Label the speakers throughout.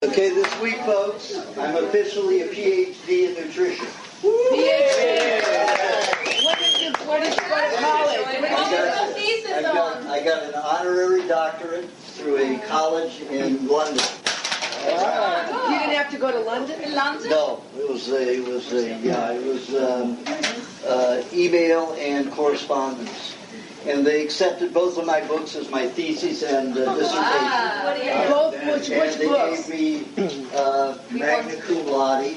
Speaker 1: Okay, this week, folks, I'm officially a PhD in nutrition.
Speaker 2: PhD. What did you go to college?
Speaker 1: I got an honorary doctorate through a college in London.
Speaker 2: You didn't have to go to London?
Speaker 1: No, it was email and correspondence. And they accepted both of my books as my thesis and dissertation.
Speaker 2: Both which books?
Speaker 1: And they gave me magna cum laude.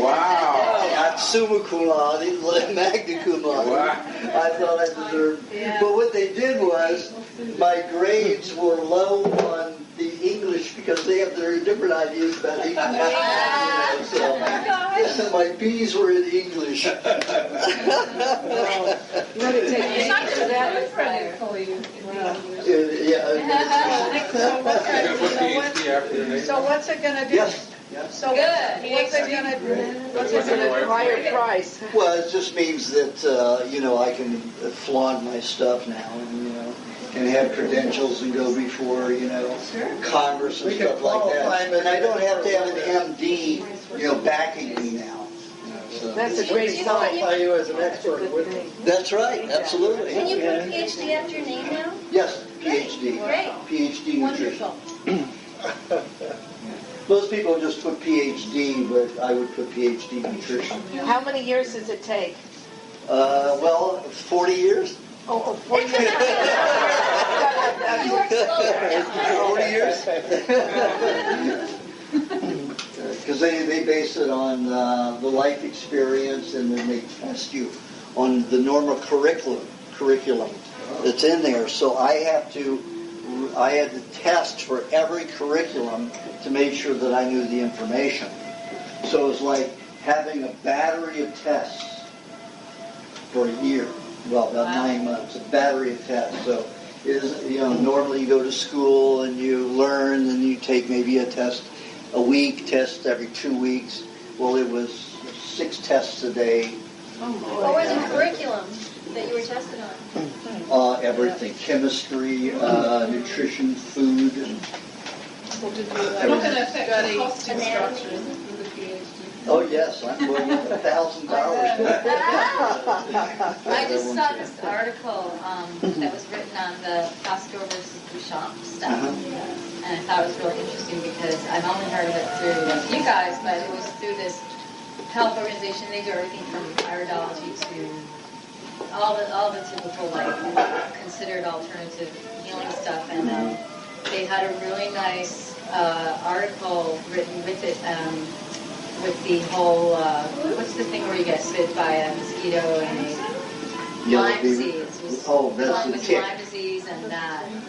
Speaker 3: Wow.
Speaker 1: Not summa cum laude, magna cum laude.
Speaker 3: Wow.
Speaker 1: I thought I deserved. But what they did was, my grades were low on the English because they have their different ideas about English. So my B's were in English.
Speaker 2: Let me take you to that.
Speaker 4: So what's it going to do?
Speaker 1: Yes.
Speaker 4: So what's it going to do?
Speaker 2: What's a higher price?
Speaker 1: Well, it just means that I can flaunt my stuff now, and have credentials and go before Congress and stuff like that. And I don't have to have an MD, backing me now. So.
Speaker 2: That's a great sign.
Speaker 5: Qualify you as an expert, wouldn't it?
Speaker 1: That's right, absolutely.
Speaker 6: Can you put PhD after your name now?
Speaker 1: Yes, PhD.
Speaker 6: Great.
Speaker 1: PhD nutrition.
Speaker 6: Wonderful.
Speaker 1: Most people just put PhD, but I would put PhD nutrition.
Speaker 2: How many years does it take?
Speaker 1: 40 years.
Speaker 2: 40 years.
Speaker 6: You work slower.
Speaker 1: 40 years? Because they base it on the life experience, and then they test you on the normal curriculum that's in there. So I had to test for every curriculum to make sure that I knew the information. So it was like having a battery of tests for a year. Well, about 9 months, a battery of tests. So normally you go to school and you learn, and you take maybe a test a week, tests every 2 weeks. Well, it was 6 tests a day.
Speaker 6: What was the curriculum that you were tested on?
Speaker 1: Everything: chemistry, nutrition, food.
Speaker 4: What kind of cost structure with the PhD?
Speaker 1: Oh yes, I'm going with $1,000.
Speaker 7: I just saw this article that was written on the Pasteur versus Duchamp stuff, and I thought it was really interesting because I've only heard of it through you guys, but it was through this health organization. They do everything from iridology to all the typical considered alternative healing stuff, and they had a really nice article written with it. With the whole, what's the thing where you get bit by a mosquito and Lyme disease?
Speaker 1: That's the
Speaker 7: Lyme disease and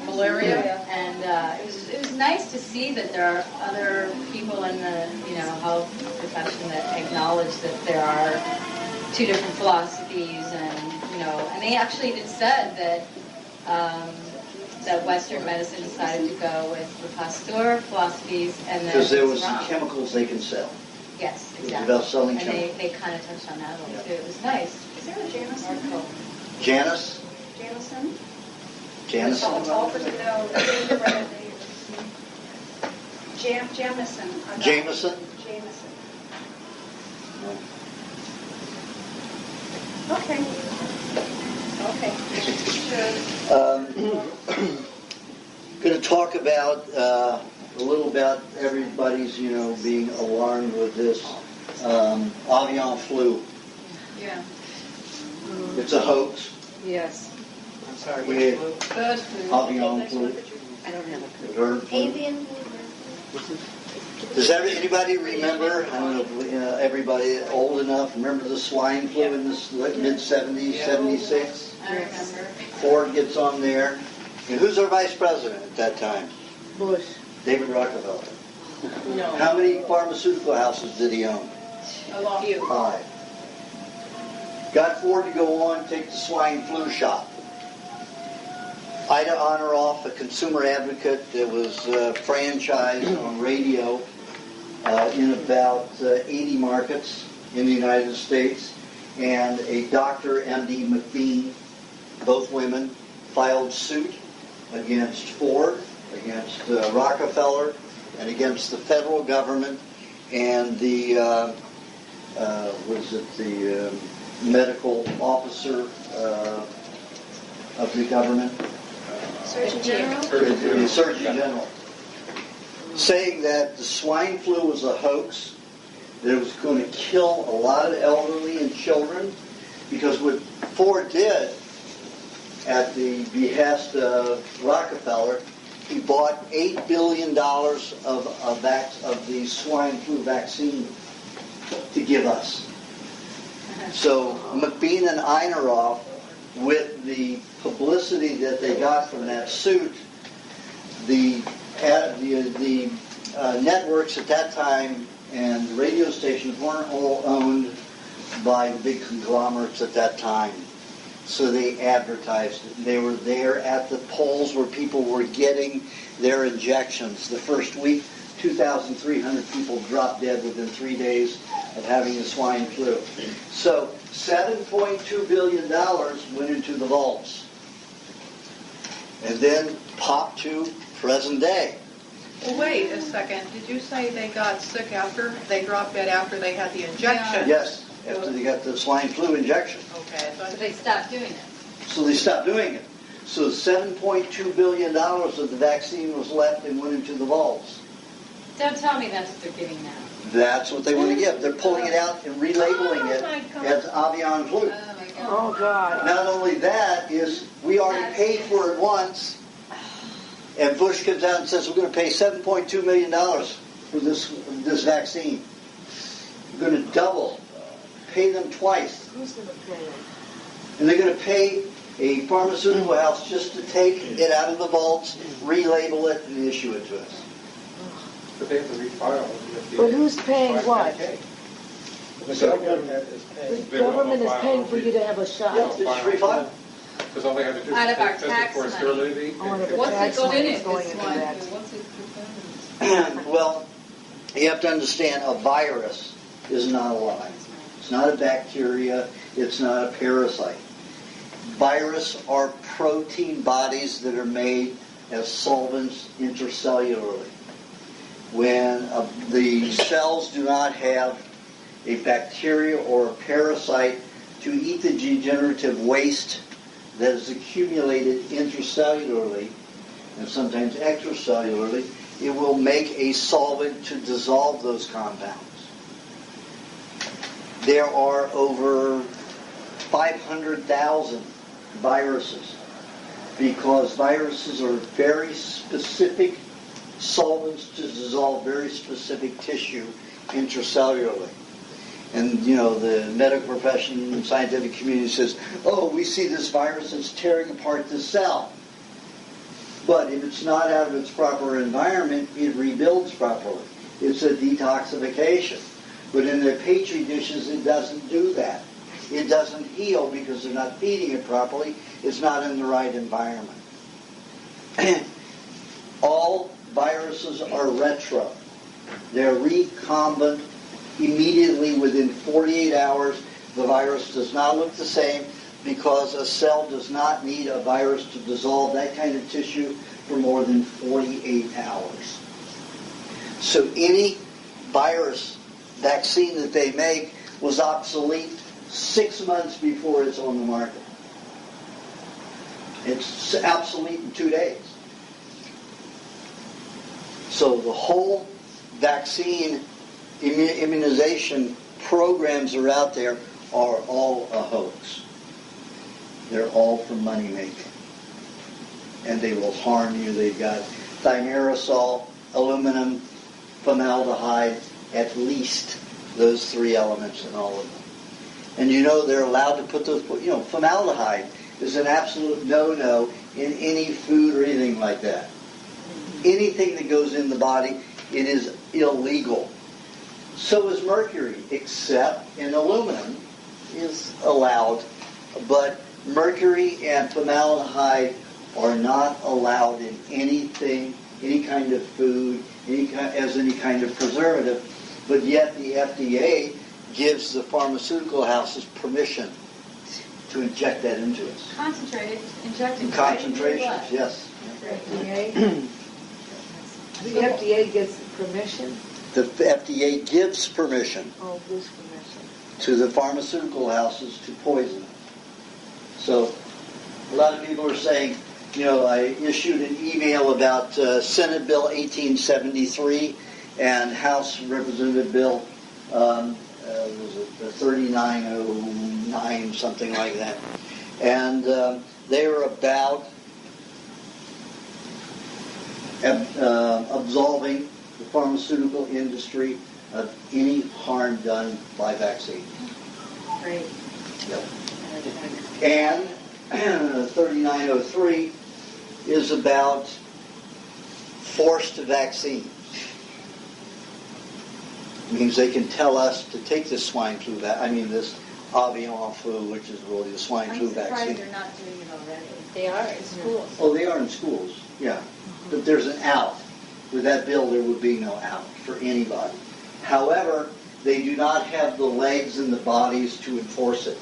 Speaker 7: malaria. And it was nice to see that there are other people in the health profession that acknowledge that there are 2 different philosophies, and they actually even said that that Western medicine decided to go with the Pasteur philosophies, and
Speaker 1: because there was some chemicals they can sell.
Speaker 7: Yes, exactly.
Speaker 1: About selling
Speaker 7: and they kind of touched on that a little too. It was nice.
Speaker 4: Is there a Janus article?
Speaker 1: Janice?
Speaker 4: Janison?
Speaker 1: Janison?
Speaker 4: Jamison.
Speaker 1: Jameson?
Speaker 4: Jamison. Okay.
Speaker 1: Going to talk about a little about everybody's, being alarmed with this avian flu.
Speaker 4: Yeah.
Speaker 1: It's a hoax.
Speaker 2: Yes.
Speaker 5: I'm sorry,
Speaker 1: Yeah.
Speaker 5: which flu?
Speaker 4: Bird flu.
Speaker 1: Avian flu.
Speaker 2: I don't have a clue.
Speaker 1: Bird flu.
Speaker 6: Avian.
Speaker 1: Does anybody remember? I don't know if everybody old enough remember the swine flu in the mid-70s, 76.
Speaker 7: I remember.
Speaker 1: Ford gets on there. And who's our vice president at that time?
Speaker 2: Bush.
Speaker 1: David Rockefeller.
Speaker 2: No.
Speaker 1: How many pharmaceutical houses did he own?
Speaker 4: A lot.
Speaker 1: 5. Got Ford to go on, take the swine flu shot. Ida Honoroff, a consumer advocate that was franchised on radio in about 80 markets in the United States, and a Dr. M.D. McBean, both women, filed suit against Ford, against Rockefeller, and against the federal government and the the medical officer of the government,
Speaker 6: Surgeon General?
Speaker 1: the Surgeon General, saying that the swine flu was a hoax, that it was going to kill a lot of elderly and children, because what Ford did at the behest of Rockefeller, he bought $8 billion of the swine flu vaccine to give us. So McBean and Eineroth, with the publicity that they got from that suit, the networks at that time and the radio stations weren't all owned by the big conglomerates at that time. So they advertised it. They were there at the polls where people were getting their injections. The first week, 2,300 people dropped dead within 3 days of having the swine flu. So $7.2 billion went into the vaults. And then popped to present day.
Speaker 2: Well, wait a second. Did you say they got sick after, they dropped dead after they had the injection?
Speaker 1: Yes, after they got the swine flu injection.
Speaker 2: Okay, so
Speaker 7: So they stopped doing it.
Speaker 1: So they stopped doing it. So $7.2 billion of the vaccine was left and went into the vaults.
Speaker 7: Don't tell me that's what they're giving now.
Speaker 1: That's what they want to give. They're pulling it out and relabeling it as avian flu.
Speaker 7: Oh my God.
Speaker 2: Oh, God.
Speaker 1: Not only that, is we already paid for it once, and Bush comes out and says we're going to pay $7.2 million for this vaccine. We're going to double, pay them twice.
Speaker 2: Who's going to pay it?
Speaker 1: And they're going to pay a pharmaceutical house just to take it out of the vaults, relabel it, and issue it to us.
Speaker 5: But they have to refile.
Speaker 3: But who's paying what?
Speaker 5: The government is paying.
Speaker 3: The government is paying for you to have a shot.
Speaker 1: Yeah, it's free file.
Speaker 5: Because all they have to do is
Speaker 7: Out of our
Speaker 5: test it
Speaker 7: tax
Speaker 5: for
Speaker 7: money.
Speaker 5: sterility.
Speaker 3: Out of the
Speaker 4: What's
Speaker 3: tax
Speaker 4: it going
Speaker 3: money
Speaker 4: in
Speaker 3: is
Speaker 4: it?
Speaker 3: going
Speaker 4: This
Speaker 3: into
Speaker 4: one,
Speaker 3: that.
Speaker 4: what's it performing?
Speaker 1: Well, you have to understand a virus is not alive. It's not a bacteria. It's not a parasite. Viruses are protein bodies that are made as solvents intercellularly. When the cells do not have a bacteria or a parasite to eat the degenerative waste that is accumulated intracellularly and sometimes extracellularly, it will make a solvent to dissolve those compounds. There are over 500,000 viruses because viruses are very specific solvents to dissolve very specific tissue intracellularly. And, you know, the medical profession and scientific community says, oh, we see this virus that's tearing apart the cell. But if it's not out of its proper environment, it rebuilds properly. It's a detoxification. But in the petri dishes, it doesn't do that. It doesn't heal because they're not feeding it properly. It's not in the right environment. All viruses are retro. They're recombinant immediately within 48 hours. The virus does not look the same because a cell does not need a virus to dissolve that kind of tissue for more than 48 hours. So any virus vaccine that they make was obsolete 6 months before it's on the market. It's obsolete in 2 days. So the whole vaccine immunization programs that are out there are all a hoax. They're all for money making. And they will harm you. They've got thimerosal, aluminum, formaldehyde, at least those 3 elements in all of them. And you know they're allowed to put those, you know, formaldehyde is an absolute no-no in any food or anything like that. Anything that goes in the body, it is illegal. So is mercury, except in aluminum is allowed. But mercury and formaldehyde are not allowed in anything, any kind of food, as any kind of preservative. But yet the FDA gives the pharmaceutical houses permission to inject that into us.
Speaker 7: Concentrated, injected.
Speaker 1: In concentrations, yes.
Speaker 3: FDA? The FDA gets permission?
Speaker 1: The FDA gives permission
Speaker 3: Oh, gives permission.
Speaker 1: to the pharmaceutical houses to poison it. So a lot of people are saying, I issued an email about Senate Bill 1873 and House Representative Bill was it 3909, something like that. And they were about absolving the pharmaceutical industry of any harm done by vaccine.
Speaker 7: Great.
Speaker 1: Yep. And 3903 is about forced vaccine. It means they can tell us to take this swine flu, this avian flu, which is really the swine flu
Speaker 7: I'm surprised
Speaker 1: vaccine.
Speaker 7: they're not doing it already.
Speaker 6: They are in schools.
Speaker 1: Oh, they are in schools, yeah. But there's an out. With that bill, there would be no out for anybody. However, they do not have the legs and the bodies to enforce it.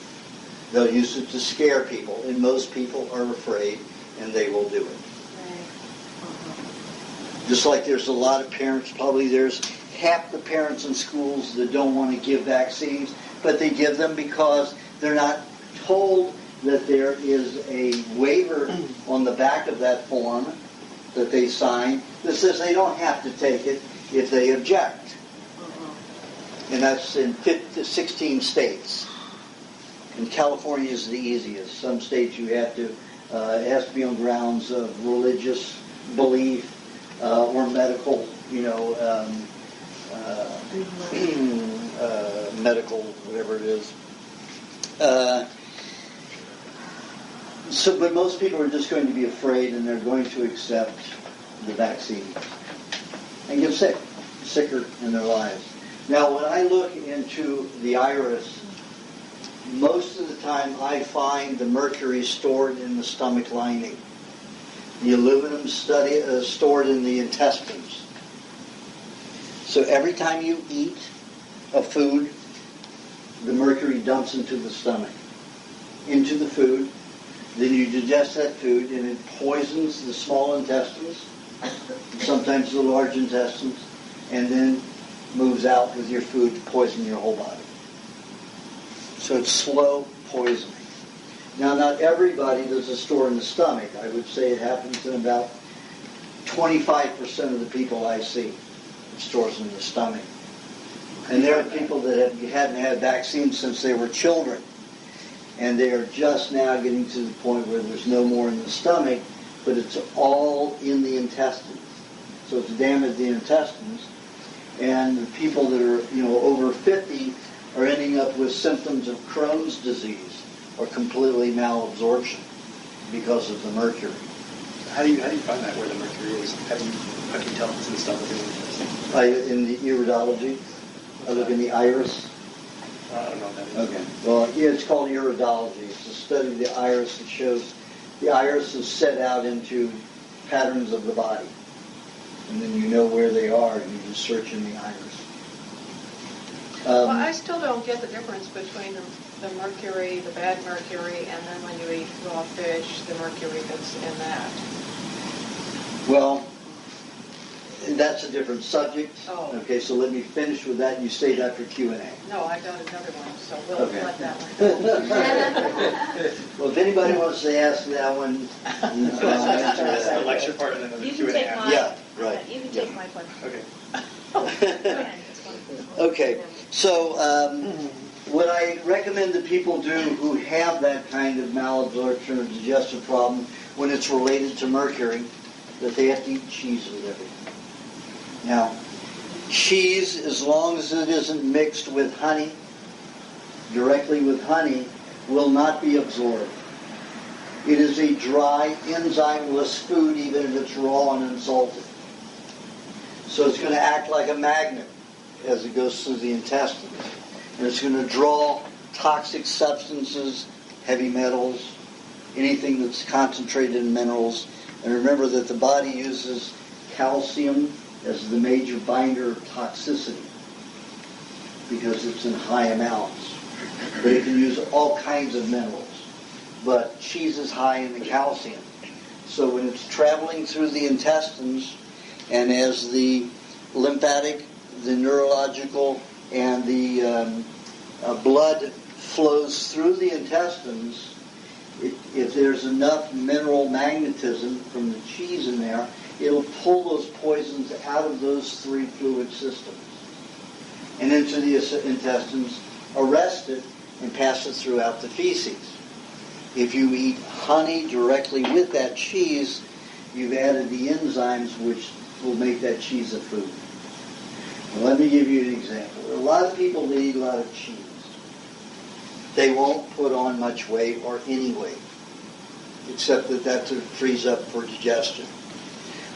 Speaker 1: They'll use it to scare people, and most people are afraid, and they will do it.
Speaker 7: Right.
Speaker 1: Just like there's a lot of parents, probably there's half the parents in schools that don't want to give vaccines, but they give them because they're not told that there is a waiver on the back of that form that they sign that says they don't have to take it if they object. And that's in 16 states. And California is the easiest. Some states you have to, it has to be on grounds of religious belief or medical, medical, whatever it is. But most people are just going to be afraid, and they're going to accept the vaccine and get sicker in their lives. Now, when I look into the iris, most of the time I find the mercury stored in the stomach lining, the aluminum stored in the intestines. So every time you eat a food, the mercury dumps into the stomach, into the food. Then you digest that food, and it poisons the small intestines, sometimes the large intestines, and then moves out with your food to poison your whole body. So it's slow poisoning. Now, not everybody does it store in the stomach. I would say it happens in about 25% of the people I see. It stores in the stomach. And there are people that hadn't had vaccines since they were children. And they are just now getting to the point where there's no more in the stomach, but it's all in the intestines. So it's damaged the intestines. And the people that are, over 50 are ending up with symptoms of Crohn's disease or completely malabsorption because of the mercury.
Speaker 8: How do you find that where the mercury is? How can you tell if it's in the stomach or in the intestines?
Speaker 1: In the iridology, I look in the iris.
Speaker 8: I don't know what that is.
Speaker 1: Okay. Well, yeah, it's called iridology. It's a study of the iris that shows the iris is set out into patterns of the body. And then you know where they are, and you just search in the iris.
Speaker 2: Well, I still don't get the difference between the mercury, the bad mercury, and then when you eat raw fish, the mercury that's in that.
Speaker 1: Well, that's a different subject.
Speaker 2: Oh.
Speaker 1: Okay, so let me finish with that. You save that for Q&A.
Speaker 2: No, I got another one, so we'll
Speaker 1: Okay.
Speaker 2: let that one go.
Speaker 1: Well, if anybody wants to ask that one, I'll answer
Speaker 8: That's the
Speaker 1: that.
Speaker 8: lecture part and then the
Speaker 6: You
Speaker 8: Q&A
Speaker 6: can take
Speaker 8: after.
Speaker 6: mine.
Speaker 1: Yeah, right.
Speaker 6: You can take my question.
Speaker 8: Okay.
Speaker 1: Okay, so what I recommend that people do who have that kind of malabsorption or digestive problem when it's related to mercury, that they have to eat cheese with everything. Now, cheese, as long as it isn't mixed with honey, directly with honey, will not be absorbed. It is a dry, enzymeless food, even if it's raw and unsalted. So it's going to act like a magnet as it goes through the intestines. And it's going to draw toxic substances, heavy metals, anything that's concentrated in minerals. And remember that the body uses calcium as the major binder of toxicity because it's in high amounts. But it can use all kinds of minerals. But cheese is high in the calcium. So when it's traveling through the intestines, and as the lymphatic, the neurological, and the blood flows through the intestines. If there's enough mineral magnetism from the cheese in there, it'll pull those poisons out of those three fluid systems and into the intestines, arrest it, and pass it throughout the feces. If you eat honey directly with that cheese, you've added the enzymes which will make that cheese a food. Well, let me give you an example. A lot of people that eat a lot of cheese, they won't put on much weight or any weight, except that frees up for digestion.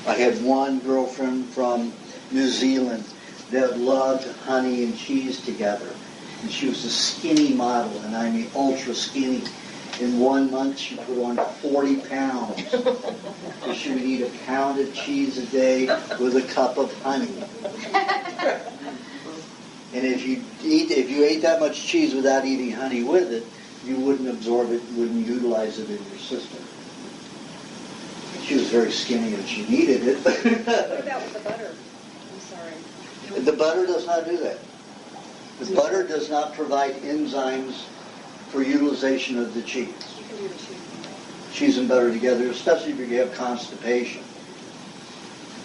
Speaker 1: I had one girlfriend from New Zealand that loved honey and cheese together. And she was a skinny model, and I mean ultra skinny. In 1 month, she put on 40 pounds. So she would eat a pound of cheese a day with a cup of honey. And if you ate that much cheese without eating honey with it, you wouldn't absorb it, wouldn't utilize it in your system. She was very skinny and she needed it.
Speaker 6: What about with the butter? I'm sorry.
Speaker 1: The butter does not do that. The butter does not provide enzymes for utilization of the cheese.
Speaker 6: You can do the cheese.
Speaker 1: Cheese and butter together, especially if you have constipation.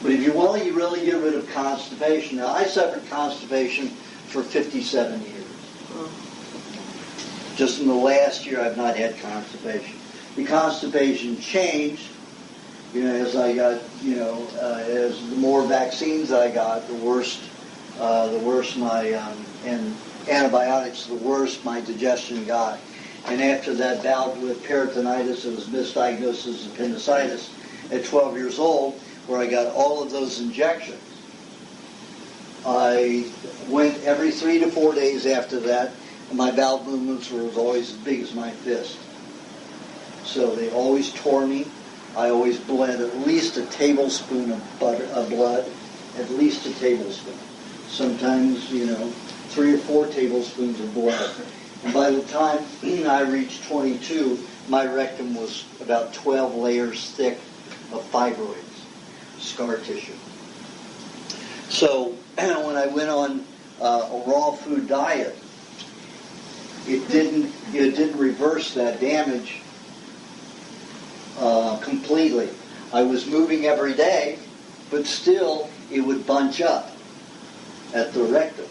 Speaker 1: But if you want to really get rid of constipation, now I suffered constipation for 57 years. Just in the last year I've not had constipation. The constipation changed, as I got, as the more vaccines I got, the worse my, and antibiotics, the worse my digestion got. And after that bout with peritonitis, it was misdiagnosed as appendicitis at 12 years old, where I got all of those injections. I went every 3 to 4 days after that, and my bowel movements were always as big as my fist. So they always tore me. I always bled at least a tablespoon of blood, at least a tablespoon. Sometimes, 3 or 4 tablespoons of blood. And by the time I reached 22, my rectum was about 12 layers thick of fibroids, scar tissue. So when I went on a raw food diet, it didn't reverse that damage completely. I was moving every day, but still it would bunch up at the rectum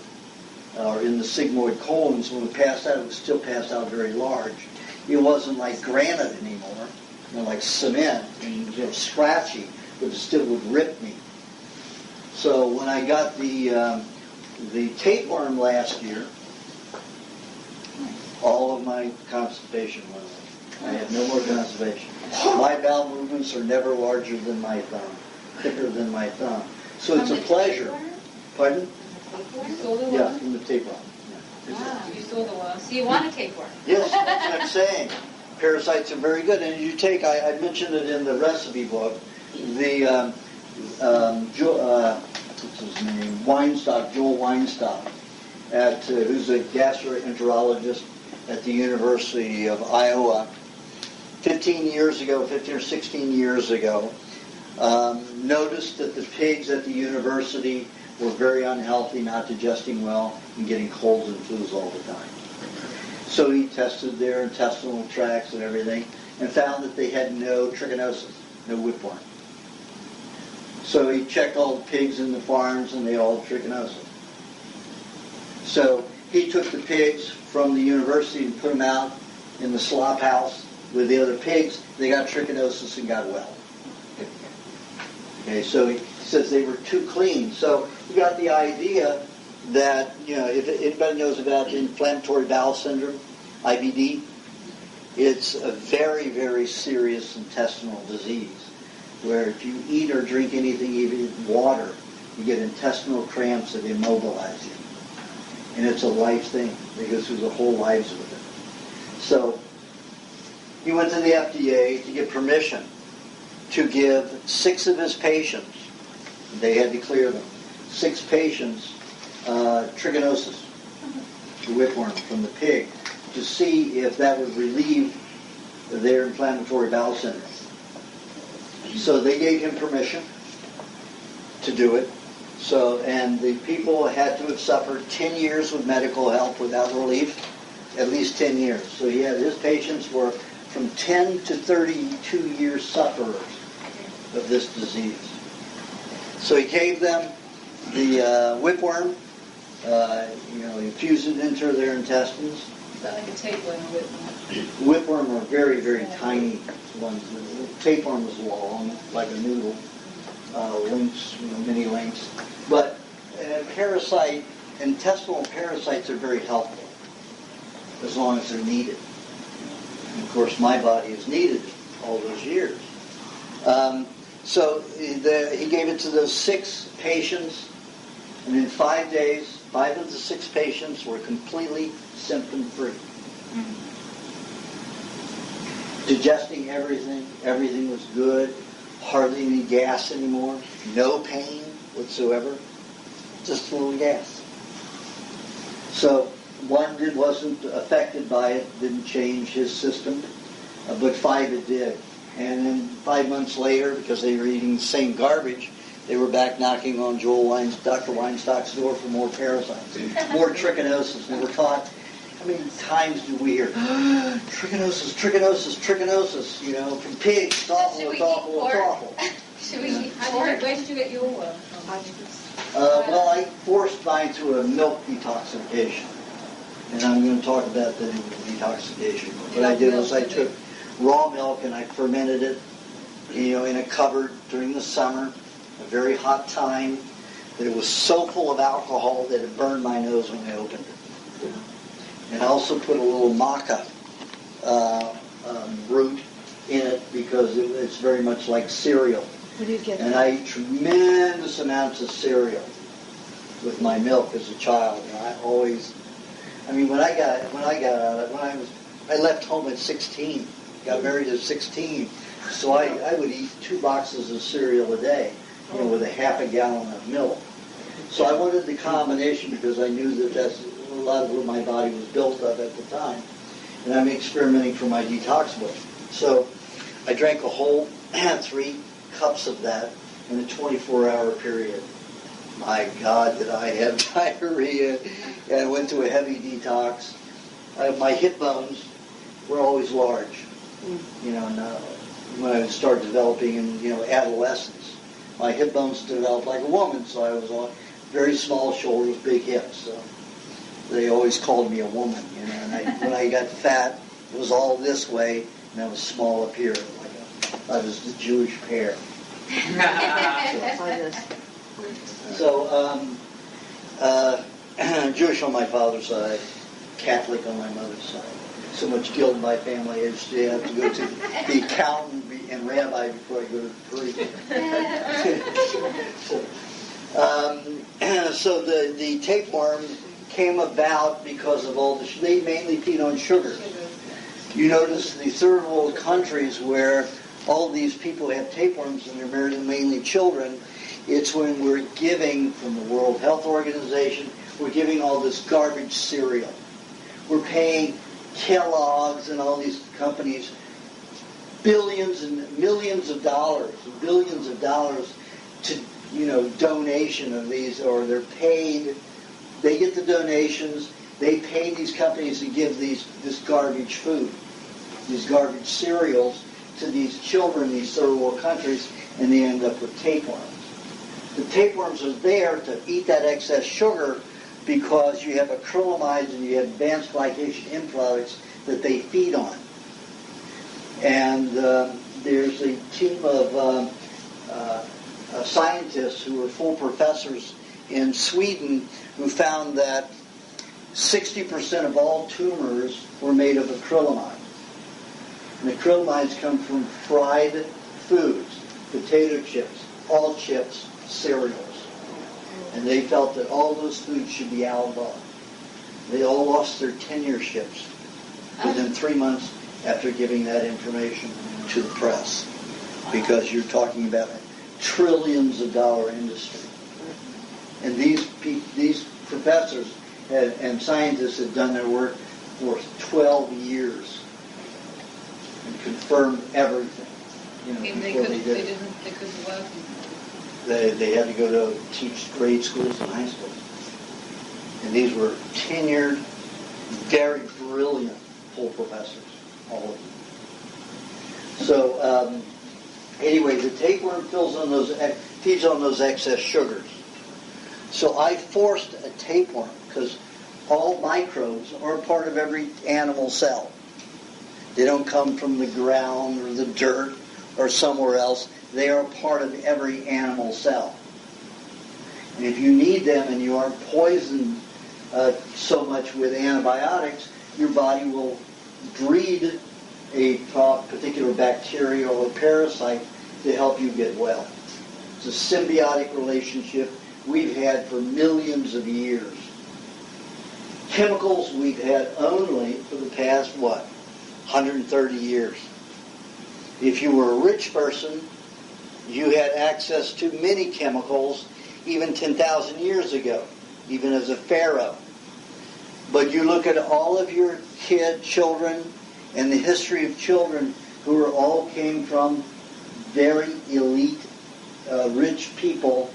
Speaker 1: or in the sigmoid colons. When it passed out, it would still pass out very large. It wasn't like granite anymore, like cement and scratchy, but it still would rip me. So when I got the tapeworm last year, all of my constipation went away. I had no more constipation. My bowel movements are never larger than my thumb, thicker than my thumb. So it's a pleasure. Pardon?
Speaker 2: You sold the
Speaker 1: Yeah,
Speaker 2: one?
Speaker 1: from the tapeworm.
Speaker 7: Wow.
Speaker 2: You sold the one?
Speaker 7: So you want a tapeworm?
Speaker 1: Yes, that's what I'm saying. Parasites are very good. And you take, I mentioned it in the recipe book, the, what's his name, Weinstock, Joel Weinstock, who's a gastroenterologist at the University of Iowa. 15 or 16 years ago, noticed that the pigs at the university were very unhealthy, not digesting well, and getting colds and flus all the time. So he tested their intestinal tracts and everything, and found that they had no trichinosis, no whipworm. So he checked all the pigs in the farms, and they all had trichinosis. So he took the pigs from the university and put them out in the slop house with the other pigs. They got trichinosis and got well. Okay, so he says they were too clean. So he got the idea that, if anybody knows about inflammatory bowel syndrome, IBD, it's a very, very serious intestinal disease where if you eat or drink anything, even water, you get intestinal cramps that immobilize you. And it's a life thing. They go through the whole lives with it. So he went to the FDA to get permission to give 6 of his patients, they had to clear them, 6 patients, trichinosis, the whipworm from the pig, to see if that would relieve their inflammatory bowel syndrome. So they gave him permission to do it. So, and the people had to have suffered 10 years with medical help without relief, at least 10 years. So his patients were from 10 to 32 year sufferers of this disease. So he gave them the whipworm, infused it into their intestines.
Speaker 2: Is that like a tapeworm or whipworm?
Speaker 1: Whipworm are very, very tiny ones. The tapeworm is long, like a noodle. Lynx, mini lynx. But intestinal parasites are very helpful as long as they're needed. And of course, my body has needed it all those years. So he gave it to those 6 patients, and in 5 days, 5 of the 6 patients were completely symptom-free. Digesting everything was good. Hardly any gas anymore, no pain whatsoever, just a little gas. So one wasn't affected by it, didn't change his system, but 5 it did. And then 5 months later, because they were eating the same garbage, they were back knocking on Dr. Weinstock's door for more parasites, more trichinosis. And we're taught, how many times do we hear, trichinosis, from pigs, it's awful, it's awful, it's awful.
Speaker 7: Should we eat pork? Where did you get your work?
Speaker 1: Well, I forced mine through a milk detoxification. And I'm going to talk about the detoxification. What I did was I took raw milk and I fermented it, in a cupboard during the summer, a very hot time, that it was so full of alcohol that it burned my nose when I opened it. And I also put a little maca root in it because it's very much like cereal.
Speaker 3: Where do you get
Speaker 1: And
Speaker 3: that?
Speaker 1: I ate tremendous amounts of cereal with my milk as a child. And I left home at 16, got married at 16, so I would eat 2 boxes of cereal a day, with a half a gallon of milk. So I wanted the combination because I knew that that's a lot of what my body was built of at the time. And I'm experimenting for my detox book. So I drank a whole 3 cups of that in a 24-hour period. My God, did I have diarrhea, and I went to a heavy detox. My hip bones were always large, when I started developing in, adolescence. My hip bones developed like a woman, so I was on very small shoulders, big hips. So they always called me a woman, and when I got fat, it was all this way, and I was small up here, I was the Jewish pear. So, Jewish on my father's side, Catholic on my mother's side. So much guilt in my family. I used to have to go to the accountant and rabbi before I go to the priest. So the tapeworm came about because of all they mainly feed on sugar. You notice the third world countries where all these people have tapeworms and they're mainly children, it's when we're giving from the World Health Organization, we're giving all this garbage cereal. We're paying Kellogg's and all these companies billions and millions of dollars, billions of dollars to, donation of these, or they're paid. They get the donations. They pay these companies to give this garbage food, these garbage cereals to these children in these third world countries, and they end up with tapeworms. The tapeworms are there to eat that excess sugar because you have acrylamides and you have advanced glycation end products that they feed on. And there's a team of scientists who are full professors in Sweden who found that 60% of all tumors were made of acrylamide. And acrylamides come from fried foods, potato chips, all chips, cereals. And they felt that all those foods should be outlawed. They all lost their tenureships within 3 months after giving that information to the press, because you're talking about a trillions of dollar industry. And these professors and scientists have done their work for 12 years and confirmed everything.
Speaker 2: They couldn't work.
Speaker 1: They had to go to teach grade schools and high schools. And these were tenured, very brilliant full professors, all of them. So anyway, the tapeworm feeds on those excess sugars. So I forced a tapeworm because all microbes are part of every animal cell. They don't come from the ground or the dirt or somewhere else. They are part of every animal cell. And if you need them and you aren't poisoned so much with antibiotics, your body will breed a particular bacteria or parasite to help you get well. It's a symbiotic relationship we've had for millions of years. Chemicals we've had only for the past, 130 years. If you were a rich person, you had access to many chemicals even 10,000 years ago, even as a pharaoh. But you look at all of your children and the history of children who all came from very elite, rich people,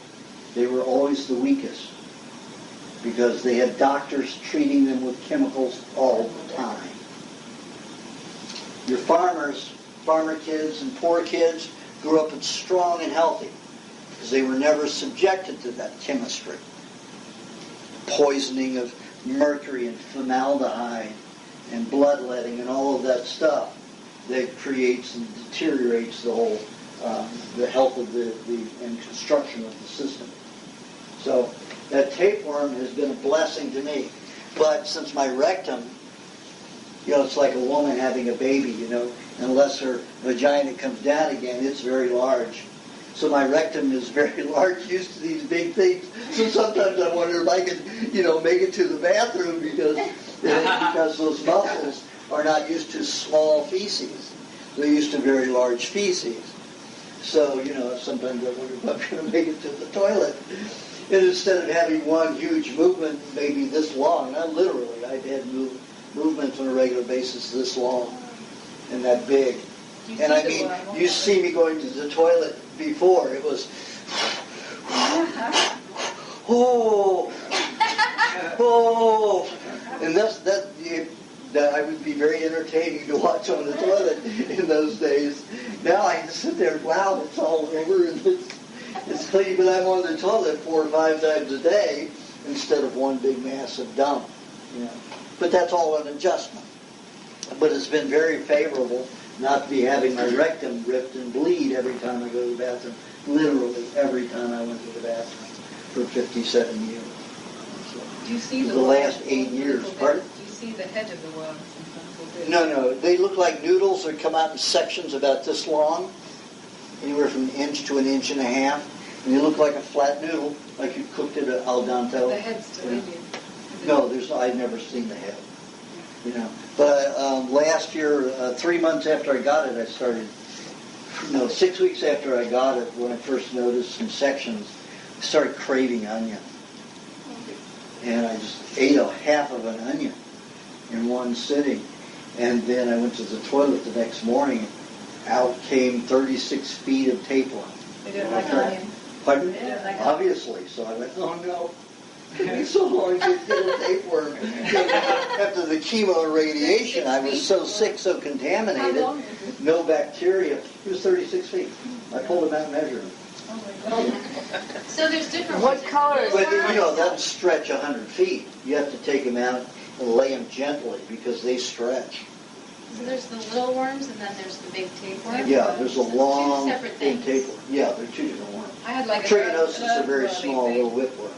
Speaker 1: they were always the weakest because they had doctors treating them with chemicals all the time. Your farmer kids and poor kids grew up strong and healthy because they were never subjected to that chemistry. Poisoning of mercury and formaldehyde and bloodletting and all of that stuff that creates and deteriorates the whole, the health of and construction of the system. So that tapeworm has been a blessing to me. But since my rectum, it's like a woman having a baby, unless her vagina comes down again, it's very large. So my rectum is very large, used to these big things. So sometimes I wonder if I could, make it to the bathroom because those muscles are not used to small feces. They're used to very large feces. So, sometimes I wonder if I'm going to make it to the toilet. And instead of having one huge movement, maybe this long, not literally, I've had movements on a regular basis this long and that big. And I mean, you see me going to the toilet before, it was, and that I would be very entertaining to watch on the toilet in those days. Now I just sit there and wow, it's all over and it's clean, but I'm on the toilet 4 or 5 times a day instead of one big massive dump. But that's all an adjustment. But it's been very favorable not to be having my rectum ripped and bleed every time I go to the bathroom. Literally every time I went to the bathroom for 57 years. So,
Speaker 4: do you see
Speaker 1: the last 8 years. Pardon?
Speaker 4: Do you see the head of the worm sometimes?
Speaker 1: No. They look like noodles that come out in sections about this long, anywhere from an inch to an inch and a half. And they look like a flat noodle, like you cooked it al dente.
Speaker 4: The head's still in you.
Speaker 1: No, I've never seen the head. But last year, 3 months after I got it, I started. 6 weeks after I got it, when I first noticed some sections, I started craving onion, and I just ate a half of an onion in one sitting, and then I went to the toilet the next morning. Out came 36 feet of tapeworm.
Speaker 4: They don't like onion.
Speaker 1: Pardon?
Speaker 4: They don't like
Speaker 1: Obviously. So I went, oh no. It took me so long to get a tapeworm. After the chemo and radiation, I was so sick, so contaminated, no bacteria. It was 36 feet. I pulled him out and measured him.
Speaker 7: So there's different
Speaker 3: What
Speaker 7: ones.
Speaker 3: color is
Speaker 1: But, that'll stretch 100 feet. You have to take them out and lay them gently because they stretch.
Speaker 7: So there's the little worms and then there's the big tapeworm.
Speaker 1: Yeah, there's a long,
Speaker 7: two separate
Speaker 1: big
Speaker 7: things.
Speaker 1: tapeworm. Yeah, they're two different worms.
Speaker 4: I had like
Speaker 1: Trichinosis is a very small little whipworm.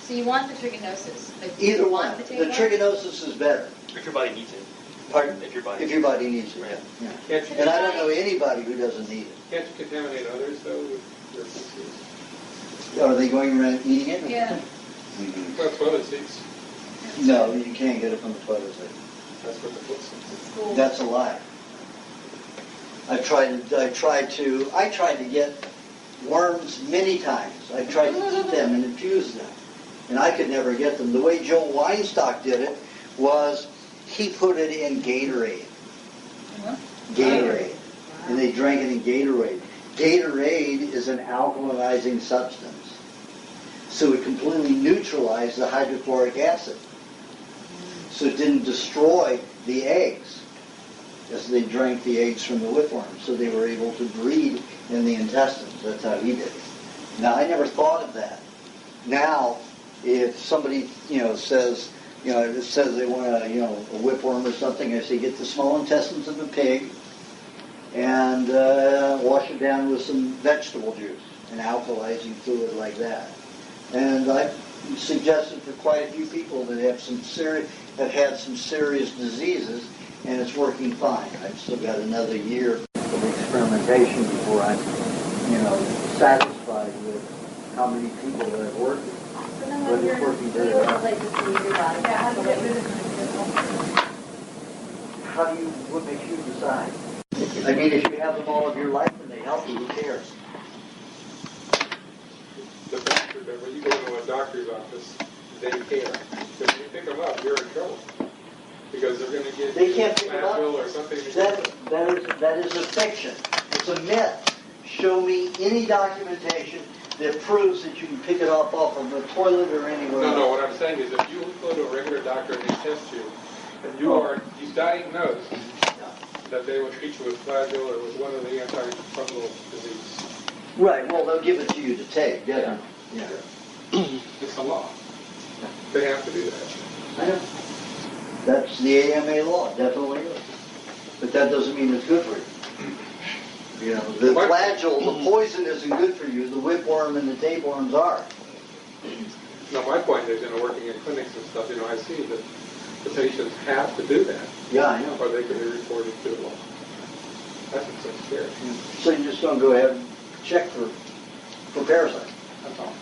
Speaker 7: So you want the trichinosis. But do
Speaker 1: Either
Speaker 7: you
Speaker 1: one.
Speaker 7: want the
Speaker 1: The
Speaker 7: tapeworm?
Speaker 1: trichinosis is better.
Speaker 8: If your body needs it.
Speaker 1: Pardon?
Speaker 8: If your body
Speaker 1: If your body needs it.
Speaker 8: Right.
Speaker 1: Yeah.
Speaker 5: Can't
Speaker 1: And I don't know anybody who doesn't need it.
Speaker 5: you contaminate others, though, with their feces?
Speaker 1: Are they going around eating it?
Speaker 4: Yeah.
Speaker 5: Well, toilet seats.
Speaker 1: No, you can't get it from the toilet seat.
Speaker 5: That's what the foot says.
Speaker 1: That's a lie. I tried to get worms many times. I tried to eat them and infuse them, and I could never get them. The way Joe Weinstock did it was he put it in Gatorade.
Speaker 4: What?
Speaker 1: Gatorade. And they drank it in Gatorade. Gatorade is an alkalizing substance. So it completely neutralized the hydrochloric acid. So it didn't destroy the eggs as they drank the eggs from the whipworm. So they were able to breed in the intestines. That's how he did it. Now, I never thought of that. Now, if somebody, says, it says they want a whipworm or something, I say get the small intestines of a pig and wash it down with some vegetable juice, an alkalizing fluid like that. And I've suggested for quite a few people that have had some serious diseases, and it's working fine. I've still got another year of experimentation before I'm, satisfied with how many people that I've worked with. But it's working very well. What makes you decide? I mean, if you have them all of your life and they help you, who cares?
Speaker 5: The doctor, when you go to a doctor's office, they care. Because when you pick them up, you're in trouble. Because they're going to get
Speaker 1: They can't pick them up.
Speaker 5: or something.
Speaker 1: That is a fiction. It's a myth. Show me any documentation that proves that you can pick it up off of the toilet or anywhere else.
Speaker 5: No, what I'm saying is if you go to a regular doctor and they test you, and you diagnosed that they will treat you with flagyl or with one of the antifungal diseases.
Speaker 1: Right, well, they'll give it to you to take, yeah.
Speaker 5: It's a law. They have to do that.
Speaker 1: I know. That's the AMA law, definitely is. But that doesn't mean it's good for you. The flagyl, the poison isn't good for you. The whipworm and the tapeworms are.
Speaker 5: No, my point is, working in clinics and stuff, I see that the patients have to do that.
Speaker 1: Yeah, I know.
Speaker 5: Or they can be reported to the law. That's what's so scary.
Speaker 1: So you just don't go ahead and check for parasites.
Speaker 5: That's all.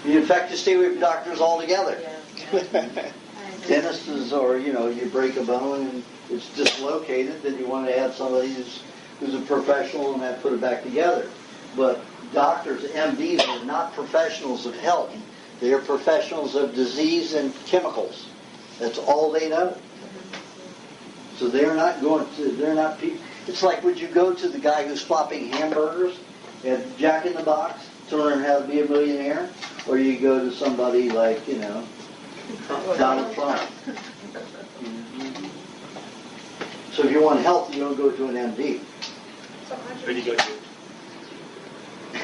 Speaker 1: In fact, you stay away from doctors altogether. Dentists is, or you break a bone and it's dislocated, then you want to have somebody who's a professional and that put it back together. But doctors, MDs, are not professionals of health. They are professionals of disease and chemicals. That's all they know. So they're not people. It's like, would you go to the guy who's flopping hamburgers at Jack in the Box to learn how to be a millionaire? Or you go to somebody like, Donald Trump. So if you want health, you don't go to an MD.
Speaker 8: Who do you go to?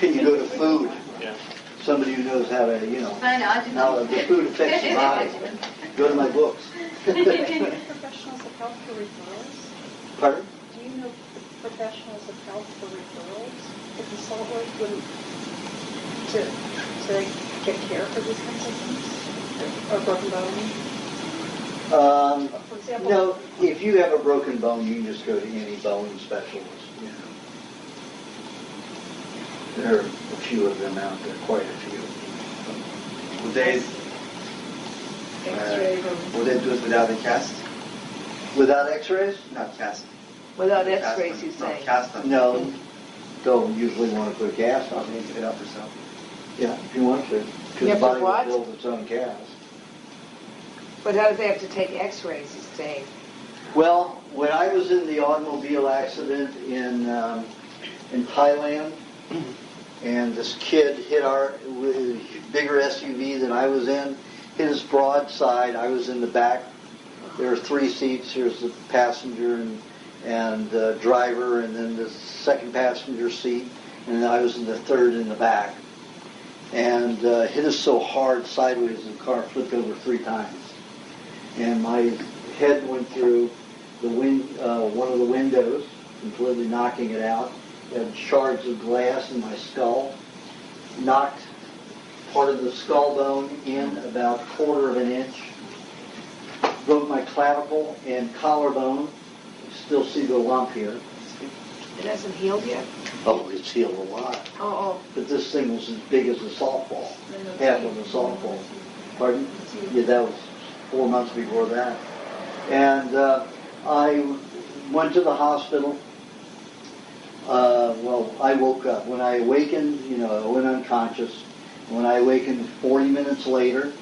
Speaker 1: You go to food.
Speaker 8: Yeah.
Speaker 1: Somebody who knows how to,
Speaker 7: I know,
Speaker 1: how the food affects the body. Go to my books.
Speaker 2: Professionals of health for referrals?
Speaker 1: Pardon?
Speaker 2: Do you know professionals of health for referrals? The consultant wouldn't to get care for these kinds of things? Or broken bone? For example,
Speaker 1: No, if you have a broken bone, you can just go to any bone specialist. There are a few of them out there, quite a few.
Speaker 8: Would they do it without a cast?
Speaker 1: Without x-rays?
Speaker 8: Not cast.
Speaker 3: Without
Speaker 8: Cast
Speaker 3: x-rays,
Speaker 8: them.
Speaker 3: you say?
Speaker 8: Cast them.
Speaker 1: No, don't usually want to put a cast on
Speaker 8: Need
Speaker 1: it.
Speaker 8: to get up yourself.
Speaker 1: Yeah, if you want to.
Speaker 3: You
Speaker 1: Because
Speaker 3: have
Speaker 1: the
Speaker 3: to
Speaker 1: body
Speaker 3: what?
Speaker 1: will build its own cast.
Speaker 3: But how do they have to take x-rays, you say?
Speaker 1: Well, when I was in the automobile accident in Thailand, and this kid hit our bigger SUV than I was in, hit his broadside. I was in the back. There are 3 seats. Here's the passenger and driver, and then the second passenger seat, and then I was in the third in the back. And hit us so hard sideways, the car flipped over 3 times. And my head went through the one of the windows, completely knocking it out. Had shards of glass in my skull. Knocked part of the skull bone in about 1/4 of an inch. Broke my clavicle and collarbone. You still see the lump here.
Speaker 3: It hasn't healed yet?
Speaker 1: Oh, it's healed a lot.
Speaker 3: Oh,
Speaker 1: But this thing was as big as a softball. Half of a softball. Pardon? Yeah, that was 4 months before that. And I went to the hospital. I woke up. When I awakened, I went unconscious. When I awakened 40 minutes later,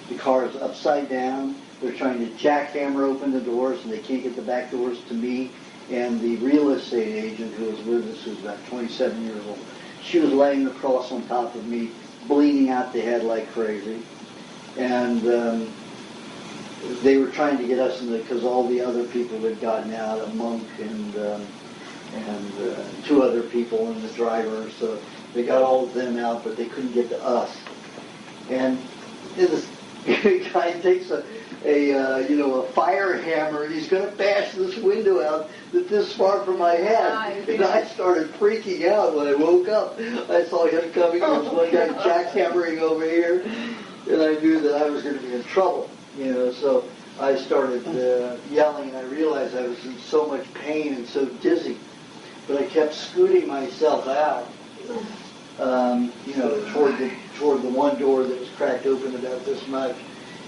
Speaker 1: the car is upside down. They're trying to jackhammer open the doors, and they can't get the back doors to me. and the real estate agent who was with us, who was about 27 years old, she was laying across on top of me, bleeding out the head like crazy. And they were trying to get us in because all the other people had gotten out, a monk and 2 other people and the driver. So they got all of them out, but they couldn't get to us. And this guy takes a fire hammer, and he's going to bash this window out that's this far from my head. And I started freaking out when I woke up. I saw him coming. There was one guy jackhammering over here, and I knew that I was going to be in trouble. So I started yelling, and I realized I was in so much pain and so dizzy. But I kept scooting myself out, toward the one door that was cracked open about this much.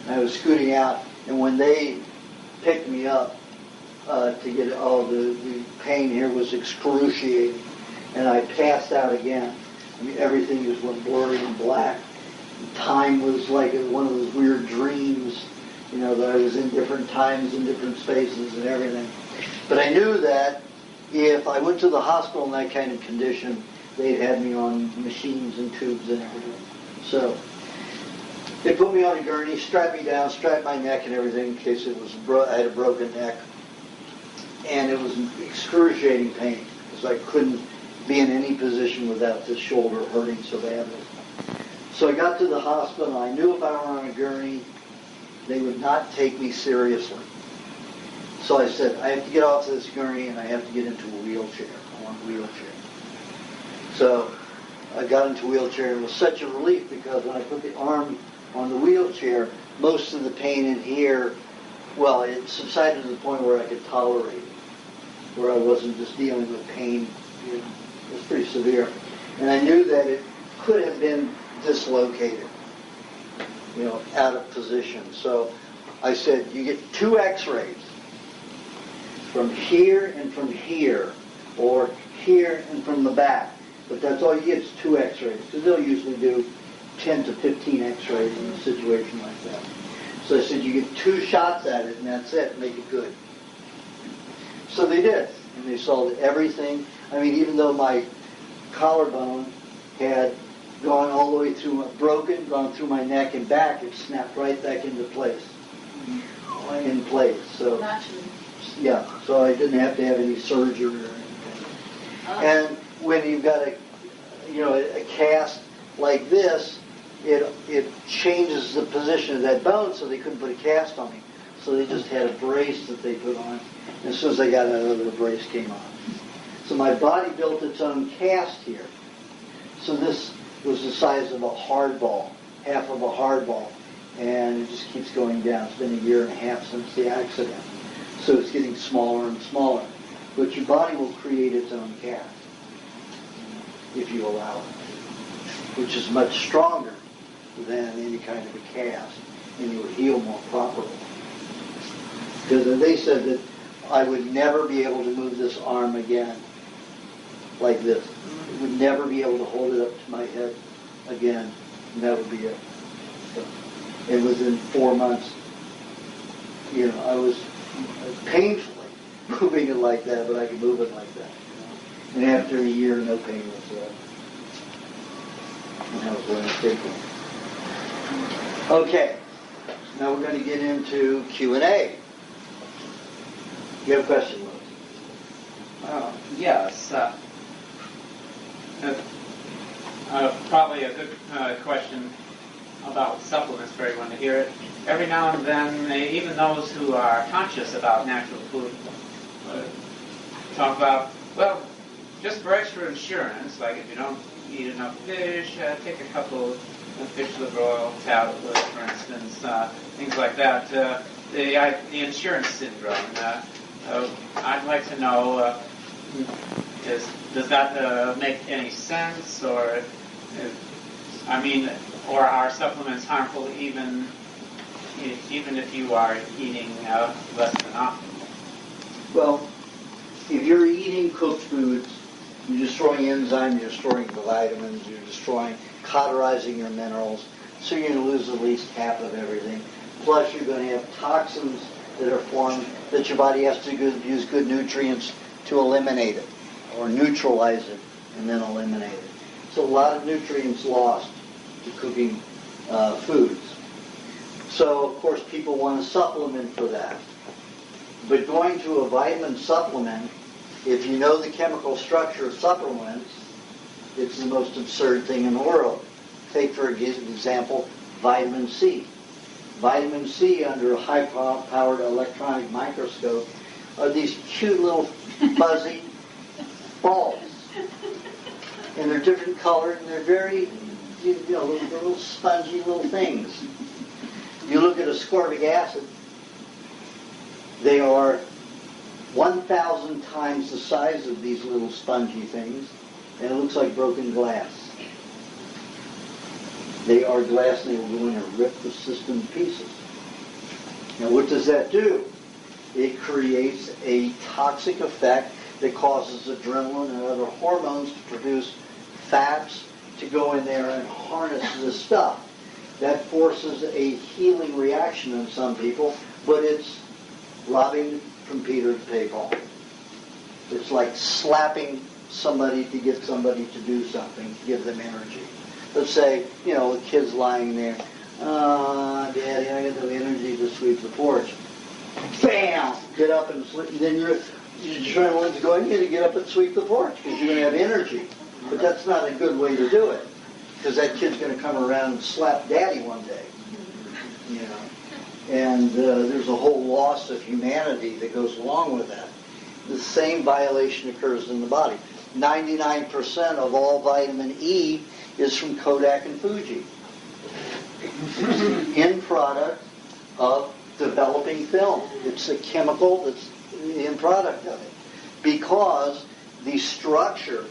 Speaker 1: And I was scooting out, and when they picked me up to get the pain here was excruciating, and I passed out again. I mean, everything just went blurry and black. Time was like one of those weird dreams, that I was in different times and different spaces and everything. But I knew that if I went to the hospital in that kind of condition, they'd had me on machines and tubes and everything. So they put me on a gurney, strapped me down, strapped my neck and everything in case I had a broken neck. And it was excruciating pain because I couldn't be in any position without this shoulder hurting so badly. So I got to the hospital, and I knew if I were on a gurney, they would not take me seriously. So I said, I have to get off this gurney and I have to get into a wheelchair. I want a wheelchair. So I got into a wheelchair. It was such a relief because when I put the arm on the wheelchair, most of the pain in here, well, it subsided to the point where I could tolerate it, where I wasn't just dealing with pain. It was pretty severe. And I knew that it could have been dislocated, out of position. So I said, you get 2 x-rays from here and from here, or here and from the back. But that's all you get is 2 x-rays, because they'll usually do 10 to 15 x-rays in a situation like that. So I said, you get 2 shots at it, and that's it, make it good. So they did, and they saw that everything, even though my collarbone had gone all the way through, gone through my neck and back, it snapped right back into place. In place. So yeah, so I didn't have to have any surgery or anything. And when you've got a cast like this, it changes the position of that bone, so they couldn't put a cast on me. So they just had a brace that they put on. And as soon as I got out of it, the brace came on. So my body built its own cast here. So this was the size of a hardball, half of a hardball. And it just keeps going down. It's been 1.5 years since the accident. So it's getting smaller and smaller. But your body will create its own cast, if you allow it, which is much stronger than any kind of a cast, and it will heal more properly. Because they said that I would never be able to move this arm again like this. I would never be able to hold it up to my head again, and that would be it. So, and within 4 months, I was painfully moving it like that, but I could move it like that. And after 1 year, no pain whatsoever. And that was when I stayed there. Okay, now we're going to get into Q&A. You have a question, Louis?
Speaker 9: Yes. Probably a good question about supplements for everyone to hear it. Every now and then, even those who are conscious about natural food talk about, well, just for extra insurance, like if you don't eat enough fish, take a couple of fish liver oil tablets, for instance, things like that. The insurance syndrome. I'd like to know, does that make any sense, or or are supplements harmful even if you are eating less than optimal?
Speaker 1: Well, if you're eating cooked foods, you're destroying enzymes, you're destroying the vitamins, you're cauterizing your minerals, so you're going to lose at least half of everything. Plus, you're going to have toxins that are formed that your body has to use good nutrients to eliminate it, or neutralize it and then eliminate it. So a lot of nutrients lost to cooking foods. So of course people want to supplement for that. But going to a vitamin supplement, if you know the chemical structure of supplements, it's the most absurd thing in the world. Take for example vitamin C. Vitamin C under a high-powered electronic microscope are these cute little fuzzy balls. And they're different colored and they're very, little spongy little things. You look at ascorbic acid, they are 1,000 times the size of these little spongy things, and it looks like broken glass. They are glass and they will go in and rip the system to pieces. Now what does that do? It creates a toxic effect that causes adrenaline and other hormones to produce fats to go in there and harness this stuff. That forces a healing reaction in some people, but it's robbing from Peter to pay Paul. It's like slapping somebody to get somebody to do something, to give them energy. Let's say, the kid's lying there. Daddy, I got no energy to sweep the porch. Bam! Get up and sweep. Then you're trying to go in here to get up and sweep the porch because you're going to have energy. But that's not a good way to do it, because that kid's going to come around and slap Daddy one day. And there's a whole loss of humanity that goes along with that. The same violation occurs in the body. 99% of all vitamin E is from Kodak and Fuji. It's the end product of developing film. It's the chemical that's the end product of it. Because the structure,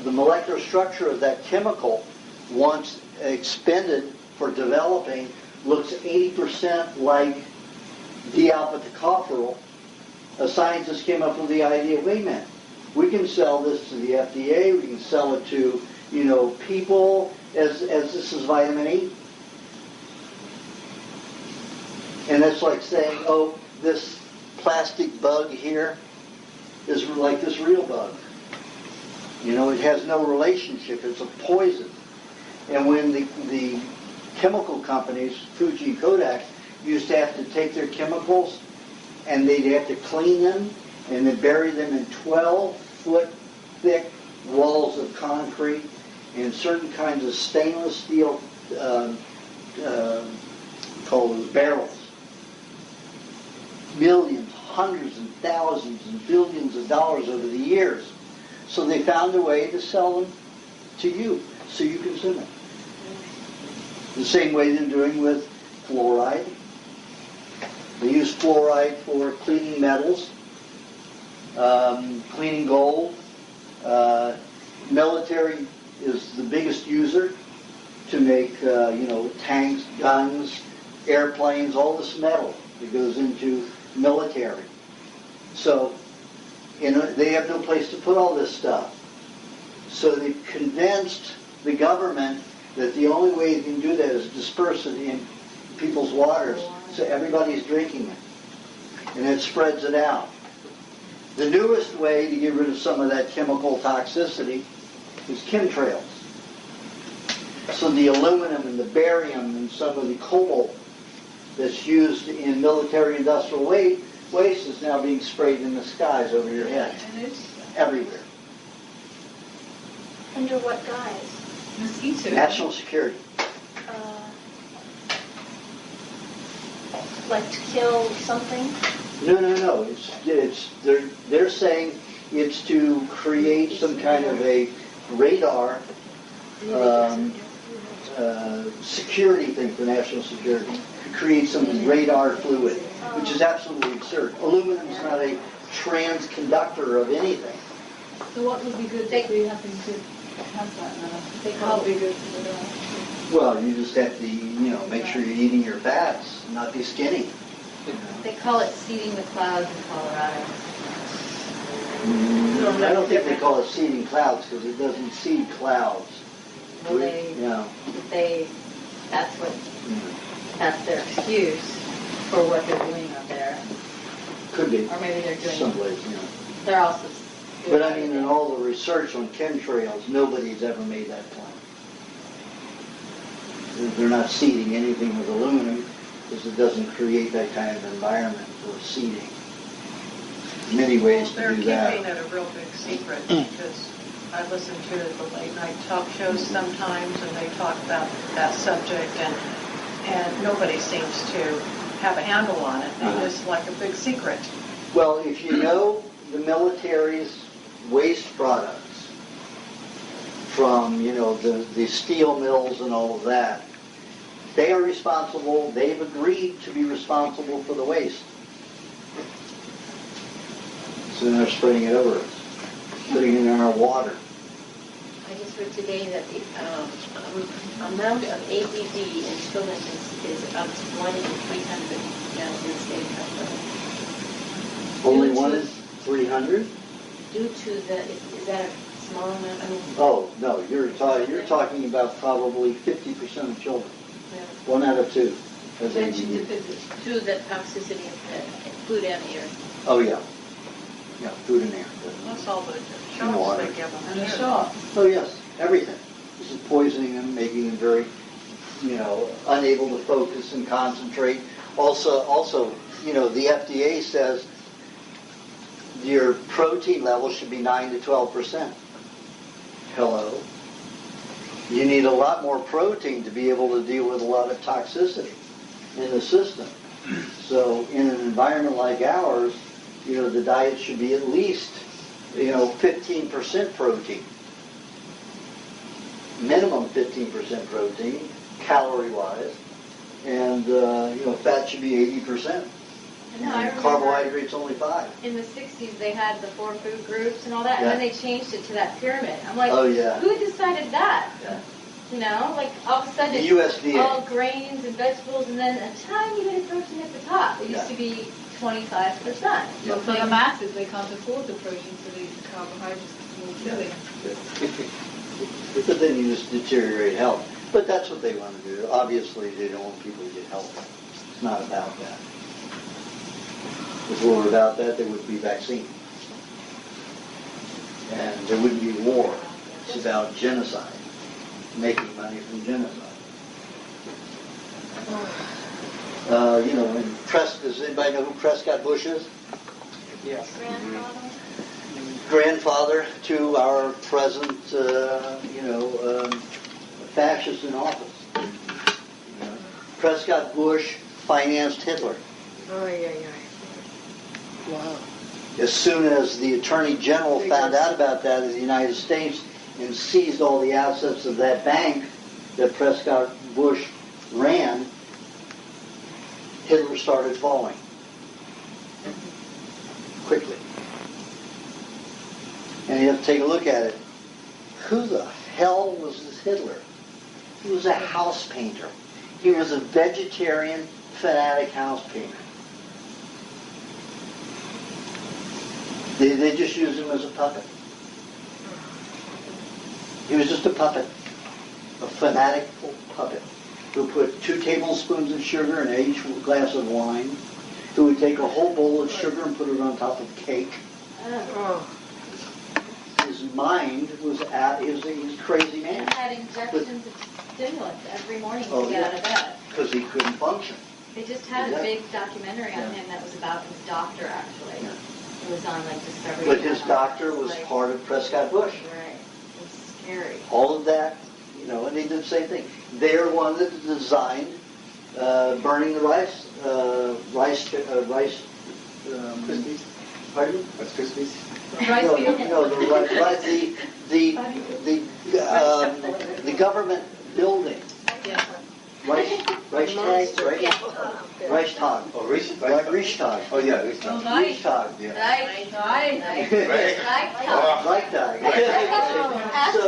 Speaker 1: the molecular structure of that chemical, once expended for developing, looks 80% like D-alpha-tocopherol. A scientist came up with the idea, wait a minute, we can sell this to the FDA, we can sell it to, people as this is vitamin E. And that's like saying, oh, this plastic bug here is like this real bug. It has no relationship, it's a poison. And when the chemical companies, Fuji and Kodak, used to have to take their chemicals and they'd have to clean them and then bury them in 12-foot thick walls of concrete and certain kinds of stainless steel called those barrels. Millions, hundreds and thousands and billions of dollars over the years. So they found a way to sell them to you so you consume it. The same way they're doing with fluoride. They use fluoride for cleaning metals, cleaning gold. Military is the biggest user to make, tanks, guns, airplanes, all this metal that goes into military. So, they have no place to put all this stuff. So they've convinced the government that the only way you can do that is disperse it in people's waters so everybody's drinking it. And it spreads it out. The newest way to get rid of some of that chemical toxicity is chemtrails. So the aluminum and the barium and some of the cobalt that's used in military industrial waste is now being sprayed in the skies over your head. Everywhere.
Speaker 6: Under what guise?
Speaker 4: Mosquito.
Speaker 1: National security.
Speaker 6: Like to kill something?
Speaker 1: No. They're saying it's to create some kind of a radar security thing for national security. Create some radar fluid, which is absolutely absurd. Aluminum is not a transconductor of anything.
Speaker 4: So what would be good if we happen to have that now? What would be good for the dog?
Speaker 1: Well, you just have to, make sure you're eating your fats, not be skinny.
Speaker 7: They call it seeding the clouds in Colorado.
Speaker 1: I don't think they call it seeding clouds because it doesn't seed clouds.
Speaker 7: Well, that's their excuse for what they're doing up there.
Speaker 1: Could be.
Speaker 7: Or maybe they're doing
Speaker 1: someplace,
Speaker 7: they're also.
Speaker 1: But I mean, in all the research on chemtrails, nobody's ever made that claim. They're not seeding anything with aluminum because it doesn't create that kind of environment for seeding. Many ways to do
Speaker 2: They're
Speaker 1: that.
Speaker 2: keeping it a real big secret because I listen to the late night talk shows sometimes and they talk about that subject and nobody seems to have a handle on it. It's like a big secret.
Speaker 1: Well, if you know the military's waste products from, the steel mills and all of that, they are responsible, they've agreed to be responsible for the waste. So they're spreading it over us, putting it in our water.
Speaker 10: I just read today that the amount of ABV in children is up to 1 in 300 now in the state of California.
Speaker 1: Only 1 in 300?
Speaker 10: Due to is that a small amount? I mean,
Speaker 1: Oh, no, you're talking about probably 50% of children. 1 out of 2 has
Speaker 10: mentioned
Speaker 1: ABV.
Speaker 10: to the toxicity of food and air.
Speaker 1: Oh, yeah. Yeah, food and air.
Speaker 2: That's all the
Speaker 1: And water.
Speaker 2: shots they give them.
Speaker 4: And the shot.
Speaker 1: Oh, yes, everything. This is poisoning them, making them very, unable to focus and concentrate. Also, the FDA says your protein level should be 9 to 12%. Hello. You need a lot more protein to be able to deal with a lot of toxicity in the system. So in an environment like ours, the diet should be at least, 15% protein. Minimum 15% protein, calorie-wise. And, fat should be 80%.
Speaker 7: No, I remember
Speaker 1: Carbohydrates only 5.
Speaker 7: in the 60s they had the 4 food groups and all that, and
Speaker 1: Yeah.
Speaker 7: then they changed it to that pyramid. I'm like,
Speaker 1: Oh, yeah.
Speaker 7: who decided that?
Speaker 1: Yeah.
Speaker 7: All of a sudden
Speaker 1: The
Speaker 7: it's
Speaker 1: USDA.
Speaker 7: all grains and vegetables and then a tiny bit of protein at the top. It used to be 25%.
Speaker 4: But for the masses, they can't afford the protein, so the carbohydrates are more filling.
Speaker 1: But then you just deteriorate health. But that's what they want to do. Obviously, they don't want people to get healthy. It's not about that. If it were about that, there would be vaccine. And there wouldn't be war. It's about genocide. Making money from genocide. And does anybody know who Prescott Bush is?
Speaker 8: Yes.
Speaker 1: Grandfather to our present, fascist in office. Prescott Bush financed Hitler.
Speaker 3: Wow.
Speaker 1: As soon as the Attorney General found out about that in the United States and seized all the assets of that bank that Prescott Bush ran, Hitler started falling quickly. And you have to take a look at it. Who the hell was this Hitler? He was a house painter. He was a vegetarian, fanatic house painter. They just used him as a puppet. He was just a puppet, a fanatical puppet, who put 2 tablespoons of sugar in each glass of wine, who would take a whole bowl of sugar and put it on top of cake. His mind was he was a crazy man.
Speaker 7: And had injections of stimulants every morning
Speaker 1: Oh,
Speaker 7: to get
Speaker 1: yeah.
Speaker 7: out of bed.
Speaker 1: Because he couldn't function.
Speaker 7: They just had
Speaker 1: Yeah.
Speaker 7: a big documentary on
Speaker 1: Yeah.
Speaker 7: him that was about his doctor, actually.
Speaker 1: Yeah.
Speaker 7: It was on, Discovery
Speaker 1: But his
Speaker 7: Channel.
Speaker 1: doctor was
Speaker 7: Like,
Speaker 1: part of Prescott Bush.
Speaker 7: Right. It's scary.
Speaker 1: All of that, and they did the same thing. They're the one that designed burning the rice.
Speaker 8: Krispies?
Speaker 1: Pardon?
Speaker 8: What's Krispies?
Speaker 1: The government building. Reichstag, right? Reichstag.
Speaker 8: Oh, Reichstag.
Speaker 1: Reichstag.
Speaker 8: Oh, yeah, Reichstag.
Speaker 4: Oh, nice.
Speaker 1: Reichstag, yeah.
Speaker 7: Reichstag.
Speaker 1: So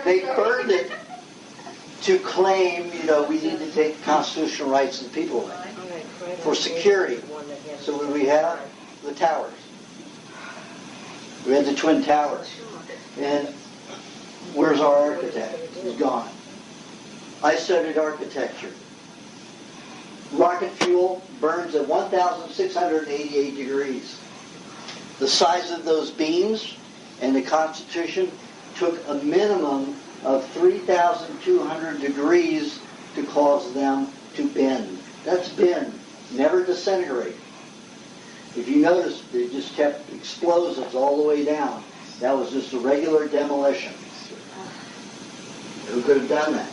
Speaker 1: they burned it to claim, we need to take constitutional rights of the people away for security. So what do we have? The towers. We had the Twin Towers. And where's our architect? He's gone. I studied architecture. Rocket fuel burns at 1,688 degrees. The size of those beams and the Constitution took a minimum of 3,200 degrees to cause them to bend. That's bend, never disintegrate. If you notice, they just kept explosives all the way down. That was just a regular demolition. Who could have done that?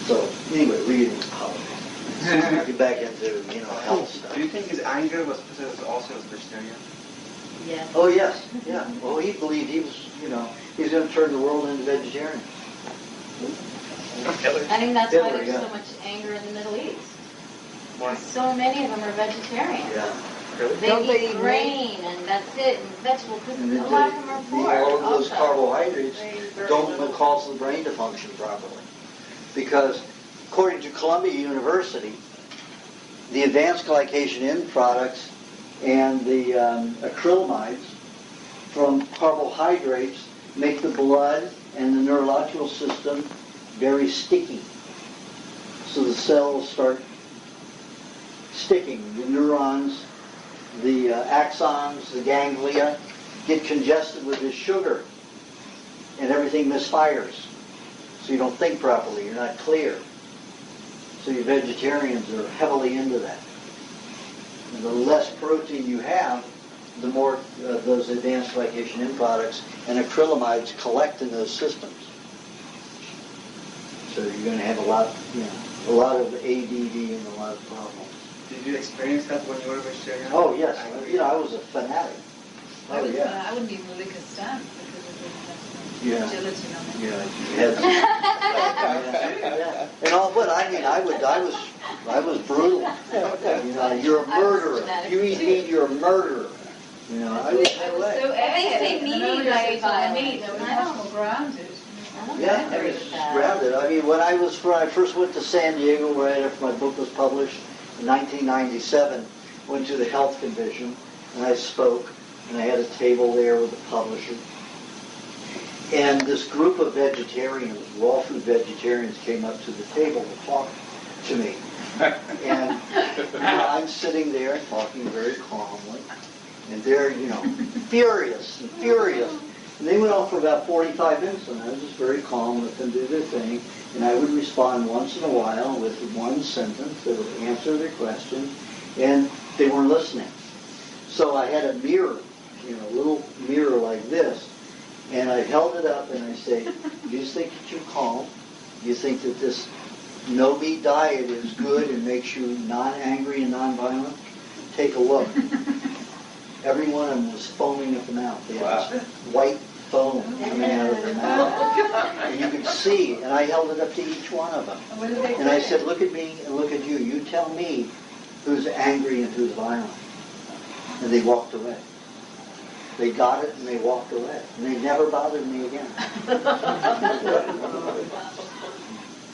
Speaker 1: So, anyway, reading politics. Get back into, health stuff.
Speaker 8: Do you think his anger was also his vegetarian?
Speaker 7: Yes.
Speaker 1: Oh, yes. Yeah. Well, he believed he was, he's going to turn the world into vegetarian.
Speaker 7: I mean, that's why
Speaker 1: Hitler,
Speaker 7: there's
Speaker 1: yeah.
Speaker 7: so much anger in the Middle East.
Speaker 8: Why?
Speaker 7: So many of them are vegetarian.
Speaker 1: Yeah.
Speaker 8: Really?
Speaker 3: Don't they
Speaker 7: They eat
Speaker 3: eat
Speaker 7: grain and that's it, and vegetables, because
Speaker 1: And
Speaker 7: a lot of them are poor.
Speaker 1: all of those
Speaker 7: also.
Speaker 1: carbohydrates don't cause the brain to function properly. Because according to Columbia University, the advanced glycation end products and the acrylamides from carbohydrates make the blood and the neurological system very sticky. So the cells start sticking. The neurons, the axons, the ganglia get congested with this sugar, and everything misfires. So you don't think properly. You're not clear. So you vegetarians are heavily into that. And the less protein you have, the more those advanced glycation end products and acrylamides collect in those systems. So you're going to have a lot of ADD and a lot of problems.
Speaker 8: Did you experience that when you were a vegetarian?
Speaker 1: Oh yes, I was a fanatic.
Speaker 4: I
Speaker 1: Oh
Speaker 4: was,
Speaker 1: yeah.
Speaker 4: I wouldn't even lick a stamp because it didn't have
Speaker 1: Yeah.
Speaker 4: gelatin on it.
Speaker 1: Yeah, you had yeah. And all, but I mean, I was brutal. You're a murderer. If you eat meat, you're a murderer. I was that way.
Speaker 4: So
Speaker 7: They mean like
Speaker 4: meat. I was much more grounded.
Speaker 1: Yeah, I was grounded. I mean, when I first went to San Diego, right after my book was published in 1997, went to the health convention and I spoke, and I had a table there with the publisher. And this group of vegetarians, raw food vegetarians, came up to the table to talk to me. And I'm sitting there talking very calmly, and they're, furious and furious. And they went on for about 45 minutes, and I was just very calm, let them do their thing. And I would respond once in a while with one sentence that would answer their question, and they weren't listening. So I had a mirror, a little mirror like this, and I held it up and I say, "Do you think that you're calm? Do you think that this no-meat diet is good and makes you non-angry and non-violent? Take a look." Every one of them was foaming at the mouth. They had this white foam coming out of their mouth. And you could see, and I held it up to each one of them. And I said, "Look at me and look at you. You tell me who's angry and who's violent." And they walked away. They got it and they walked away. And they never bothered me again.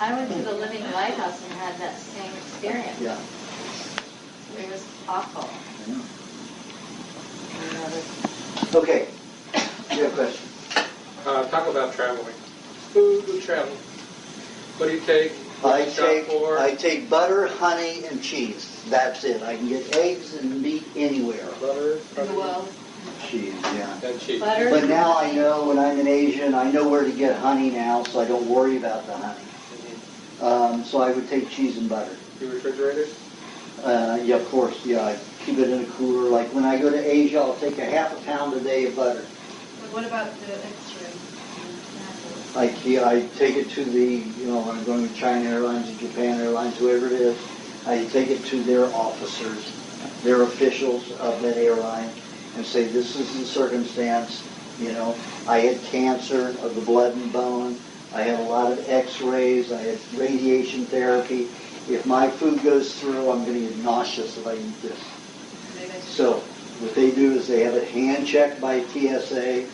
Speaker 7: I went to the Living Lighthouse and had that same experience.
Speaker 1: Yeah.
Speaker 7: It was awful.
Speaker 1: Okay. You have a question?
Speaker 5: Talk about traveling. Food with travel. What do you take? What do you shop for?
Speaker 1: I take butter, honey, and cheese. That's it. I can get eggs and meat anywhere.
Speaker 5: Butter,
Speaker 4: In the world.
Speaker 1: Cheese, yeah.
Speaker 5: and cheese.
Speaker 7: Butter.
Speaker 1: But now I know when I'm in Asia, and I know where to get honey now, so I don't worry about the honey. So I would take cheese and butter.
Speaker 5: You refrigerated?
Speaker 1: Yeah, of course. Yeah, I keep it in a cooler. Like when I go to Asia, I'll take a half a pound a day of butter.
Speaker 4: But what about the X-ray?
Speaker 1: I take it to the, when I'm going to China Airlines or Japan Airlines, whoever it is, I take it to their officers, their officials of that airline, and say, this is the circumstance. I had cancer of the blood and bone. I had a lot of X-rays. I had radiation therapy. If my food goes through, I'm going to get nauseous if I eat this. So what they do is they have it hand-checked by TSA,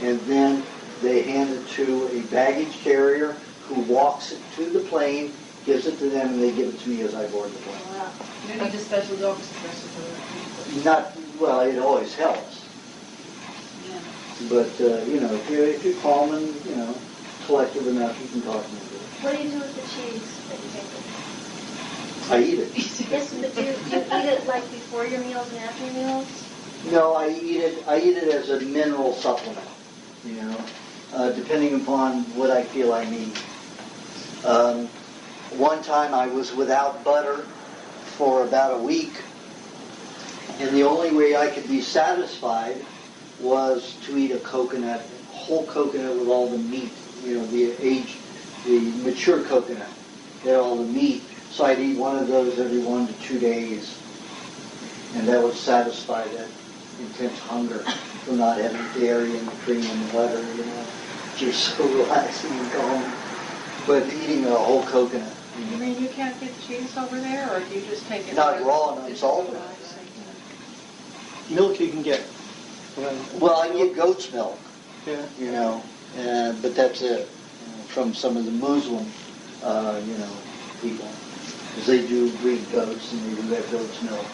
Speaker 1: and then they hand it to a baggage carrier who walks it to the plane, gives it to them, and they give it to me as I board the plane.
Speaker 7: Wow.
Speaker 4: You don't need a special doctor's for
Speaker 1: Not, well, it always helps.
Speaker 4: Yeah.
Speaker 1: But, if you're calm and, collective enough, you can talk to me.
Speaker 6: What do you do with the cheese that you take with
Speaker 1: I eat it.
Speaker 6: Yes, but do you eat it like before your meals and after your meals?
Speaker 1: No, I eat it as a mineral supplement, you know, depending upon what I feel I need. One time I was without butter for about a week, and the only way I could be satisfied was to eat a coconut, whole coconut with all the meat, you know, the mature coconut, had all the meat. So I'd eat one of those every 1 to 2 days, and that would satisfy that intense hunger from not having dairy and the cream and the butter, you know. Just so relaxing and calm. But eating a whole coconut.
Speaker 2: You mean you can't get cheese over there, or do you just take it?
Speaker 1: Not raw and unsalted.
Speaker 8: Milk you can get.
Speaker 1: Well, I get goat's milk,
Speaker 8: Yeah.
Speaker 1: you know, but that's it. You know, from some of the Muslim, you know, people. Because they do breed goats and they do have goat's milk.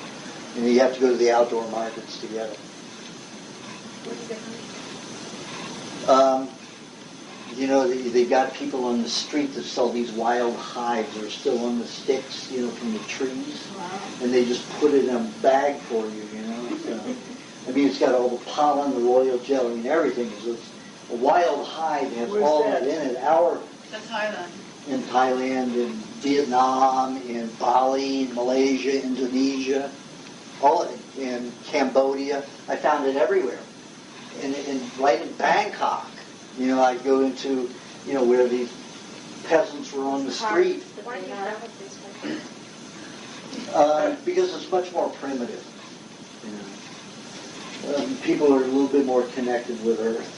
Speaker 1: And you have to go to the outdoor markets to get it.
Speaker 6: What's different?
Speaker 1: You know, they got people on the street that sell these wild hives. They're still on the sticks, you know, from the trees.
Speaker 7: Wow.
Speaker 1: And they just put it in a bag for you, you know. So, I mean, it's got all the pollen, the royal jelly, and everything. So it's a wild hive has
Speaker 3: Where's
Speaker 1: all
Speaker 3: that?
Speaker 1: that in it.
Speaker 2: That's Thailand.
Speaker 1: In Thailand, in Vietnam, in Bali, Malaysia, Indonesia, all in Cambodia. I found it everywhere. And right in Bangkok, you know, I'd go into, you know, where these peasants were on the street.
Speaker 6: Why do you have this?
Speaker 1: Because it's much more primitive. You know. People are a little bit more connected with Earth.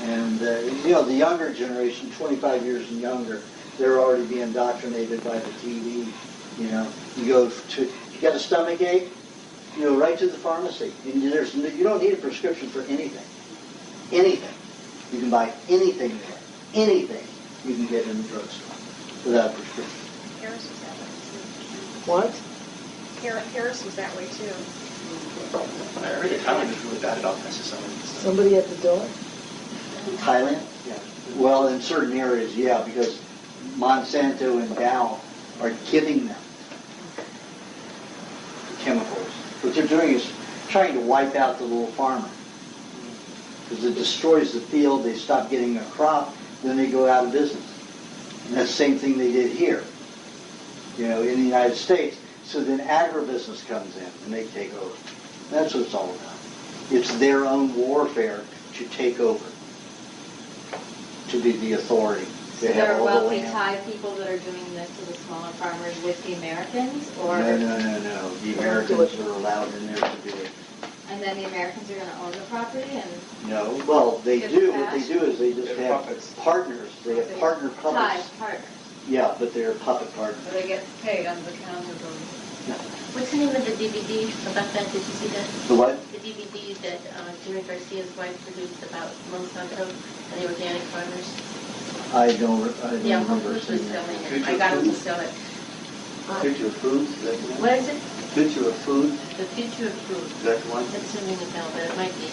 Speaker 1: And, you know, the younger generation, 25 years and younger, they're already being indoctrinated by the TV. You know, you got a stomach ache, you know, right to the pharmacy. And you don't need a prescription for anything. Anything. You can buy anything there. Anything you can get in the drugstore without a prescription.
Speaker 6: Harris was that way too.
Speaker 3: What?
Speaker 6: Harris was that way too.
Speaker 8: I read Thailand is really bad about pesticides.
Speaker 3: Somebody at the door?
Speaker 1: Thailand?
Speaker 8: Yeah.
Speaker 1: Well, in certain areas, yeah, because Monsanto and Dow are giving them chemicals. What they're doing is trying to wipe out the little farmer. Because it destroys the field, they stop getting a crop, then they go out of business. And that's the same thing they did here, you know, in the United States. So then agribusiness comes in and they take over. That's what it's all about. It's their own warfare to take over, to be the authority.
Speaker 7: So there are wealthy Thai people that are doing this to the smaller farmers with the Americans, or
Speaker 1: No. The Americans are allowed in there to do it.
Speaker 7: and then the Americans are going to own the property and
Speaker 1: No, well, they
Speaker 7: Give
Speaker 1: do.
Speaker 7: cash?
Speaker 1: What they do is they just
Speaker 8: They're
Speaker 1: have
Speaker 8: puppets.
Speaker 1: partners. They have partner
Speaker 7: Thai
Speaker 1: puppets.
Speaker 7: partners.
Speaker 1: Yeah, but they're puppet partners.
Speaker 2: So they get paid on the counter.
Speaker 10: What's the name of the DVD about that? Did you see that?
Speaker 1: The what?
Speaker 10: The DVD that Jerry Garcia's wife produced about Monsanto and the organic farmers?
Speaker 1: I don't
Speaker 10: Yeah, Whole
Speaker 1: remember
Speaker 10: Foods was
Speaker 1: seeing that.
Speaker 10: selling it. I got them to sell it.
Speaker 8: Future of Foods, is that the one?
Speaker 10: What is it?
Speaker 8: Future of Foods,
Speaker 10: The Future of Food.
Speaker 8: is that the one?
Speaker 10: That doesn't ring a bell, but it might be.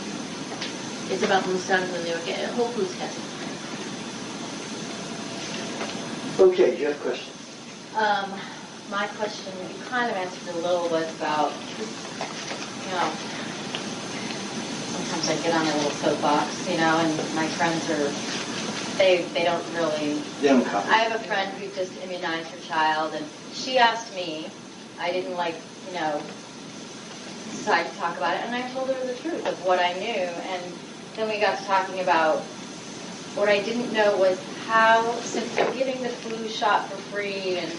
Speaker 10: It's about Monsanto and the organic. Whole Foods has it.
Speaker 1: Okay, you have a question?
Speaker 7: My question, you kind of answered a little, was about, you know, sometimes I get on a little soapbox, you know, and my friends are, they don't really.
Speaker 1: They don't come.
Speaker 7: I have a friend who just immunized her child, and she asked me, I didn't decide to talk about it, and I told her the truth of what I knew, and then we got to talking about what I didn't know was how, since they're giving the flu shot for free and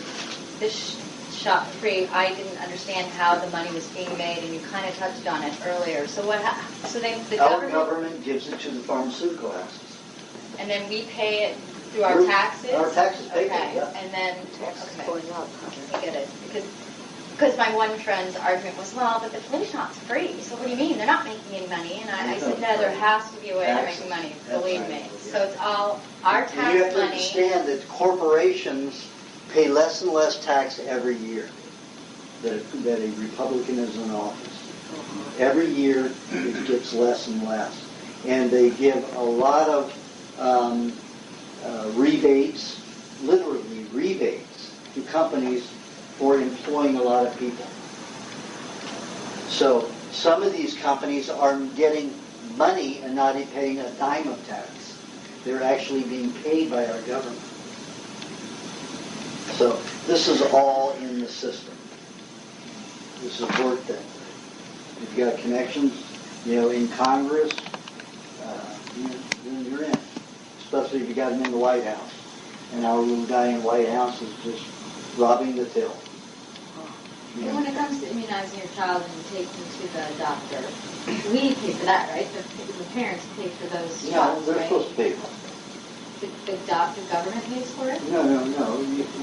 Speaker 7: this shot for free, I didn't understand how the money was being made, and you kind of touched on it earlier. So the
Speaker 1: Our government gives it to the pharmaceutical houses.
Speaker 7: and then we pay it through our taxes?
Speaker 1: Our taxes pay for it,
Speaker 7: Okay,
Speaker 1: yeah.
Speaker 7: and then,
Speaker 3: Taxes
Speaker 7: okay,
Speaker 3: going up.
Speaker 7: I get it. Because my one friend's argument was, well, but the flu shot's free, so what do you mean? They're not making any money. And I said, no, there has to be a way they're making money,
Speaker 1: That's
Speaker 7: believe
Speaker 1: right,
Speaker 7: me.
Speaker 1: yeah.
Speaker 7: So it's all our
Speaker 1: And you have
Speaker 7: tax
Speaker 1: to
Speaker 7: money.
Speaker 1: understand that corporations pay less and less tax every year that a Republican is in office. Every year it gets less and less. And they give a lot of rebates, literally rebates, to companies for employing a lot of people. So some of these companies are getting money and not paying a dime of tax. They're actually being paid by our government. So this is all in the system. This is worth it. If you've got connections, in Congress, then you're in. Especially if you got them in the White House. And our little guy in the White House is just robbing the till.
Speaker 7: And when it comes to immunizing your child and taking to the doctor, we pay for that, right? The parents pay for those shots,
Speaker 1: No, they're
Speaker 7: right?
Speaker 1: supposed to pay for it.
Speaker 7: The government pays for it?
Speaker 1: No.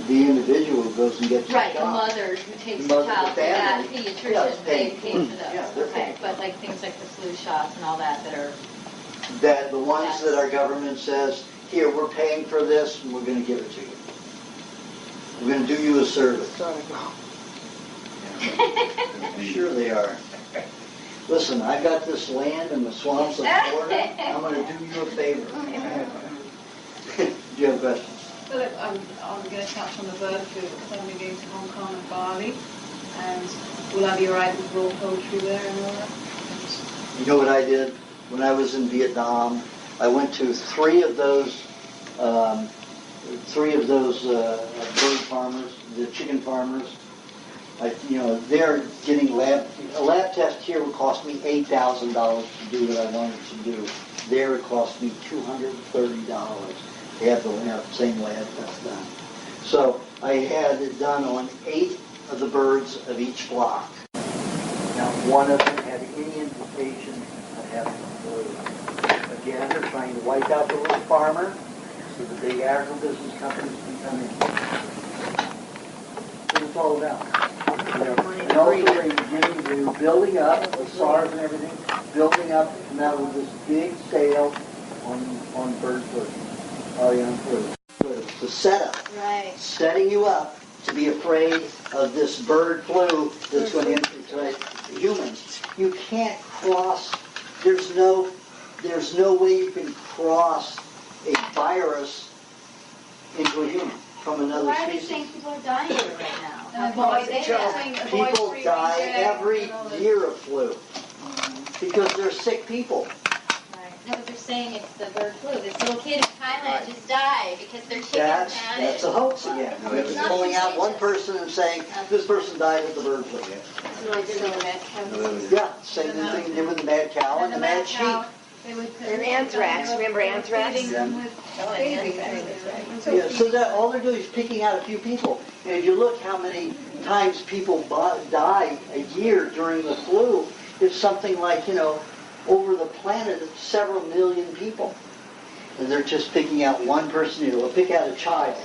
Speaker 1: The individual goes and gets the
Speaker 7: Right, the
Speaker 1: shot.
Speaker 7: mother who takes
Speaker 1: The
Speaker 7: the
Speaker 1: mother,
Speaker 7: child
Speaker 1: the
Speaker 7: to that
Speaker 1: family.
Speaker 7: pediatrician,
Speaker 1: Yeah, it's
Speaker 7: they
Speaker 1: paid.
Speaker 7: pay for those.
Speaker 1: Yeah, they're
Speaker 7: Okay,
Speaker 1: paid.
Speaker 7: but like things like the flu shots and all that are,
Speaker 1: That the ones that our government says, here, we're paying for this, and we're going to give it to you. We're going to do you a service. Sure they are. Listen, I got this land in the swamps of Florida. I'm going to do you a favor. Do you have questions?
Speaker 4: Philip, I'm going to touch on the bird flu because I'm going to go to Hong Kong and Bali, and will I be writing raw poetry there and all that?
Speaker 1: You know what I did? When I was in Vietnam, I went to three of those bird farmers, the chicken farmers. They're getting a lab test here would cost me $8,000 to do what I wanted to do. There it cost me $230. They have the same lab test done. So I had it done on 8 of the birds of each flock. Now, one of them had any indication of having a flu. Again, they're trying to wipe out the little farmer so the big agribusiness companies can come in. That's what it's all about. And also they're beginning to building up, the SARS and everything, building up now with this big sale on bird flu. It's the setup.
Speaker 7: right.
Speaker 1: Setting you up to be afraid of this bird flu that's going to infiltrate humans. You can't cross, there's no way you can cross a virus into a human from another
Speaker 7: Why are they
Speaker 1: species.
Speaker 7: saying people are dying of it right now?
Speaker 4: And
Speaker 7: Why
Speaker 4: avoid
Speaker 7: they
Speaker 4: it.
Speaker 7: that?
Speaker 1: People die every year of flu because they're sick people.
Speaker 7: Right. No, but they're saying it's the bird flu. This little kid in Thailand just died because their chickens had it.
Speaker 1: That's a hoax again. It's pulling out one person and saying, this person died of the bird flu. Yeah, same thing they did with the mad cow and the mad sheep.
Speaker 3: And anthrax, remember anthrax?
Speaker 1: Yeah, so that all they're doing is picking out a few people. And if you look how many times people die a year during the flu, it's something like, over the planet, it's several million people. And they're just picking out one person, they'll pick out a child,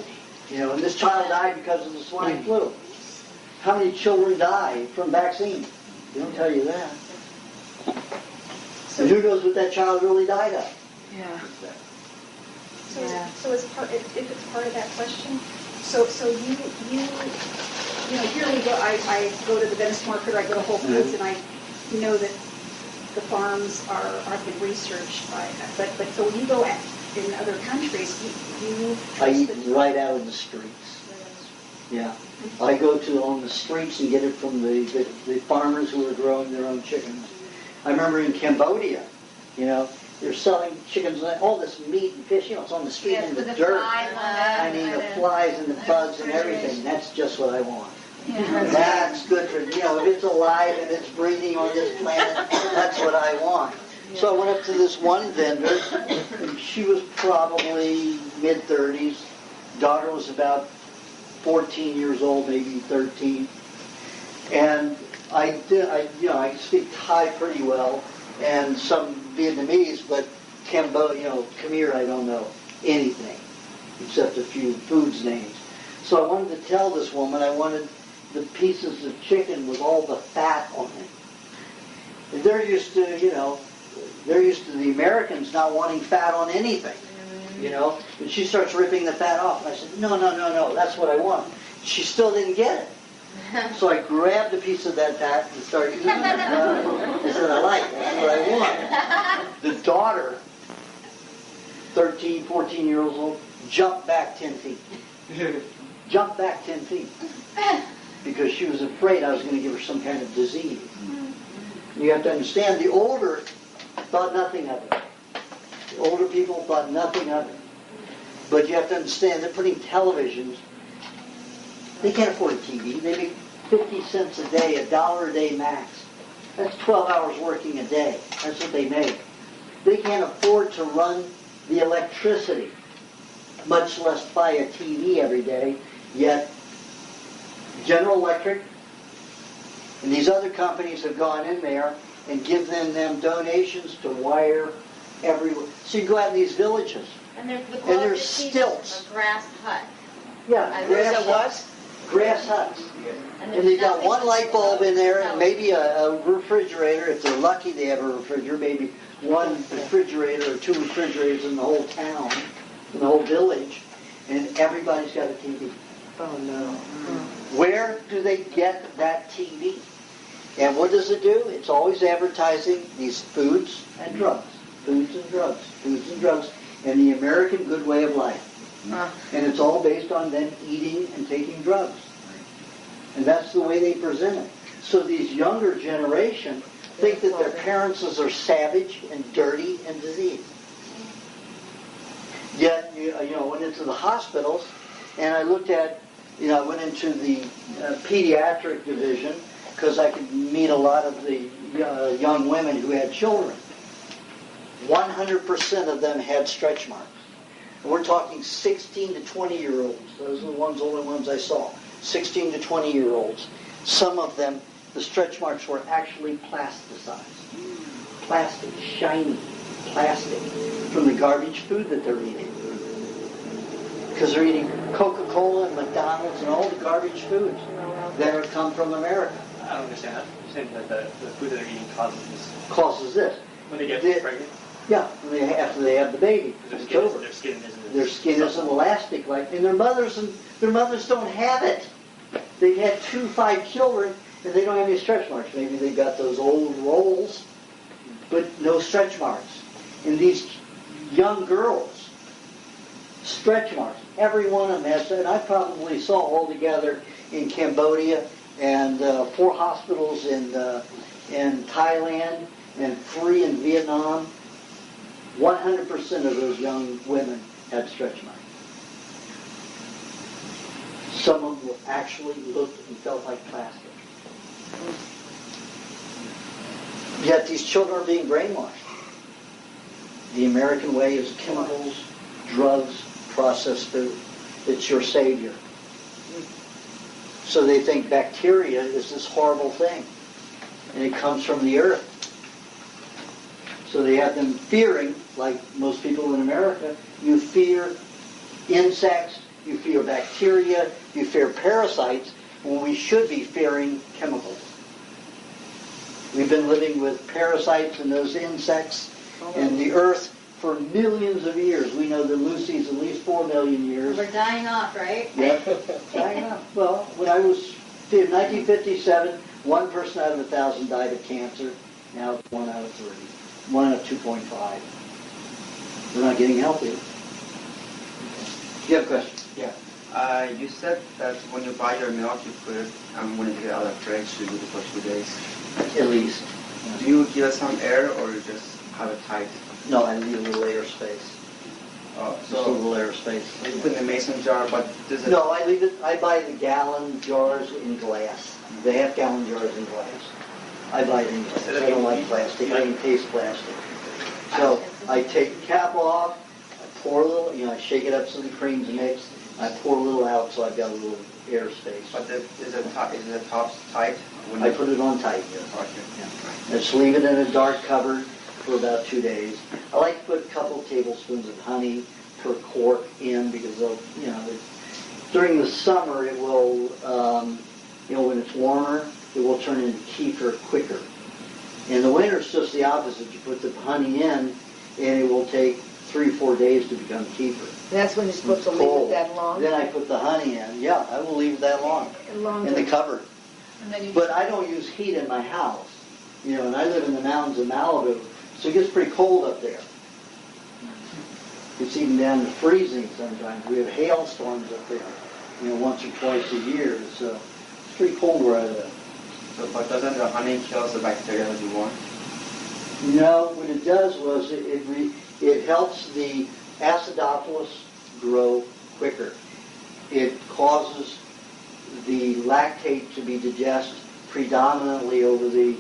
Speaker 1: and this child died because of the swine flu. How many children die from vaccines? They don't tell you that. And who knows what that child really died of?
Speaker 4: Yeah.
Speaker 6: So if it's part of that question, so you here we go, I go to the Venice market, or I go to Whole Foods, and I know that the farms have been researched by, but so when you go in other countries, you
Speaker 1: I eat right out of the streets. Yeah. I go on the streets and get it from the farmers who are growing their own chickens. I remember in Cambodia, they're selling chickens, all this meat and fish, it's on the street in the dirt. I mean, the flies and the bugs and everything. That's just what I want. That's good for, if it's alive and it's breathing on this planet, that's what I want. So I went up to this one vendor, and she was probably mid-30s. Daughter was about 14 years old, maybe 13. And I speak Thai pretty well, and some Vietnamese, but Khmer, I don't know anything, except a few foods names. So I wanted to tell this woman I wanted the pieces of chicken with all the fat on it. And they're used to the Americans not wanting fat on anything, And she starts ripping the fat off. And I said, no, that's what I want. She still didn't get it. So I grabbed a piece of that fat and started eating it. I said, I like it. That's what I want. The daughter, 13, 14 years old, jumped back 10 feet. jumped back 10 feet because she was afraid I was going to give her some kind of disease. You have to understand, the older thought nothing of it. The older people thought nothing of it. But you have to understand, they're putting televisions. They can't afford a TV. They make 50 cents a day, $1 a day max. That's 12 hours working a day. That's what they make. They can't afford to run the electricity, much less buy a TV every day. Yet General Electric and these other companies have gone in there and given them donations to wire everywhere. So you go out in these villages,
Speaker 7: And they're,
Speaker 1: and there's stilts.
Speaker 7: A grass hut.
Speaker 1: Yeah, grass huts. Grass huts. And they
Speaker 7: there's
Speaker 1: got
Speaker 7: nothing
Speaker 1: one light bulb in there and
Speaker 7: No.
Speaker 1: maybe a refrigerator. If they're lucky, they have a refrigerator. Maybe one refrigerator or two refrigerators in the whole town, in the whole village, and everybody's got a TV.
Speaker 3: Oh, no.
Speaker 1: Where do they get that TV? And what does it do? It's always advertising these foods and drugs. Foods and drugs. Foods and drugs. And the American good way of life. And it's all based on them eating and taking drugs. And that's the way they present it. So these younger generation think that their parents are savage and dirty and diseased. Yet, I went into the hospitals and I looked at, I went into the pediatric division because I could meet a lot of the young women who had children. 100% of them had stretch marks. And we're talking 16 to 20-year-olds. Those are the only ones I saw. 16 to 20-year-olds. Some of them, the stretch marks were actually plasticized. Plastic, shiny plastic, from the garbage food that they're eating. Because they're eating Coca-Cola and McDonald's and all the garbage foods that have come from America.
Speaker 8: I don't understand that. You're saying that the food that they're eating causes this.
Speaker 1: Causes this.
Speaker 8: When they get pregnant?
Speaker 1: Yeah, after they have the baby.
Speaker 8: Their
Speaker 1: skin isn't elastic like, and their mothers don't have it. They've had 5 children and they don't have any stretch marks. Maybe they've got those old rolls, but no stretch marks. And these young girls, stretch marks. Every one of them has, and I probably saw altogether in Cambodia and 4 hospitals in Thailand and 3 in Vietnam. 100% of those young women had stretch marks. Some of them actually looked and felt like plastic. Yet these children are being brainwashed. The American way is chemicals, drugs, processed food. It's your savior. So they think bacteria is this horrible thing. And it comes from the earth. So they have them fearing, like most people in America, you fear insects, you fear bacteria, you fear parasites, when we should be fearing chemicals. We've been living with parasites and those insects in the earth for millions of years. We know that Lucy's at least 4 million years.
Speaker 7: We're dying off, right?
Speaker 1: Yeah, dying off. Well, when I was in 1957, 1 person out of 1,000 died of cancer. Now it's 1 out of 3. 1 out of 2.5. We're not getting healthier. You have a question?
Speaker 11: Yeah. You said that when you buy your milk, you put it, when you take it out of the fridge, you leave it for 2 days.
Speaker 1: At least.
Speaker 11: Do you give it some air, or you just have it tight?
Speaker 1: No, I leave a little air space. Just a little air space.
Speaker 11: You put in a mason jar, but does it...
Speaker 1: No, I leave it. I buy the gallon jars in glass. The half-gallon jars in glass. I buy it in glass. I don't like plastic. I can taste plastic. So I take the cap off. I pour a little. I shake it up so the cream's mixed. I pour a little out, so I've got a little air space.
Speaker 11: But is the top tight?
Speaker 1: I put it on tight. Yes.
Speaker 11: Okay.
Speaker 1: Yeah. Just leave it in a dark cupboard for about 2 days. I like to put a couple tablespoons of honey per quart in because during the summer it will, when it's warmer, it will turn into kefir quicker. In the winter, it's just the opposite. You put the honey in, and it will take 3 or 4 days to become kefir.
Speaker 3: That's when you're supposed to leave it that long?
Speaker 1: Then I put the honey in. Yeah, I will leave it that long. In the cupboard. But I don't use heat in my house. And I live in the mountains of Malibu, so it gets pretty cold up there. It's even down to freezing sometimes. We have hailstorms up there. once or twice a year. So it's pretty cold where I live.
Speaker 11: So, but doesn't the honey kill the bacteria that you want?
Speaker 1: No, what it does was it helps the acidophilus grow quicker. It causes the lactate to be digested predominantly over the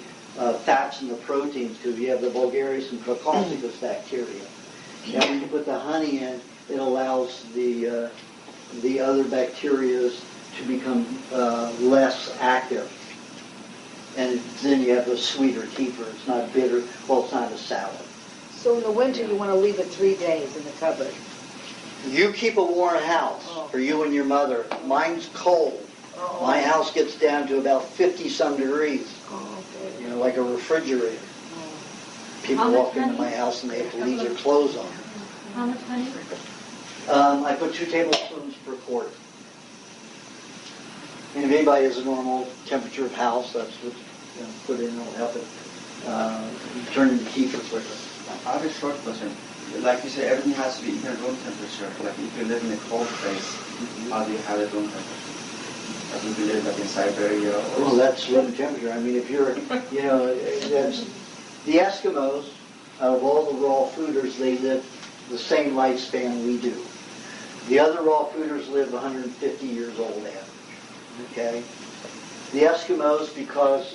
Speaker 1: fats and the proteins, because you have the Bulgarius and Coccicus bacteria. And when you put the honey in, it allows the other bacteria to become less active. And then you have a sweeter keeper. It's not bitter. Well, it's not as sour.
Speaker 3: So in the winter, you want to leave it 3 days in the cupboard.
Speaker 1: You keep a warm house for you and your mother. Mine's cold. My house gets down to about 50-some degrees. Like a refrigerator. People walk into my house and they have to leave their clothes on.
Speaker 7: How much honey?
Speaker 1: I put 2 tablespoons per quart. And if anybody has a normal temperature of house, that's what put in. It'll help it turn into kefir quicker.
Speaker 11: I have a short question. Like you say, everything has to be even room temperature. Like if you live in a cold place, how do you have it room temperature? Like if you live like in Siberia or...
Speaker 1: Well, that's room temperature. I mean, if you're, that's, the Eskimos, out of all the raw fooders, they live the same lifespan we do. The other raw fooders live 150 years old average. Okay? The Eskimos, because,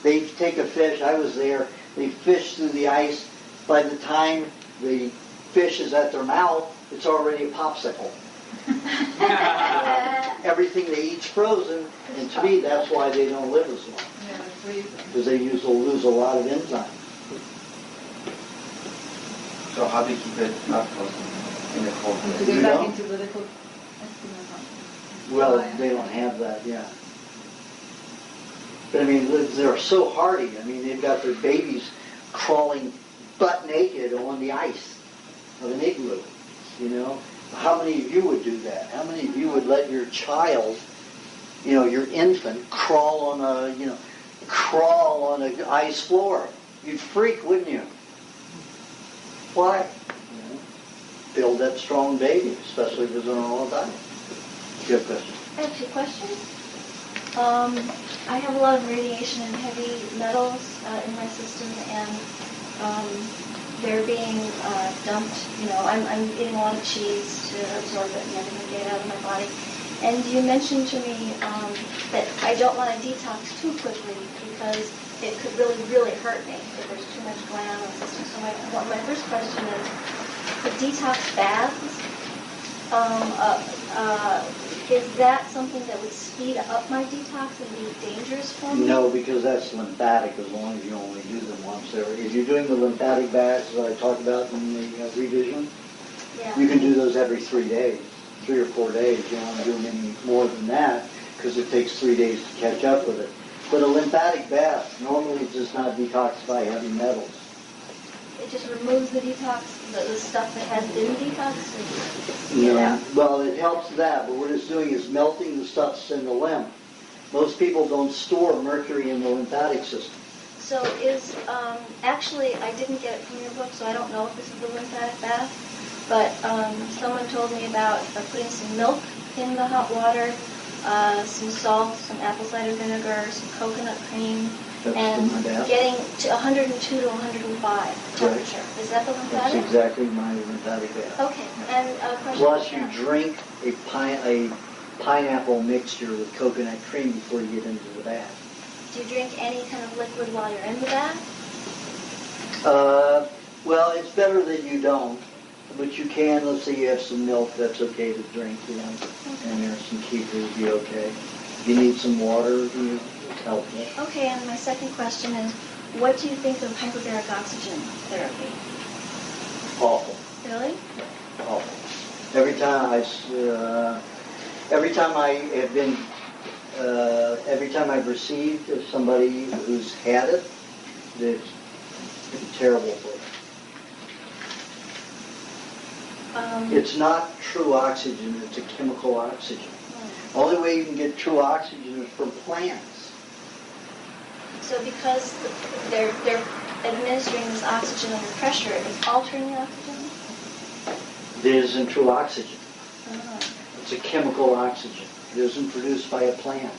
Speaker 1: they take a fish, I was there, they fish through the ice. By the time the fish is at their mouth, it's already a popsicle. Everything they eat's frozen, and to me, that's why they don't live as long. Because they lose a lot of enzymes.
Speaker 11: So how do you keep it not frozen in the cold place?
Speaker 4: To go back into the little
Speaker 1: Well, they don't have that, yeah. But I mean, they're so hardy. I mean, they've got their babies crawling butt naked on the ice of an igloo, How many of you would do that? How many of you would let your child, your infant, crawl on an ice floor? You'd freak, wouldn't you? Why? Build that strong baby, especially if it's on all the time. You have a question?
Speaker 12: I have 2 questions. I have a lot of radiation and heavy metals in my system, and they're being dumped. I'm eating a lot of cheese to absorb it and everything, get it out of my body. And you mentioned to me that I don't want to detox too quickly because it could really, really hurt me if there's too much going on in the system. So my first question is, the detox baths, is that something that would speed up my detox and be dangerous for me?
Speaker 1: No, because that's lymphatic as long as you only do them once. If you're doing the lymphatic baths that I talked about in the revision, you can do those every 3 days, 3 or 4 days. You don't want to do them any more than that because it takes 3 days to catch up with it. But a lymphatic bath normally does not detoxify heavy metals.
Speaker 12: It just removes the detox, the stuff that has been detoxed?
Speaker 1: No. Well, it helps that, but what it's doing is melting the stuff that's in the lymph. Most people don't store mercury in the lymphatic system.
Speaker 12: So actually, I didn't get it from your book, so I don't know if this is the lymphatic bath, but someone told me about putting some milk in the hot water, some salt, some apple cider vinegar, some coconut cream, and getting to 102 to 105 temperature. Right. Is that the lymphatic?
Speaker 1: That's exactly my lymphatic bath.
Speaker 12: Okay. And a question.
Speaker 1: Plus, you drink a pineapple mixture with coconut cream before you get into the bath.
Speaker 12: Do you drink any kind of liquid while you're in the bath?
Speaker 1: Well, it's better that you don't. But you can, let's say you have some milk, that's okay to drink, and there's some kefir, would be okay. If you need some water, it's helpful.
Speaker 12: Okay, and my second question is, what do you think of hyperbaric oxygen therapy?
Speaker 1: Awful.
Speaker 12: Really?
Speaker 1: Awful. Every time I've received somebody who's had it, it's terrible for them. It's not true oxygen, it's a chemical oxygen. Only way you can get true oxygen is from plants.
Speaker 12: So because they're administering this oxygen under pressure, it's altering the oxygen?
Speaker 1: It isn't true oxygen. It's a chemical oxygen. It isn't produced by a plant.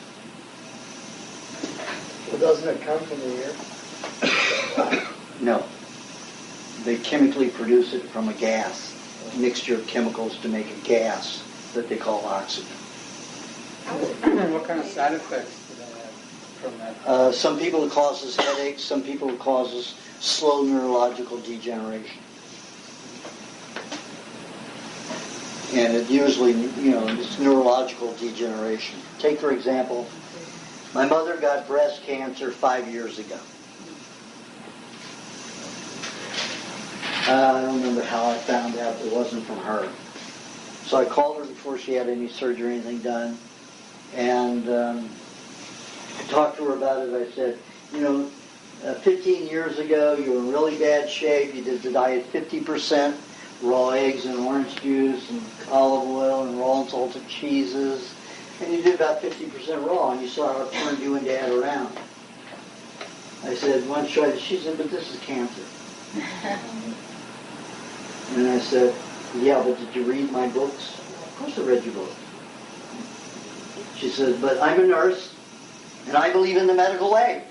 Speaker 13: Well, doesn't it come from the air?
Speaker 1: No. They chemically produce it from a gas, a mixture of chemicals to make a gas that they call oxygen.
Speaker 13: What kind of side effects do they have from that?
Speaker 1: Some people it causes headaches, some people it causes slow neurological degeneration. And it usually, it's neurological degeneration. Take, for example, my mother got breast cancer 5 years ago. I don't remember how I found out it wasn't from her. So I called her before she had any surgery or anything done, and talked to her about it. I said, 15 years ago you were in really bad shape. You did the diet 50%, raw eggs and orange juice and olive oil and raw and salted cheeses, and you did about 50% raw, and you saw how it turned you and Dad around. I said, why don't you try this? She said, but this is cancer. And I said, yeah, but did you read my books? Of course I read your books. She said, but I'm a nurse, and I believe in the medical way.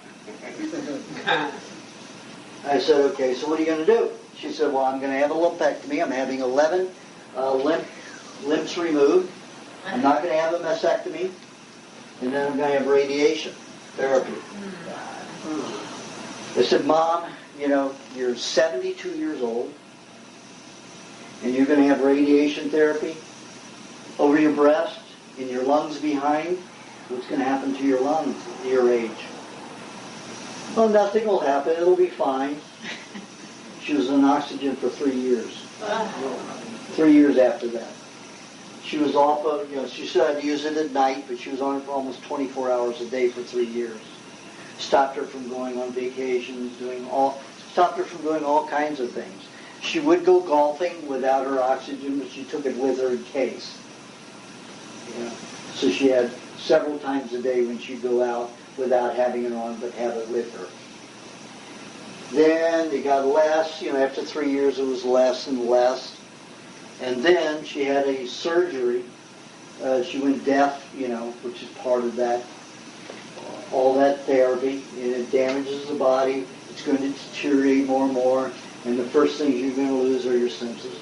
Speaker 1: I said, okay, so what are you going to do? She said, well, I'm going to have a lumpectomy. I'm having 11 limbs removed. I'm not going to have a mastectomy. And then I'm going to have radiation therapy. I said, Mom, you're 72 years old, and you're going to have radiation therapy over your breast, in your lungs behind. What's going to happen to your lungs at your age? Well, nothing will happen. It'll be fine. She was on oxygen for 3 years. 3 years after that. She was off of, she still had to use it at night, but she was on it for almost 24 hours a day for 3 years. Stopped her from going on vacations, stopped her from doing all kinds of things. She would go golfing without her oxygen, but she took it with her in case. So she had several times a day when she'd go out without having it on, but have it with her. Then it got less, after 3 years it was less and less. And then she had a surgery. She went deaf, which is part of that, all that therapy, and it damages the body. It's going to deteriorate more and more, and the first things you're going to lose are your senses.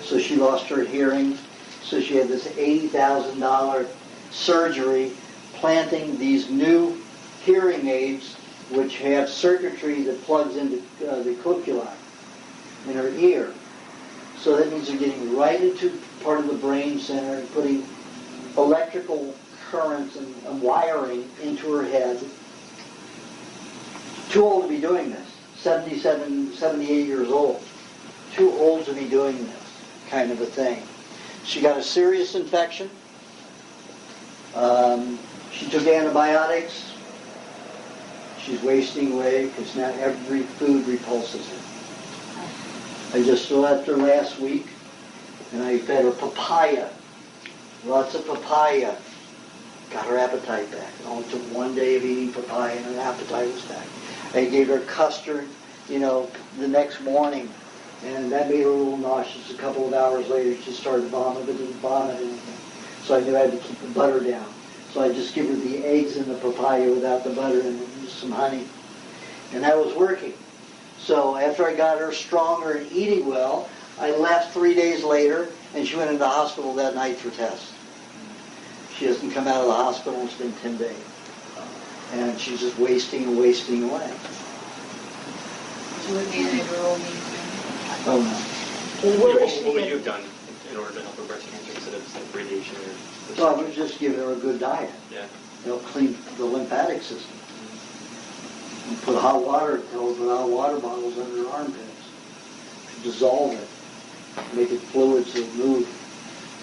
Speaker 1: So she lost her hearing. So she had this $80,000 surgery planting these new hearing aids which have circuitry that plugs into the cochlea in her ear. So that means they're getting right into part of the brain center and putting electrical currents and wiring into her head. Too old to be doing this. 77, 78 years old. Too old to be doing this kind of a thing. She got a serious infection. She took antibiotics. She's wasting away because now every food repulses her. I just left her last week, and I fed her papaya. Lots of papaya. Got her appetite back. It only took 1 day of eating papaya, and her appetite was back. I gave her custard, the next morning, and that made her a little nauseous. A couple of hours later, she started vomiting, but didn't vomit anything. So I knew I had to keep the butter down. So I just give her the eggs and the papaya without the butter and just some honey. And that was working. So after I got her stronger and eating well, I left 3 days later, and she went into the hospital that night for tests. She hasn't come out of the hospital. It's been 10 days. And she's just wasting and wasting away. Oh, no.
Speaker 8: What would you have done in order to help her breast cancer instead of radiation or?
Speaker 1: Well, I would just give her a good diet.
Speaker 8: Yeah.
Speaker 1: Clean the lymphatic system. And put hot water bottles under her armpits. Dissolve it. Make it fluid so it moves.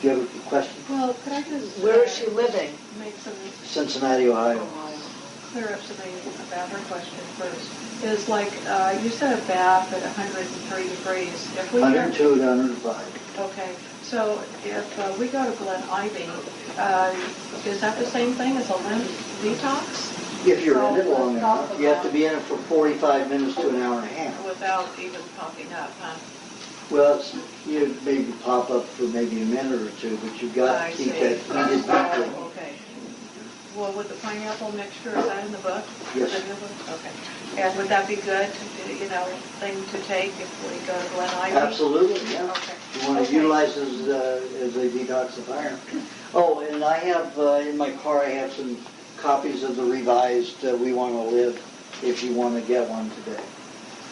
Speaker 1: Do you have a question?
Speaker 2: Well, could I just...
Speaker 3: Where is she living?
Speaker 2: Make some...
Speaker 1: Cincinnati, Ohio.
Speaker 2: Clear up something about her question first. Is like, you said a bath at 103 degrees. If we
Speaker 1: 102 to 105.
Speaker 2: Okay, so if we go to Glen Ivy, is that the same thing as a lymph detox?
Speaker 1: If you're in it long enough, you have to be in it for 45 minutes to an hour and a half.
Speaker 2: Without even popping up, huh?
Speaker 1: Well, you maybe pop up for maybe a minute or two, but you've got
Speaker 2: I
Speaker 1: to keep
Speaker 2: see.
Speaker 1: that heated liquid.
Speaker 2: Oh, okay. Well, with the pineapple mixture, is that in the book?
Speaker 1: Yes.
Speaker 2: Is it in the book? Okay. And would that be good, thing to take if we go to Glen Ivy?
Speaker 1: Absolutely, yeah.
Speaker 2: Okay.
Speaker 1: You want to
Speaker 2: Okay.
Speaker 1: utilize it as a detoxifier. Oh, and I have, in my car, I have some copies of the revised We Want to Live, if you want to get one today.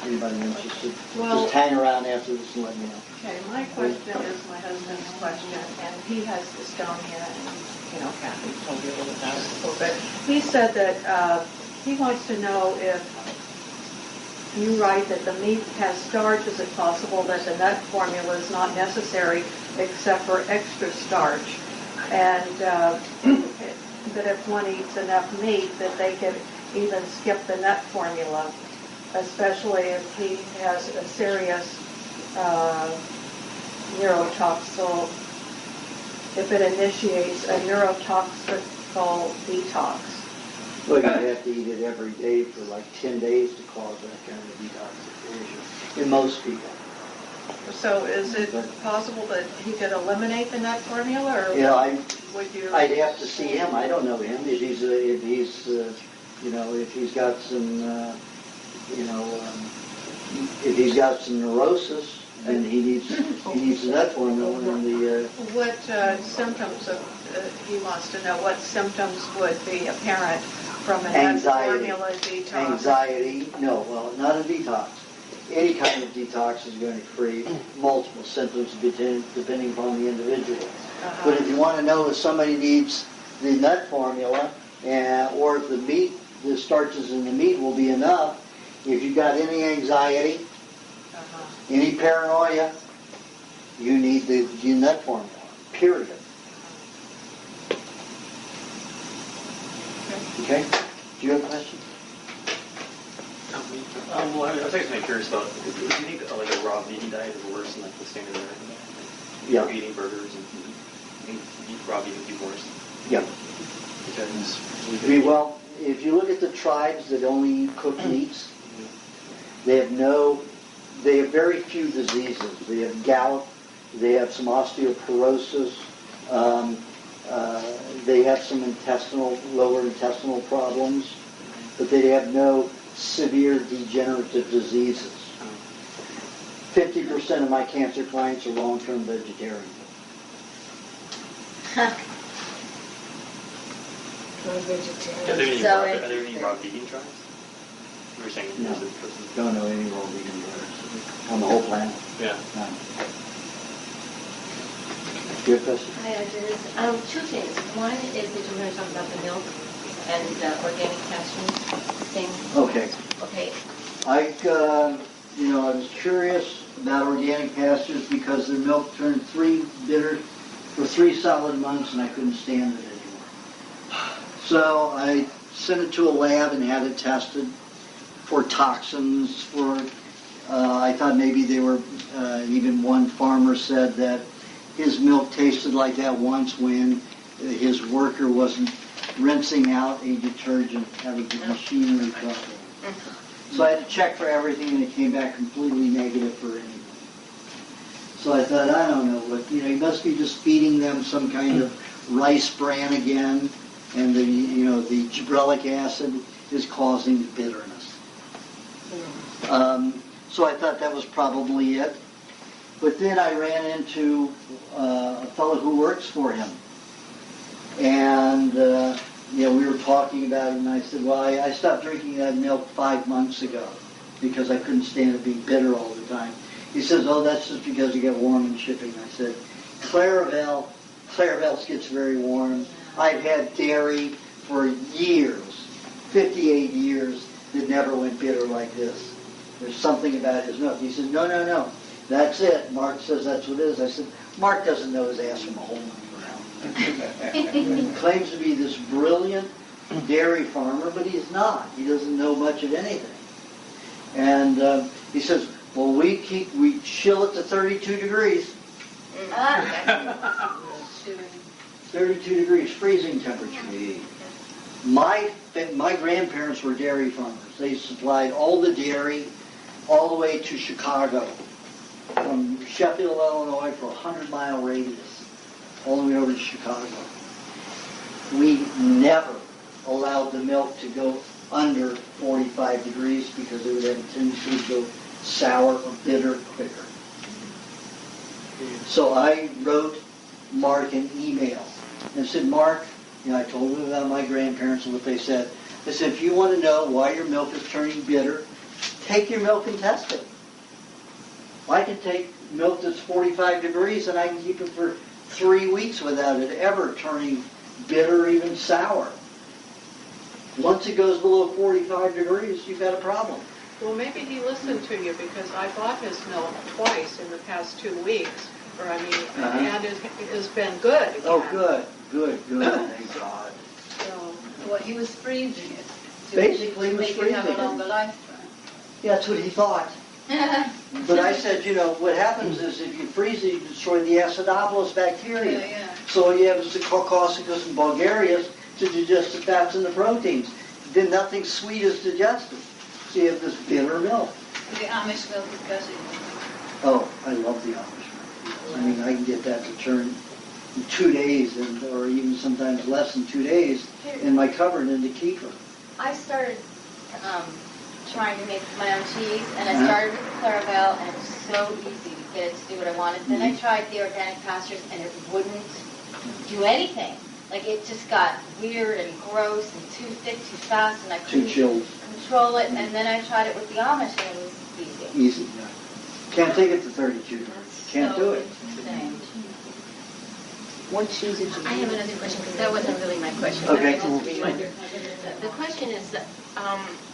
Speaker 1: Anybody interested?
Speaker 2: Well-
Speaker 1: Just hang around after this and let me know.
Speaker 2: Okay, my question is my husband's question, and he has dystonia, and, Kathy told you a little about it a little bit. He said that he wants to know if you write that the meat has starch. Is it possible that the nut formula is not necessary except for extra starch? And that if one eats enough meat, that they could even skip the nut formula, especially if he has a serious neurotoxical, if it initiates a neurotoxical detox.
Speaker 1: Well, you have to eat it every day for like 10 days to cause that kind of detoxification in most people.
Speaker 2: So is it possible that he could eliminate the nut formula, or would you?
Speaker 1: I'd have to see him. I don't know him. If he's got some, if he's got some neurosis, then he needs the nut formula and the.
Speaker 2: What symptoms he wants to know? What symptoms would be apparent from a nut formula detox?
Speaker 1: Anxiety. No, well, not a detox. Any kind of detox is going to create multiple symptoms depending upon the individual. But if you want to know if somebody needs the nut formula, or if the starches in the meat will be enough, if you've got any anxiety, any paranoia, you need the nut formula, period. Okay? Do you have a question?
Speaker 8: Well, I was actually curious about, do you think like a raw vegan diet is worse than like the standard American diet? Like,
Speaker 1: Yeah.
Speaker 8: eating burgers and raw vegan food worse?
Speaker 1: Yeah.
Speaker 8: Because
Speaker 1: Well, if you look at the tribes that only eat cooked meats, they have very few diseases. They have gout, they have some osteoporosis, they have some lower intestinal problems, but they have no severe degenerative diseases. 50% of my cancer clients are long-term vegetarian.
Speaker 8: Are there any raw vegan tribes? You were saying
Speaker 1: No, don't know any raw vegan diets on the whole planet.
Speaker 8: Yeah.
Speaker 1: None. Your question?
Speaker 10: Hi, Aajonus. Two things. One is that you're going to talk about the milk and organic cashews thing.
Speaker 1: Okay.
Speaker 10: Okay.
Speaker 1: I was curious about organic pastures because their milk turned 3 bitter for 3 solid months, and I couldn't stand it anymore. So I sent it to a lab and had it tested for toxins. I thought maybe they were. Even one farmer said that his milk tasted like that once when his worker wasn't rinsing out a detergent out of the machinery problem. So I had to check for everything, and it came back completely negative for anything. So I thought, I don't know, but he must be just feeding them some kind of rice bran again, and the gibberellic acid is causing bitterness. So I thought that was probably it. But then I ran into a fellow who works for him, and we were talking about it, and I said, well, I stopped drinking that milk 5 months ago because I couldn't stand it being bitter all the time. He says, oh, that's just because you get warm in shipping. I said, Claravelle gets very warm. I've had dairy for years, 58 years, that never went bitter like this. There's something about his milk. He said, no, that's it. Mark says that's what it is. I said, Mark doesn't know his ass from a hole in the ground. He claims to be this brilliant dairy farmer, but he's not. He doesn't know much of anything. And he says, well, we chill it to 32 degrees. 32 degrees, freezing temperature. My grandparents were dairy farmers. They supplied all the dairy all the way to Chicago. from Sheffield, Illinois, for a 100-mile radius, all the way over to Chicago. We never allowed the milk to go under 45 degrees because it would have a tendency to go sour or bitter quicker. So I wrote Mark an email and said, Mark, I told him about my grandparents and what they said. I said, if you want to know why your milk is turning bitter, take your milk and test it. I can take milk that's 45 degrees and I can keep it for 3 weeks without it ever turning bitter or even sour. Once it goes below 45 degrees, you've got a problem.
Speaker 2: Well, maybe he listened to you because I bought his milk twice in the past 2 weeks, and it has been good. Again.
Speaker 1: Oh, good, thank God.
Speaker 4: So, well, he was freezing it.
Speaker 1: Basically, he was freezing
Speaker 4: have a longer
Speaker 1: it.
Speaker 4: lifetime.
Speaker 1: Yeah, that's what he thought. But I said, what happens is if you freeze it, you destroy the acidophilus bacteria.
Speaker 4: Yeah.
Speaker 1: So all you have is the Caucasus and Bulgarius to digest the fats and the proteins. Then nothing sweet is digested. So you have this bitter milk.
Speaker 4: The Amish milk is better.
Speaker 1: Oh, I love the Amish milk. I can get that to turn in 2 days, or even sometimes less than 2 days, in my cupboard into kefir.
Speaker 7: I started trying to make my own cheese, and I started with the Claravel, and it was so easy to get it to do what I wanted. Then I tried the organic pastures, and it wouldn't do anything. Like, it just got weird and gross and too thick, too fast, and I couldn't control it. And then I tried it with the Amish, and it was easy.
Speaker 1: Easy, yeah. Can't take it to 32. Can't do it.
Speaker 10: What cheese did you I have another question, because that wasn't really my question.
Speaker 1: Okay.
Speaker 10: The question is,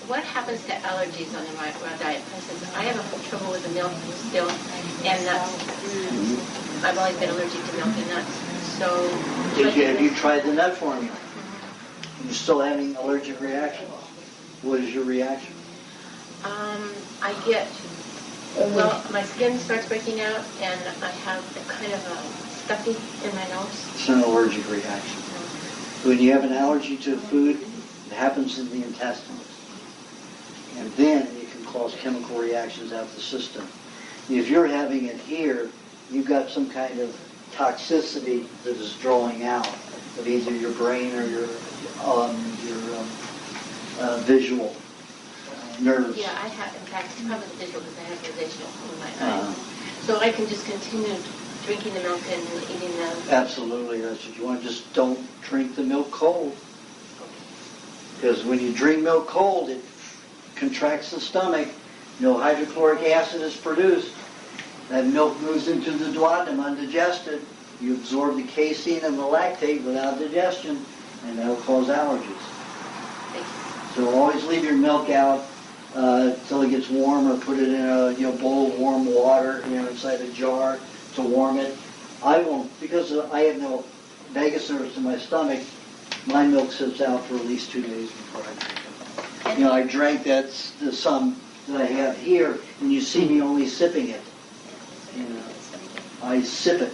Speaker 10: what happens to allergies on the raw diet? For instance, I have trouble with the milk still, and nuts. I've always been allergic to milk and nuts. So,
Speaker 1: have you tried the nut formula? You're still having allergic reactions. What is your reaction?
Speaker 10: I get, my skin starts breaking out, and I have kind of a stuffy in my nose.
Speaker 1: It's an allergic reaction. When you have an allergy to food, it happens in the intestines. And then it can cause chemical reactions out the system. If you're having it here, you've got some kind of toxicity that is drawing out of either your brain or your visual nerves.
Speaker 10: Yeah, I have, in fact, it's probably visual because I have rosacea in my eyes. So I can just continue drinking the milk and eating the...
Speaker 1: Absolutely, that's what you want. Just don't drink the milk cold. Because when you drink milk cold, it contracts the stomach. No hydrochloric acid is produced. That milk moves into the duodenum undigested. You absorb the casein and the lactate without digestion, and that will cause allergies. So always leave your milk out till it gets warm, or put it in a bowl of warm water, inside a jar to warm it. I won't, because I have no vagus nerves in my stomach. My milk sits out for at least 2 days before I drink it. I drank the some that I have here, and you see me only sipping it. I sip it.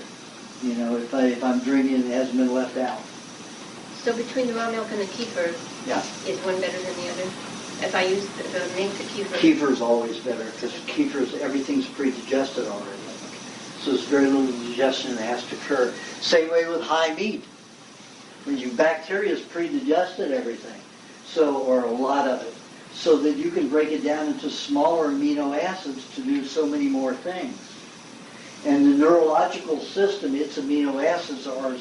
Speaker 1: If I'm drinking it, it hasn't been left out.
Speaker 10: So between the raw milk and the kefir, is one better than the other? If I use the mint to kefir?
Speaker 1: Kefir is always better because everything's pre-digested already. So there's very little digestion that has to occur. Same way with high meat. When your bacteria is pre-digested everything, or a lot of it, so that you can break it down into smaller amino acids to do so many more things. And the neurological system, its amino acids are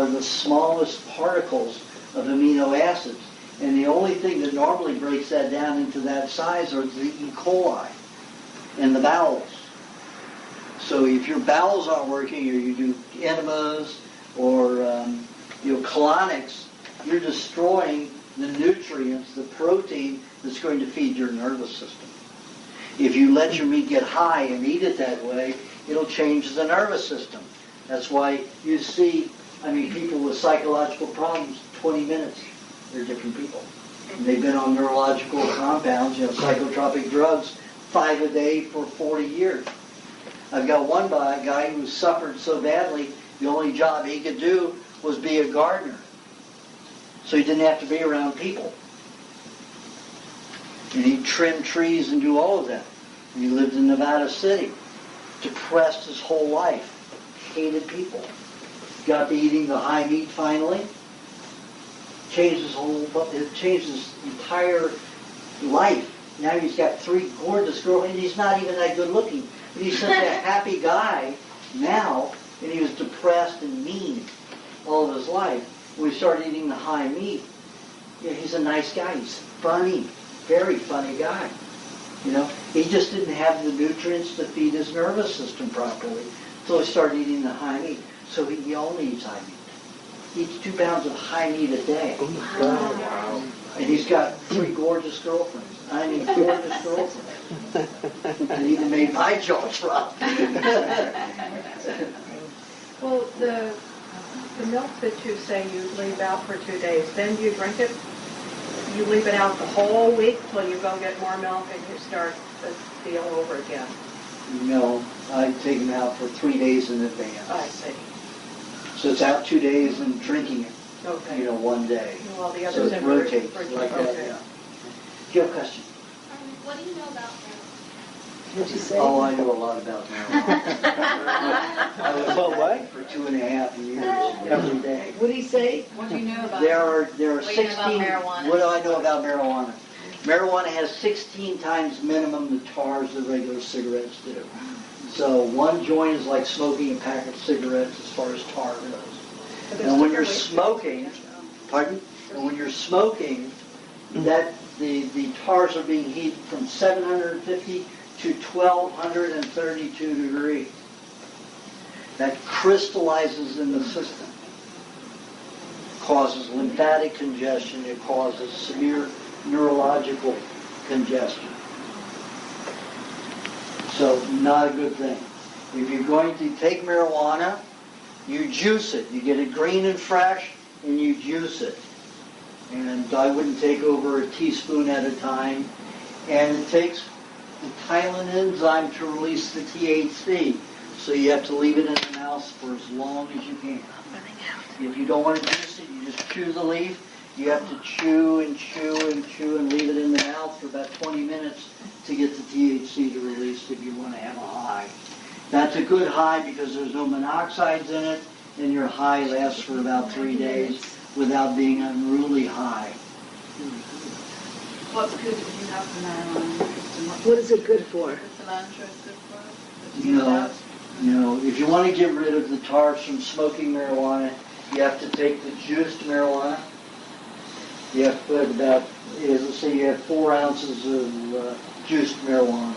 Speaker 1: the smallest particles of amino acids. And the only thing that normally breaks that down into that size are the E. coli and the bowels. So if your bowels aren't working, or you do enemas, or colonics, you're destroying the nutrients, the protein that's going to feed your nervous system. If you let your meat get high and eat it that way, it'll change the nervous system. That's why you see, people with psychological problems, 20 minutes, they're different people. And they've been on neurological compounds, psychotropic drugs, 5 a day for 40 years. I've got one guy who suffered so badly, the only job he could do was be a gardener. So he didn't have to be around people. And he'd trim trees and do all of that. And he lived in Nevada City. depressed his whole life, hated people. Got to eating the high meat finally. Changed his entire life. Now he's got 3 gorgeous girls, and he's not even that good looking. But he's such a happy guy now, and he was depressed and mean all of his life. When he started eating the high meat, he's a nice guy. He's funny, very funny guy. He just didn't have the nutrients to feed his nervous system properly. So he started eating the high meat. So he only eats high meat. He eats 2 pounds of high meat a day.
Speaker 13: Wow.
Speaker 1: And he's got 3 gorgeous girlfriends. I mean, gorgeous girlfriends. And even made my jaw drop.
Speaker 2: Well, the milk that you say you leave out for 2 days, then do you drink it? You leave it out the whole week till you go get more milk and you start the deal over again?
Speaker 1: No, I take them out for 3 days in advance.
Speaker 2: I see.
Speaker 1: So it's out 2 days and drinking it,
Speaker 2: Okay.
Speaker 1: 1 day.
Speaker 2: Well, the
Speaker 1: So
Speaker 2: others
Speaker 1: it
Speaker 2: in
Speaker 1: rotates
Speaker 2: fridge,
Speaker 1: like
Speaker 2: okay.
Speaker 1: that, yeah. Do you have a question?
Speaker 10: What do you know about
Speaker 3: What'd you say?
Speaker 1: Oh, I know a lot about marijuana. I was
Speaker 13: About what?
Speaker 1: for 2.5 years, every day.
Speaker 3: What'd he say?
Speaker 4: What do you know about
Speaker 1: There are
Speaker 7: What do you know
Speaker 1: 16.
Speaker 7: about marijuana?
Speaker 1: What do I know about marijuana? Marijuana has 16 times minimum the tars that regular cigarettes do. So 1 joint is like smoking a pack of cigarettes as far as tar goes. And when you're smoking, pardon? And when you're smoking, that the tars are being heated from 750 to 1232 degrees. That crystallizes in the system. Causes lymphatic congestion. It causes severe neurological congestion. So not a good thing. If you're going to take marijuana, you juice it. You get it green and fresh, and you juice it. And I wouldn't take over a teaspoon at a time. And it takes the Tylen enzyme to release the THC. So you have to leave it in the mouth for as long as you can. If you don't want to juice it, you just chew the leaf. You have to chew and chew and chew and leave it in the mouth for about 20 minutes to get the THC to release if you want to have a high. That's a good high because there's no monoxides in it, and your high lasts for about 3 days without being unruly high.
Speaker 4: what's good if you have the marijuana?
Speaker 3: What is it good for?
Speaker 4: The cilantro is good for it?
Speaker 1: No, if you want to get rid of the tars from smoking marijuana, you have to take the juiced marijuana. You have to put about, let's say you have 4 ounces of juiced marijuana.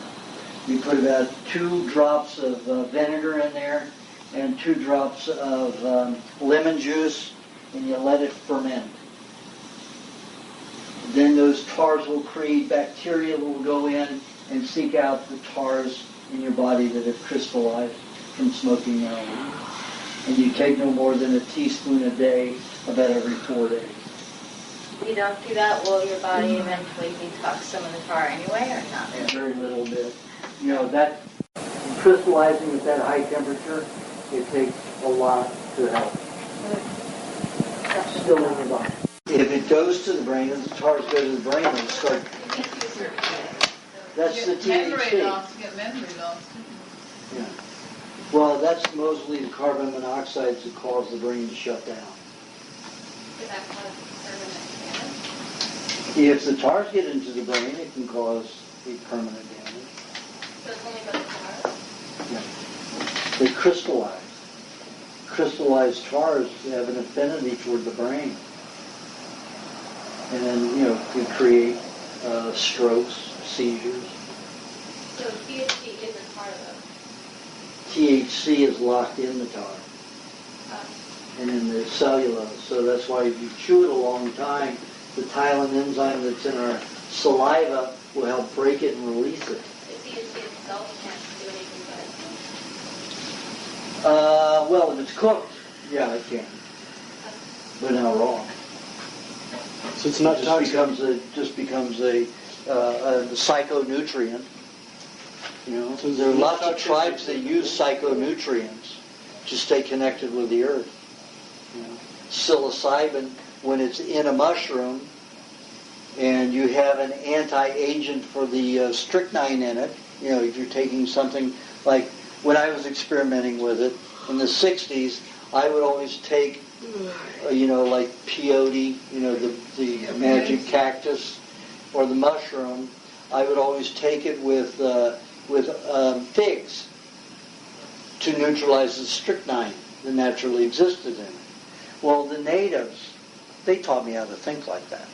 Speaker 1: You put about 2 drops of vinegar in there and 2 drops of lemon juice, and you let it ferment. Then those tars will create bacteria that will go in and seek out the tars in your body that have crystallized from smoking marijuana. And you take no more than a teaspoon a day about every 4 days.
Speaker 7: You don't do that, will your body eventually detox some of the tar anyway, or not?
Speaker 1: A very little bit. That crystallizing at that high temperature, it takes a lot to help. Still in your body. If it goes to the brain, and the tars go to the brain, and start. That's the THC.
Speaker 4: You get memory loss.
Speaker 1: Yeah. Well, that's mostly the carbon monoxides that cause the brain to shut down.
Speaker 10: Did that cause permanent damage?
Speaker 1: If the tars get into the brain, it can cause a permanent damage.
Speaker 10: So it's only about the tar?
Speaker 1: Yeah. They crystallize. Crystallized tars have an affinity toward the brain. And then, can create strokes, seizures.
Speaker 10: So THC isn't part of
Speaker 1: THC is locked in the tar and in the cellulose. So that's why if you chew it a long time, the Tylen enzyme that's in our saliva will help break it and release it.
Speaker 10: The THC itself can't do anything but
Speaker 1: Well, if it's cooked, yeah, it can. But not raw.
Speaker 13: So it's not
Speaker 1: Just becomes a psychonutrient. So there are lots of tribes that use psychonutrients to stay connected with the earth. Psilocybin, when it's in a mushroom, and you have an anti-agent for the strychnine in it. If you're taking something like when I was experimenting with it in the 60s, I would always take, like peyote, the magic cactus, or the mushroom. I would always take it with figs to neutralize the strychnine that naturally existed in it. Well, the natives, they taught me how to think like that.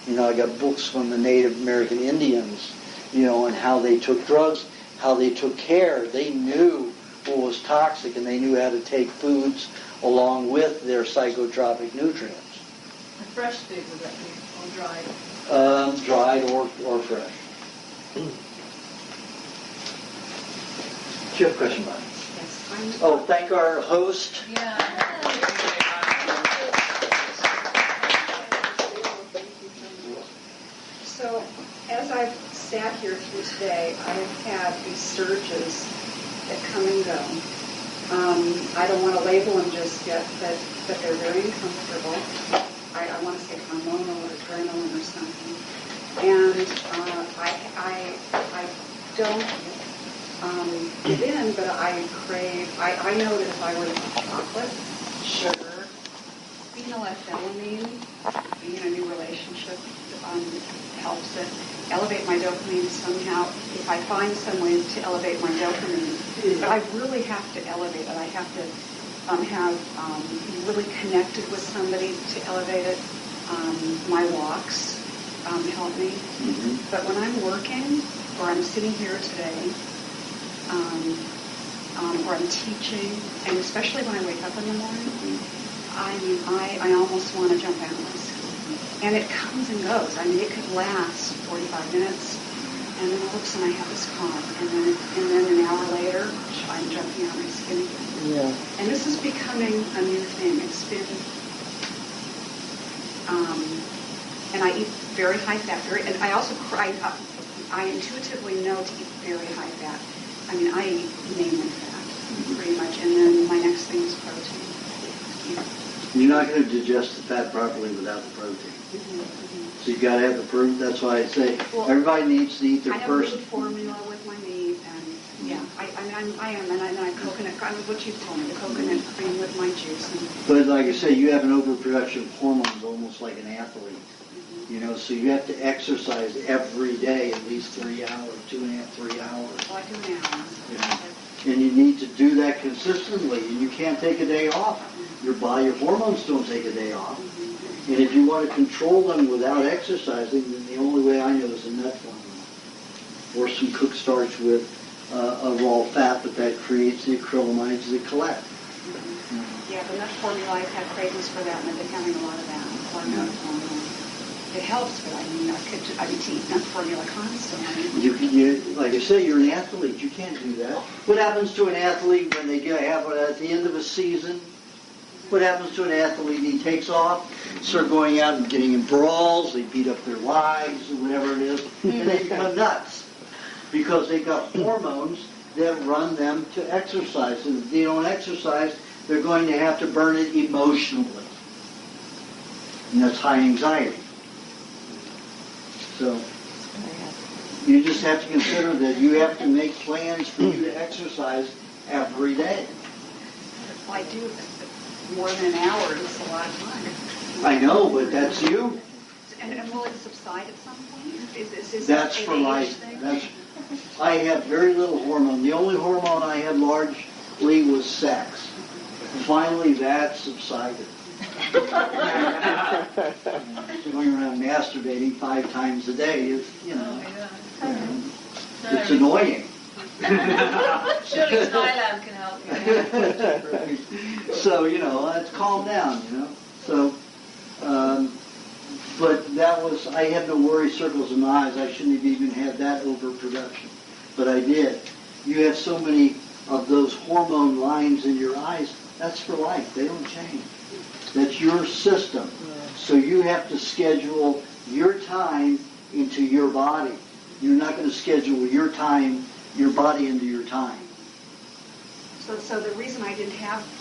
Speaker 1: I got books from the Native American Indians, on how they took drugs, how they took care. They knew what was toxic, and they knew how to take foods along with their psychotropic nutrients.
Speaker 4: The fresh fig, would that be, or dried?
Speaker 1: Dried or fresh. Do you have a question, Bob?
Speaker 6: Yes.
Speaker 1: Oh, thank our host.
Speaker 4: Yeah.
Speaker 6: So, as I've sat here through today, I've had these surges that come and go. I don't want to label them just yet, but they're very uncomfortable. I want to say hormonal or adrenaline or something. And I don't give in, but I crave, I know that if I were to eat chocolate, sugar, phenylethylamine, being in a new relationship helps it. Elevate my dopamine somehow, if I find some way to elevate my dopamine. But I really have to elevate it. I have to be really connected with somebody to elevate it. My walks help me. Mm-hmm. But when I'm working, or I'm sitting here today, or I'm teaching, and especially when I wake up in the morning, I almost want to jump out of my skin. And it comes and goes. It could last 45 minutes, and then all of a sudden I have this calm, and then an hour later, I'm jumping out of my skin again.
Speaker 1: Yeah.
Speaker 6: And this is becoming a new thing. It's been, and I eat very high fat, and I also I intuitively know to eat very high fat. I eat mainly fat, pretty much, and then my next thing is protein.
Speaker 1: You're not going to digest the fat properly without the protein. Mm-hmm. So you got to have the protein. That's why I say everybody needs to eat their first.
Speaker 6: I have a formula with my meat, and yeah, I am, and I coconut. What you told me, the coconut cream with my juice.
Speaker 1: But like I say, you have an overproduction of hormones, almost like an athlete. Mm-hmm. So you have to exercise every day, at least 3 hours, 2.5, 3 hours.
Speaker 6: Well, I do now.
Speaker 1: Yeah. And you need to do that consistently, and you can't take a day off. Your hormones don't take a day off. And if you want to control them without exercising, then the only way I know is a nut formula. Or some cooked starch with a raw fat, but that creates the acrylamides that collect.
Speaker 6: Mm-hmm. Yeah, the nut formula, I've had cravings for that, and I've been having a lot of that. It helps, but I could eat nut formula constantly.
Speaker 1: Like I say, you're an athlete. You can't do that. What happens to an athlete when they have at the end of a season? What happens to an athlete? He takes off, start going out and getting in brawls. They beat up their wives or whatever it is, and they become nuts because they got hormones that run them to exercise. And if they don't exercise, they're going to have to burn it emotionally, and that's high anxiety. So you just have to consider that you have to make plans for you to exercise every day.
Speaker 6: Well, I do more than an hour. It's a lot of time.
Speaker 1: I know, but that's you.
Speaker 6: And will it subside at some point? Is
Speaker 1: that's for life. I have very little hormone. The only hormone I had largely was sex. Finally, that subsided. Going around masturbating 5 times a day is, it's annoying.
Speaker 4: Surely Thailand can help you.
Speaker 1: Right. So, let's calm down, So, but that was, I had no worry circles in my eyes. I shouldn't have even had that overproduction. But I did. You have so many of those hormone lines in your eyes, that's for life. They don't change. That's your system. So you have to schedule your time into your body. You're not going to schedule your body into your time.
Speaker 6: So the reason I didn't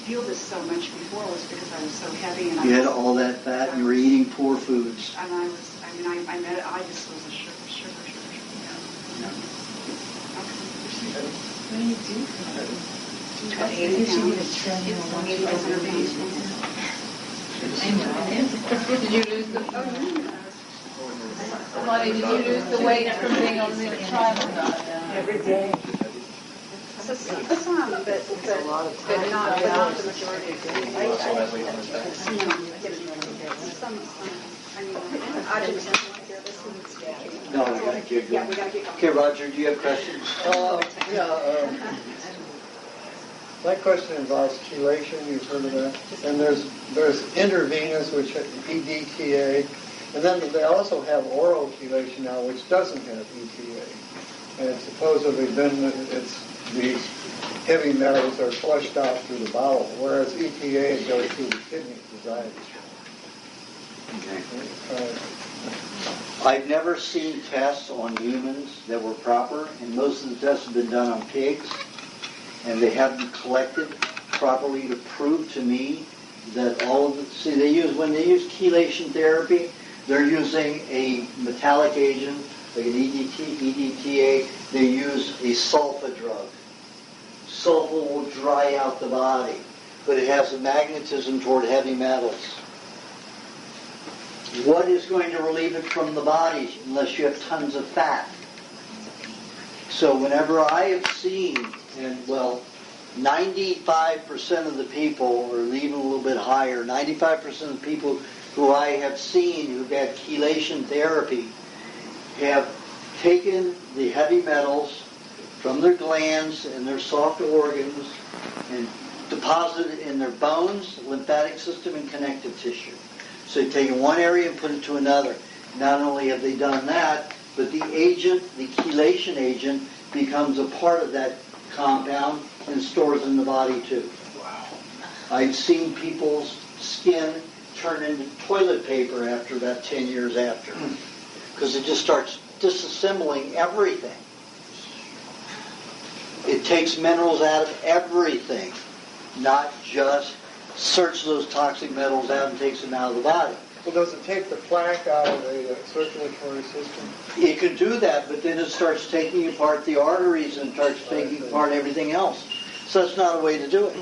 Speaker 6: feel this so much before was because I was so heavy and
Speaker 1: you had all that fat and you were eating poor foods.
Speaker 6: And I just was a sugar.
Speaker 1: Yeah.
Speaker 6: Okay.
Speaker 4: What do you do for her? I guess you need a treadmill once you Did you lose the... Molly, did you lose the weight from being on the tribal diet?
Speaker 3: Every day.
Speaker 6: Some, but not the majority. Some, I mean, Aajonus doesn't want to hear this.
Speaker 1: No, we gotta keep
Speaker 6: Yeah,
Speaker 1: going.
Speaker 6: we gotta get going.
Speaker 1: Okay, Roger, do you have questions?
Speaker 14: My question involves chelation, you've heard of that. And there's intravenous, which EDTA, and then they also have oral chelation now, which doesn't have ETA. And it's supposedly these heavy metals are flushed out through the bowel, whereas ETA goes through the kidney design.
Speaker 1: I've never seen tests on humans that were proper, and most of the tests have been done on pigs, and they haven't collected properly to prove to me that all of the... See, when they use chelation therapy, they're using a metallic agent, like an EDTA, they use a sulfa drug. Sulfa will dry out the body, but it has a magnetism toward heavy metals. What is going to relieve it from the body unless you have tons of fat? So whenever I have seen, and 95% of the people, or even a little bit higher, 95% of the people who I have seen who've had chelation therapy have taken the heavy metals from their glands and their soft organs and deposited it in their bones, lymphatic system, and connective tissue. So they've taken one area and put it to another. Not only have they done that, but the agent, the chelation agent, becomes a part of that compound and stores in the body too. Wow. I've seen people's skin turn into toilet paper after about 10 years after. Because it just starts disassembling everything. It takes minerals out of everything, not just search those toxic metals out and takes them out of the body.
Speaker 14: Well, does it take the plaque out of the circulatory system?
Speaker 1: It can do that, but then it starts taking apart the arteries and starts taking apart everything else. So that's not a way to do it.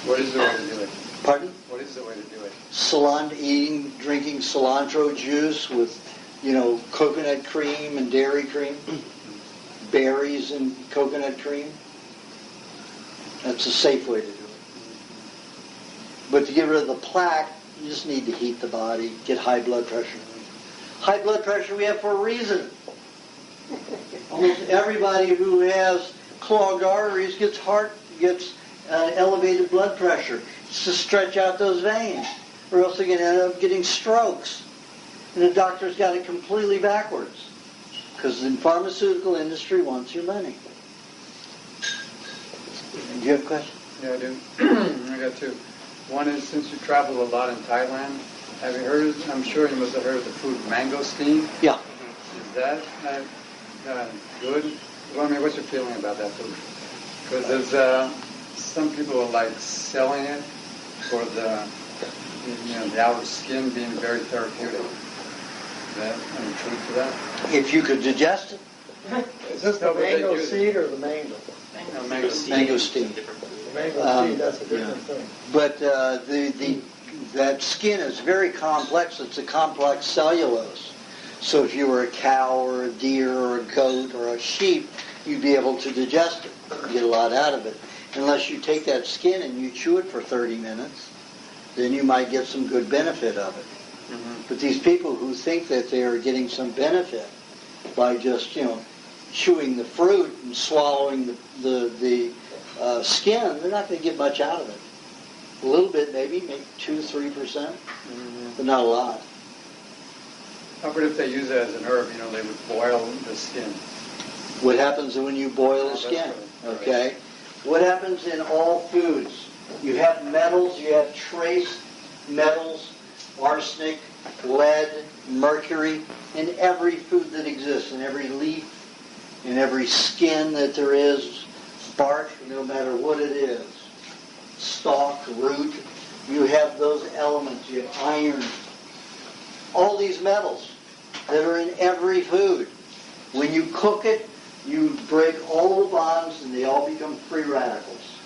Speaker 14: What is the way to do it?
Speaker 1: Pardon?
Speaker 14: What is the way to do it?
Speaker 1: Drinking cilantro juice with, coconut cream and dairy cream, berries and coconut cream. That's a safe way to do it. But to get rid of the plaque, you just need to heat the body, get high blood pressure. High blood pressure we have for a reason. Almost everybody who has clogged arteries gets elevated blood pressure. It's to stretch out those veins, or else they're going to end up getting strokes. And the doctor's got it completely backwards, because the pharmaceutical industry wants your money. Do you have a question?
Speaker 14: Yeah, I do. I got two. One is, since you travel a lot in Thailand, have you heard, I'm sure you must have heard of the food mangosteen?
Speaker 1: Yeah.
Speaker 14: Is that good? Well, I mean, what's your feeling about that food? Because there's some people are like selling it for the outer skin being very therapeutic. Is that any truth to that?
Speaker 1: If you could digest it.
Speaker 14: Is this the mango seed or the mango?
Speaker 1: Mango steam.
Speaker 14: Mango seed, that's a different thing.
Speaker 1: But that skin is very complex. It's a complex cellulose. So if you were a cow or a deer or a goat or a sheep, you'd be able to digest it, get a lot out of it. Unless you take that skin and you chew it for 30 minutes, then you might get some good benefit of it. Mm-hmm. But these people who think that they are getting some benefit by just, chewing the fruit and swallowing the skin, they're not going to get much out of it. A little bit, maybe 2-3%, but not a lot.
Speaker 14: How about if they use it as an herb? They would boil the skin.
Speaker 1: What happens when you boil the skin? Okay. What happens in all foods? You have metals, you have trace metals, arsenic, lead, mercury, in every food that exists, in every leaf, in every skin that there is, bark, no matter what it is, stalk, root, you have those elements, you have iron, all these metals that are in every food. When you cook it, you break all the bonds and they all become free radicals.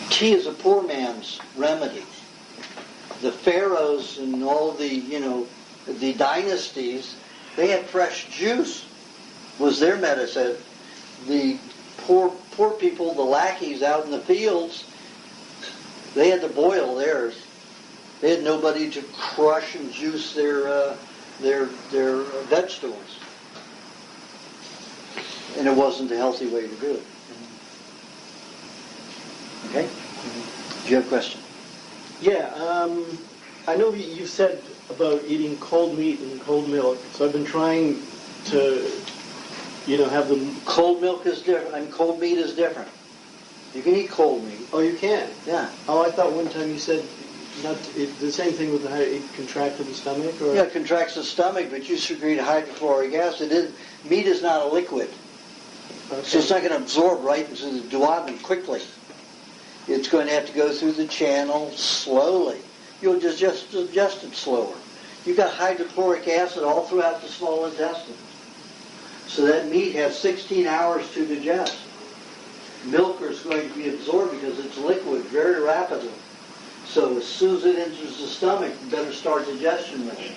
Speaker 1: Tea is a poor man's remedy. The pharaohs and all the, the dynasties, they had fresh juice was their medicine. The poor people, the lackeys out in the fields, they had to boil theirs. They had nobody to crush and juice their vegetables. And it wasn't a healthy way to do it. Okay? Do you have a question?
Speaker 15: Yeah, I know you said about eating cold meat and cold milk, so I've been trying to, have them...
Speaker 1: Cold milk is different, and cold meat is different. You can eat cold meat.
Speaker 15: Oh, you can?
Speaker 1: Yeah.
Speaker 15: Oh, I thought one time you said the same thing with it contracted the stomach? Or?
Speaker 1: Yeah, it contracts the stomach, but you secrete hydrochloric acid. Meat is not a liquid. Okay. So it's not going to absorb right into the duodenum quickly. It's going to have to go through the channel slowly. You'll just digest it slower. You've got hydrochloric acid all throughout the small intestine. So that meat has 16 hours to digest. Milk is going to be absorbed because it's liquid very rapidly. So as soon as it enters the stomach, you better start digestion with it.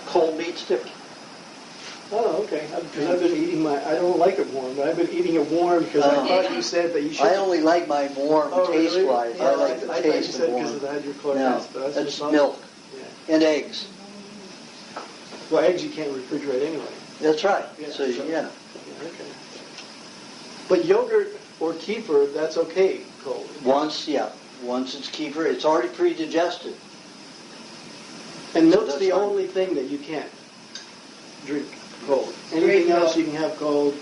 Speaker 1: Cold meat's different.
Speaker 15: Oh, okay. Because I've been eating I don't like it warm, but I've been eating it warm because I thought you said that you should...
Speaker 1: I only like mine warm taste-wise.
Speaker 15: Yeah,
Speaker 1: I like the taste of warm.
Speaker 15: I thought you said because of the hydrochloric acid.
Speaker 1: No, that's milk. Yeah. And eggs.
Speaker 15: Well, eggs you can't refrigerate anyway.
Speaker 1: That's right.
Speaker 15: Yeah,
Speaker 1: Yeah.
Speaker 15: Okay. But yogurt or kefir, that's okay, cold.
Speaker 1: Once it's kefir, it's already pre-digested.
Speaker 15: And milk's the only thing that you can't drink cold. Anything else you can have cold,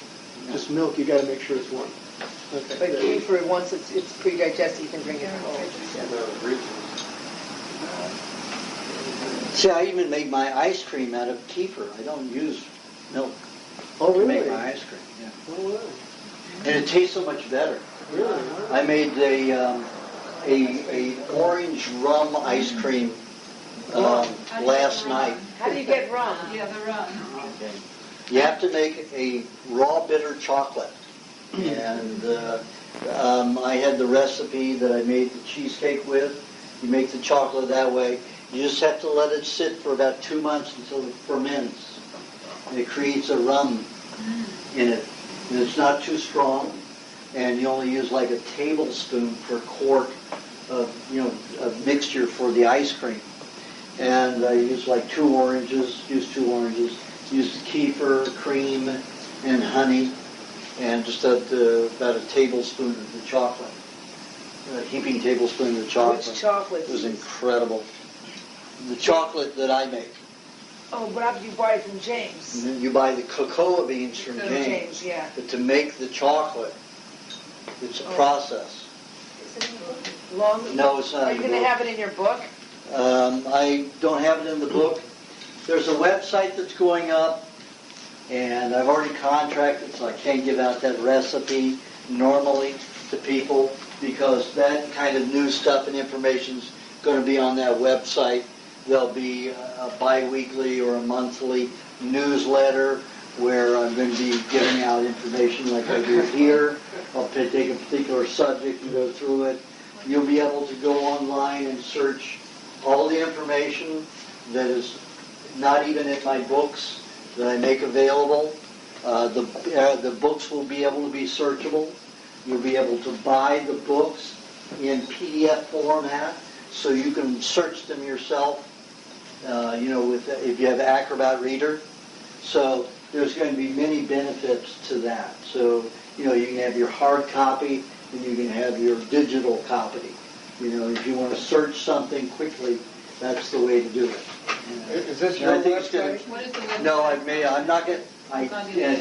Speaker 15: just milk, you got to make sure it's warm. Okay.
Speaker 3: But kefir, once it's pre-digested, you can drink it cold.
Speaker 1: See, I even make my ice cream out of kefir. I don't use milk
Speaker 15: to
Speaker 1: make my ice cream. Yeah.
Speaker 15: Oh, really?
Speaker 1: And it tastes so much better.
Speaker 15: Really?
Speaker 1: I made a orange rum ice cream last night.
Speaker 3: How do you get rum?
Speaker 4: Yeah, the rum.
Speaker 1: Okay. You have to make a raw bitter chocolate. And I had the recipe that I made the cheesecake with. You make the chocolate that way. You just have to let it sit for about 2 months until it ferments. And it creates a rum in it. And it's not too strong. And you only use like a tablespoon per quart of mixture for the ice cream. And I use like 2 oranges. Use the kefir, cream, and honey, and just about a tablespoon of the chocolate. A heaping tablespoon of the chocolate.
Speaker 3: Which chocolate?
Speaker 1: It was incredible. The chocolate that I make.
Speaker 3: Oh, but after you buy it from James.
Speaker 1: You buy the cocoa beans from James.
Speaker 3: Yeah.
Speaker 1: But to make the chocolate, it's a process.
Speaker 3: Long?
Speaker 1: No, it's not.
Speaker 3: Are you going to have it in your book?
Speaker 1: I don't have it in the book. There's a website that's going up, and I've already contracted, so I can't give out that recipe normally to people because that kind of new stuff and information is going to be on that website. There'll be a bi-weekly or a monthly newsletter where I'm going to be giving out information like I do here. I'll take a particular subject and go through it. You'll be able to go online and search all the information that is not even in my books that I make available. The books will be able to be searchable. You'll be able to buy the books in PDF format so you can search them yourself, if you have Acrobat Reader. So there's going to be many benefits to that. So, you can have your hard copy and you can have your digital copy. If you want to search something quickly, that's the way to do it.
Speaker 14: Is this your website?
Speaker 4: What is the website?
Speaker 1: No, I'm not going to. I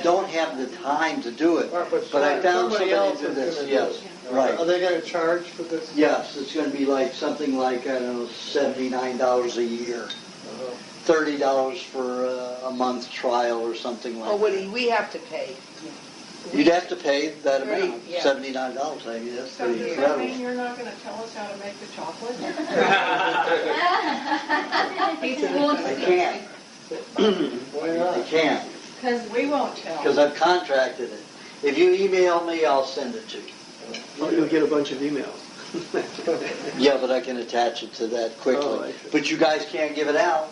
Speaker 1: don't have the time to do it, but I found somebody to do this. Yes, right.
Speaker 14: Are they going to charge for this?
Speaker 1: Yes, it's going to be like something like $79 a year, $30 for a month trial or something like that.
Speaker 3: Oh, what do we have to pay?
Speaker 1: You'd have to pay that amount,
Speaker 3: Yeah.
Speaker 1: $79. I mean, that's
Speaker 2: So
Speaker 1: pretty
Speaker 2: does that
Speaker 1: incredible.
Speaker 2: mean you're not going to tell us how to make the chocolate?
Speaker 1: I can't.
Speaker 14: Why not?
Speaker 1: You can't,
Speaker 2: Because we won't tell.
Speaker 1: because I've contracted it. If you email me, I'll send it to you.
Speaker 15: Well, you'll get a bunch of emails.
Speaker 1: Yeah, but I can attach it to that
Speaker 15: Oh,
Speaker 1: quickly.
Speaker 15: I see.
Speaker 1: But you guys can't give it out.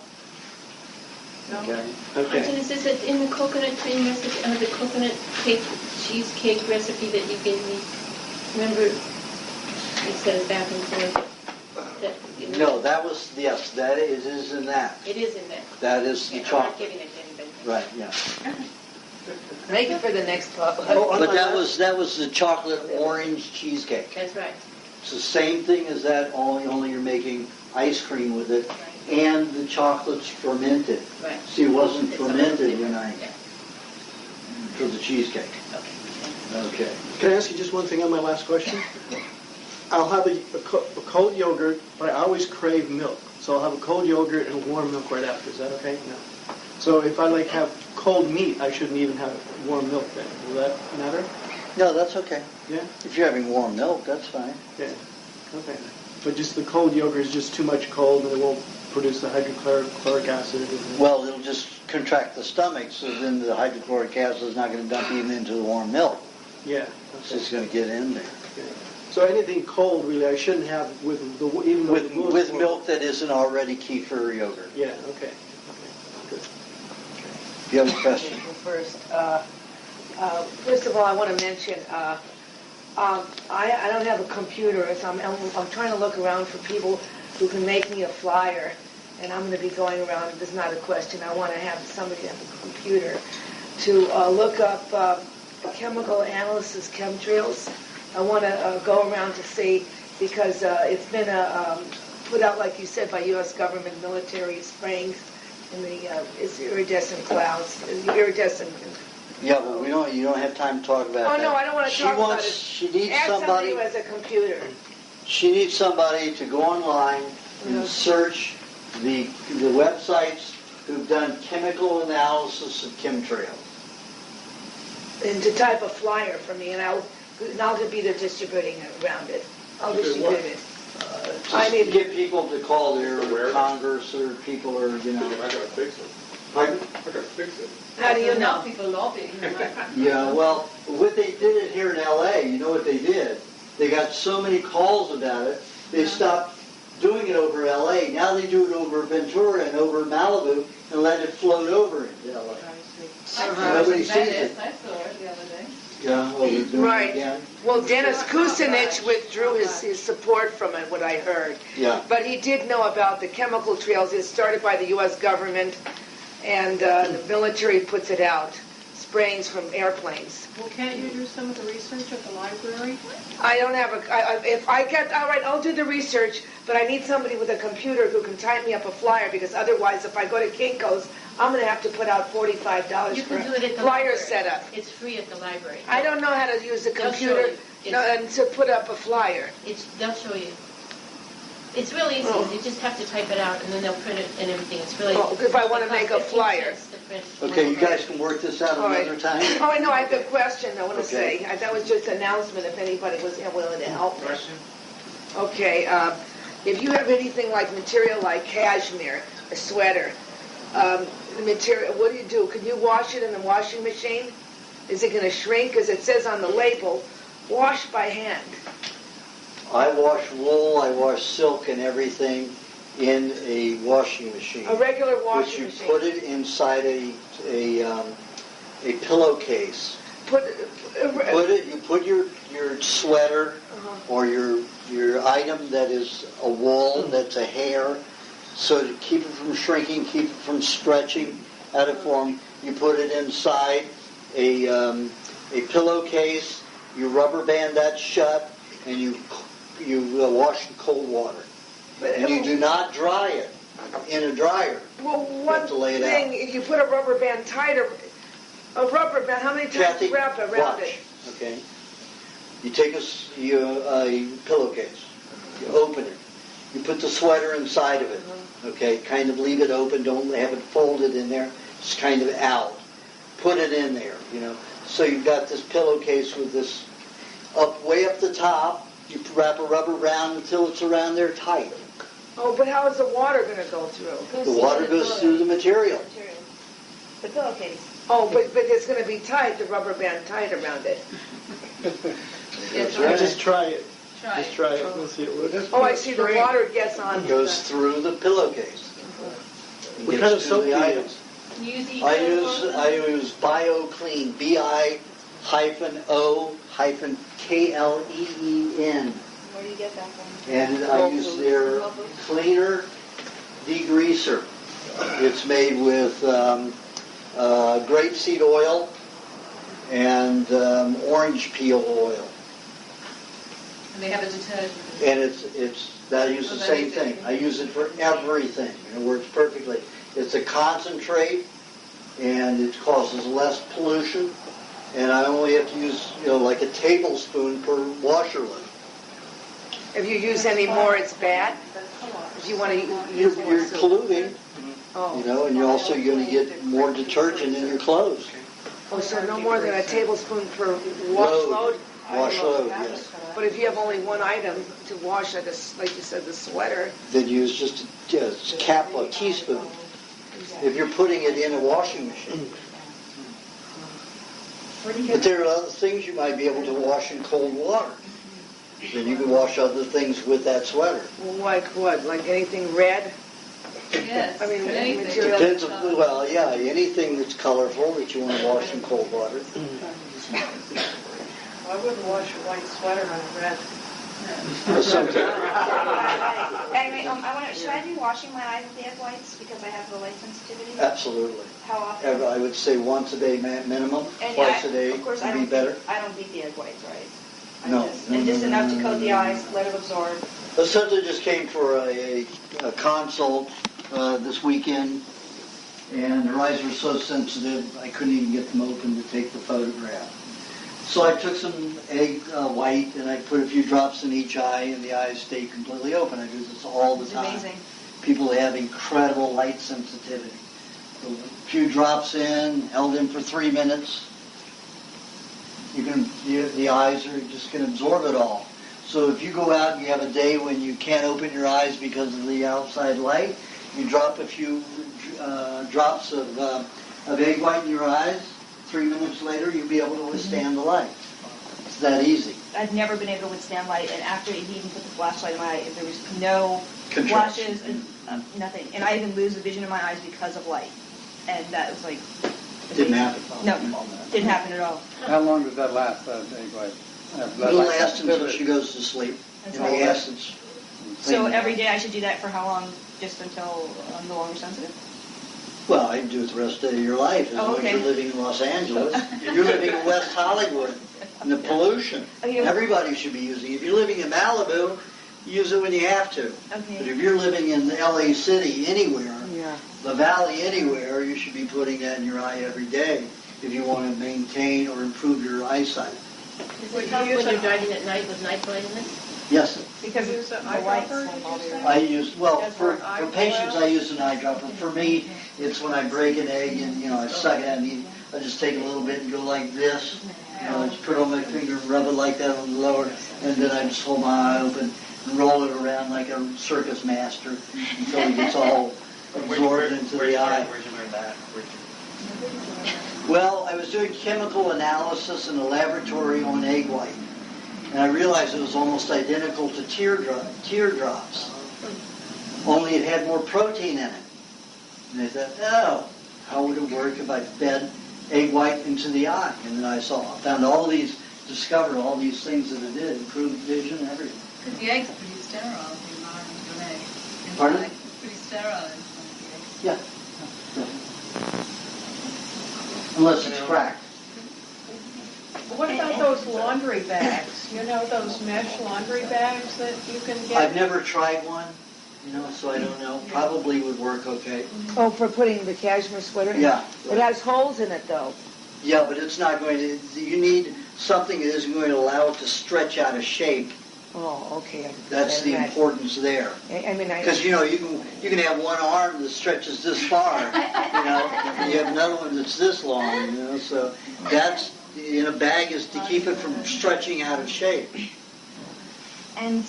Speaker 2: No.
Speaker 1: Okay.
Speaker 15: Okay.
Speaker 10: Aajonus, is it in the coconut cream recipe, the coconut cake, cheesecake recipe that you gave me? Remember, you said it back and forth. That,
Speaker 1: No, that was, yes, that is in that.
Speaker 10: It is in there.
Speaker 1: That is the
Speaker 10: Okay, I'm not
Speaker 1: chocolate.
Speaker 10: giving it to anybody.
Speaker 1: Right, yeah.
Speaker 3: Make it for the next pub.
Speaker 1: But that was the chocolate orange cheesecake.
Speaker 10: That's right.
Speaker 1: It's the same thing as that, only you're making ice cream with it, and the chocolate's fermented.
Speaker 10: Right.
Speaker 1: See, it wasn't
Speaker 10: It's a little
Speaker 1: fermented when
Speaker 10: different,
Speaker 1: for the cheesecake. Okay.
Speaker 15: Can I ask you just one thing on my last question? I'll have a cold yogurt, but I always crave milk. So I'll have a cold yogurt and warm milk right after. Is that okay? No. So if I have cold meat, I shouldn't even have warm milk then. Will that matter?
Speaker 1: No, that's okay.
Speaker 15: Yeah?
Speaker 1: If you're having warm milk, that's fine.
Speaker 15: Yeah. Okay. But just the cold yogurt is just too much cold and it won't produce the hydrochloric acid.
Speaker 1: Well, it'll just contract the stomach, so then the hydrochloric acid is not going to dump even into the warm milk.
Speaker 15: Yeah.
Speaker 1: It's just going to get in there.
Speaker 15: Okay. So anything cold, really, I shouldn't have with the even though
Speaker 1: With,
Speaker 15: the milk-
Speaker 1: with milk that isn't already kefir yogurt.
Speaker 15: Yeah. Okay. Good.
Speaker 1: Do you have a question?
Speaker 3: First, first of all, I want to mention, I don't have a computer, so I'm trying to look around for people who can make me a flyer, and I'm going to be going around. This is not a question. I want to have somebody have a computer to look up chemical analysis chemtrails. I want to go around to see, because it's been put out, like you said, by U.S. government military spraying in the it's iridescent clouds, iridescent.
Speaker 1: Yeah, but you don't have time to talk about that.
Speaker 3: Oh no, I don't want to
Speaker 1: She
Speaker 3: talk about
Speaker 1: wants,
Speaker 3: it.
Speaker 1: She needs
Speaker 3: Ask
Speaker 1: somebody.
Speaker 3: who has a computer.
Speaker 1: She needs somebody to go online and search the websites who've done chemical analysis of chemtrails.
Speaker 3: And to type a flyer for me, and I'll be the distributing around it. I'll distribute it.
Speaker 1: I need to get people to call their Congress or people or,
Speaker 5: I gotta fix it.
Speaker 1: Pardon?
Speaker 5: I gotta fix it.
Speaker 3: How do you know?
Speaker 2: People lobbying.
Speaker 1: Yeah, well, what they did it here in L.A., you know what they did? They got so many calls about it, they stopped doing it over L.A. Now they do it over Ventura and over Malibu and let it float over into L.A. Nobody sees it.
Speaker 4: I saw it the other day.
Speaker 1: Yeah, well, they're doing
Speaker 3: Right.
Speaker 1: it again.
Speaker 3: Well, Dennis Kucinich withdrew his support from it, what I heard.
Speaker 1: Yeah.
Speaker 3: But he did know about the chemical trails. It's started by the U.S. government, and the military puts it out, sprayings from airplanes.
Speaker 2: Well, can't you do some of the research at the library?
Speaker 3: I don't have if I get, all right, I'll do the research, but I need somebody with a computer who can type me up a flyer, because otherwise, if I go to Kinko's, I'm going to have to put out $45
Speaker 10: You
Speaker 3: for
Speaker 10: can do it at
Speaker 3: a
Speaker 10: the
Speaker 3: flyer
Speaker 10: library.
Speaker 3: setup.
Speaker 10: It's free at the library.
Speaker 3: I don't know how to use the
Speaker 10: They'll show
Speaker 3: computer
Speaker 10: you.
Speaker 3: and to put up a flyer.
Speaker 10: They'll show you. It's really easy.
Speaker 3: Oh.
Speaker 10: You just have to type it out, and then they'll print it and everything. It's really.
Speaker 3: Oh, if I want to
Speaker 10: it costs
Speaker 3: make a
Speaker 10: 15
Speaker 3: flyer.
Speaker 10: cents to print
Speaker 1: Okay, you
Speaker 10: one
Speaker 1: guys can work this out
Speaker 3: All right.
Speaker 1: another time.
Speaker 3: Oh, I know, I have a question I want to
Speaker 1: Okay.
Speaker 3: say. That was just an announcement if anybody was willing to help me.
Speaker 9: Question?
Speaker 3: Okay, if you have anything like material like cashmere, a sweater, the material, what do? Can you wash it in the washing machine? Is it going to shrink? Because it says on the label, wash by hand.
Speaker 1: I wash wool, I wash silk and everything in a washing machine.
Speaker 3: A regular
Speaker 1: But
Speaker 3: washing
Speaker 1: you
Speaker 3: machine.
Speaker 1: put it inside a pillowcase.
Speaker 3: Put
Speaker 1: You put your sweater or your item that is a wool, that's a hair, so to keep it from shrinking, keep it from stretching out of form, you put it inside a pillowcase, you rubber band that shut, and you wash in cold water. And you do not dry it in a dryer.
Speaker 3: Well,
Speaker 1: You
Speaker 3: one
Speaker 1: have to lay it
Speaker 3: thing,
Speaker 1: out.
Speaker 3: if you put a rubber band tighter, a rubber band, how many times
Speaker 1: Kathy,
Speaker 3: you wrap it around
Speaker 1: watch,
Speaker 3: it?
Speaker 1: okay? You take a pillowcase, you open it, you put the sweater inside of it, okay? Kind of leave it open, don't have it folded in there, just kind of out. Put it in there, So you've got this pillowcase with this way up the top, you wrap a rubber band until it's around there tight.
Speaker 3: Oh, but how is the water going to go through?
Speaker 1: The water goes through the material.
Speaker 12: The pillowcase.
Speaker 3: Oh, but it's going to be tight, the rubber band tight around it.
Speaker 15: Just try it.
Speaker 7: Try
Speaker 15: Just try it. We'll see it works.
Speaker 3: Oh, I see, the water gets on.
Speaker 1: It goes through the pillowcase. It
Speaker 15: What
Speaker 1: gets
Speaker 15: kind of
Speaker 1: to
Speaker 15: soap do
Speaker 1: the
Speaker 15: you
Speaker 1: items.
Speaker 7: Use
Speaker 1: I use BioClean, BI-O-KLEEN.
Speaker 12: Where do you get that from?
Speaker 1: And I use their cleaner degreaser. It's made with grapeseed oil and orange peel oil.
Speaker 7: And they have a detergent.
Speaker 1: And I use the same thing. I use it for everything. And it works perfectly. It's a concentrate, and it causes less pollution. And I only have to use, like a tablespoon per washer load.
Speaker 3: If you use any more, it's bad? If you want to use more
Speaker 1: You're
Speaker 3: soap.
Speaker 1: polluting,
Speaker 3: Oh.
Speaker 1: and you're also going to get more detergent in your clothes.
Speaker 3: Oh, so no more than a tablespoon per wash load?
Speaker 1: Wash load, yes.
Speaker 3: But if you have only one item to wash, like you said, the sweater,
Speaker 1: Then use just a teaspoon. If you're putting it in a washing machine. But there are other things you might be able to wash in cold water. Then you can wash other things with that sweater.
Speaker 3: like what? Like anything red?
Speaker 7: Yes.
Speaker 3: I mean,
Speaker 7: anything.
Speaker 3: material.
Speaker 1: Depends on, anything that's colorful that you want to wash in cold water.
Speaker 2: I wouldn't wash a white sweater on a red.
Speaker 12: Anyway, I want to. Should I be washing my eyes with the egg whites because I have the light sensitivity?
Speaker 1: Absolutely.
Speaker 12: How often?
Speaker 1: I would say once a day minimum,
Speaker 12: And
Speaker 1: twice a day
Speaker 12: of course,
Speaker 1: would be better.
Speaker 12: I don't beat the egg whites, right?
Speaker 1: No.
Speaker 12: And just enough to coat the eyes, let it absorb.
Speaker 1: The center just came for a consult this weekend, and their eyes were so sensitive I couldn't even get them open to take the photograph. So I took some egg white and I put a few drops in each eye, and the eyes stayed completely open. I do this all the time.
Speaker 12: Amazing.
Speaker 1: People have incredible light sensitivity. So a few drops in, held in for 3 minutes. The eyes are just going to absorb it all. So if you go out and you have a day when you can't open your eyes because of the outside light, you drop a few drops of egg white in your eyes. 3 minutes later, you'll be able to withstand the light. It's that easy.
Speaker 12: I've never been able to withstand light, and after he even put the flashlight in my eye, there was no
Speaker 1: Contraction.
Speaker 12: flashes, and nothing. And I even lose the vision in my eyes because of light. And that was like...
Speaker 1: Didn't happen.
Speaker 12: No, didn't happen at all.
Speaker 13: How long does that last, egg white?
Speaker 1: It'll last until she goes to sleep. And the acids.
Speaker 12: So every day I should do that for how long? Just until I'm no longer sensitive?
Speaker 1: Well, I can do it the rest of your life as long as you're living in Los Angeles. You're living in West Hollywood, and the pollution. Everybody should be using it. If you're living in Malibu, use it when you have to.
Speaker 12: Okay.
Speaker 1: But if you're living in LA City, anywhere, the valley, anywhere, you should be putting that in your eye every day if you want to maintain or improve your eyesight.
Speaker 10: Does it help when you're driving at night with night blindness?
Speaker 1: Yes.
Speaker 2: Because it's an eyedropper, did you say?
Speaker 1: I use, well,
Speaker 2: As
Speaker 1: for
Speaker 2: for
Speaker 1: patients I use an eyedropper. For me, it's when I break an egg and, I suck it out and eat. I just take a little bit and go like this. I just put it on my finger and rub it like that on the lower, and then I just hold my eye open and roll it around like a circus master until it gets all absorbed into the eye.
Speaker 8: Where'd you learn that?
Speaker 1: Well, I was doing chemical analysis in a laboratory on egg white, and I realized it was almost identical to teardrops, only it had more protein in it. And I thought, how would it work if I fed egg white into the eye? And then I found discovered all these things that it did, improved vision and everything.
Speaker 7: Because the egg's pretty sterile, the environment of an egg.
Speaker 1: Pardon?
Speaker 7: It's pretty sterile inside the egg.
Speaker 1: Yeah. Unless it's cracked.
Speaker 2: What about those laundry bags? Those mesh laundry bags that you can get?
Speaker 1: I've never tried one, so I don't know. Probably would work okay.
Speaker 3: Oh, for putting the cashmere sweater in?
Speaker 1: Yeah.
Speaker 3: It has holes in it, though.
Speaker 1: Yeah, but it's not going to, you need something that isn't going to allow it to stretch out of shape.
Speaker 3: Oh, okay.
Speaker 1: That's the importance there. Because, you can have one arm that stretches this far, and you have another one that's this long, so that's, in a bag, is to keep it from stretching out of shape.
Speaker 12: And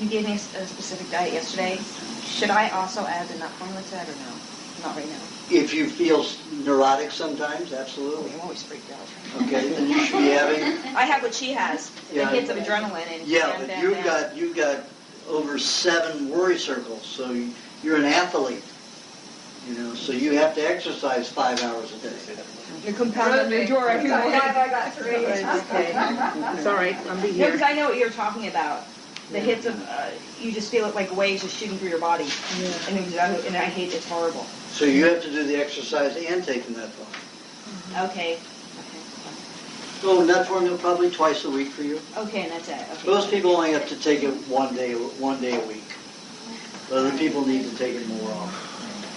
Speaker 16: you gave me a specific diet yesterday. Should I also add the nut formula to that or no? Not right now.
Speaker 1: If you feel neurotic sometimes, absolutely.
Speaker 16: I'm always freaked out.
Speaker 1: Okay, then you should be having.
Speaker 16: I have what she has. The
Speaker 1: Yeah.
Speaker 16: hits of adrenaline and
Speaker 1: Yeah,
Speaker 16: bam,
Speaker 1: but
Speaker 16: bam,
Speaker 1: you've
Speaker 16: bam.
Speaker 1: got over 7 worry circles, so you're an athlete. You know, so you have to exercise 5 hours a day.
Speaker 3: You compound on your drawer every morning.
Speaker 6: I got 3.
Speaker 3: Okay. Sorry, I'm being
Speaker 16: No,
Speaker 3: here.
Speaker 16: because I know what you're talking about. The hits of, you just feel it like waves just shooting through your body. And I hate it. It's horrible.
Speaker 1: So you have to do the exercise and take the nut formula.
Speaker 16: Okay.
Speaker 1: So nut formula probably twice a week for you.
Speaker 16: Okay, and that's it. Okay.
Speaker 1: Most people only have to take it one day a week. Other people need to take it more often.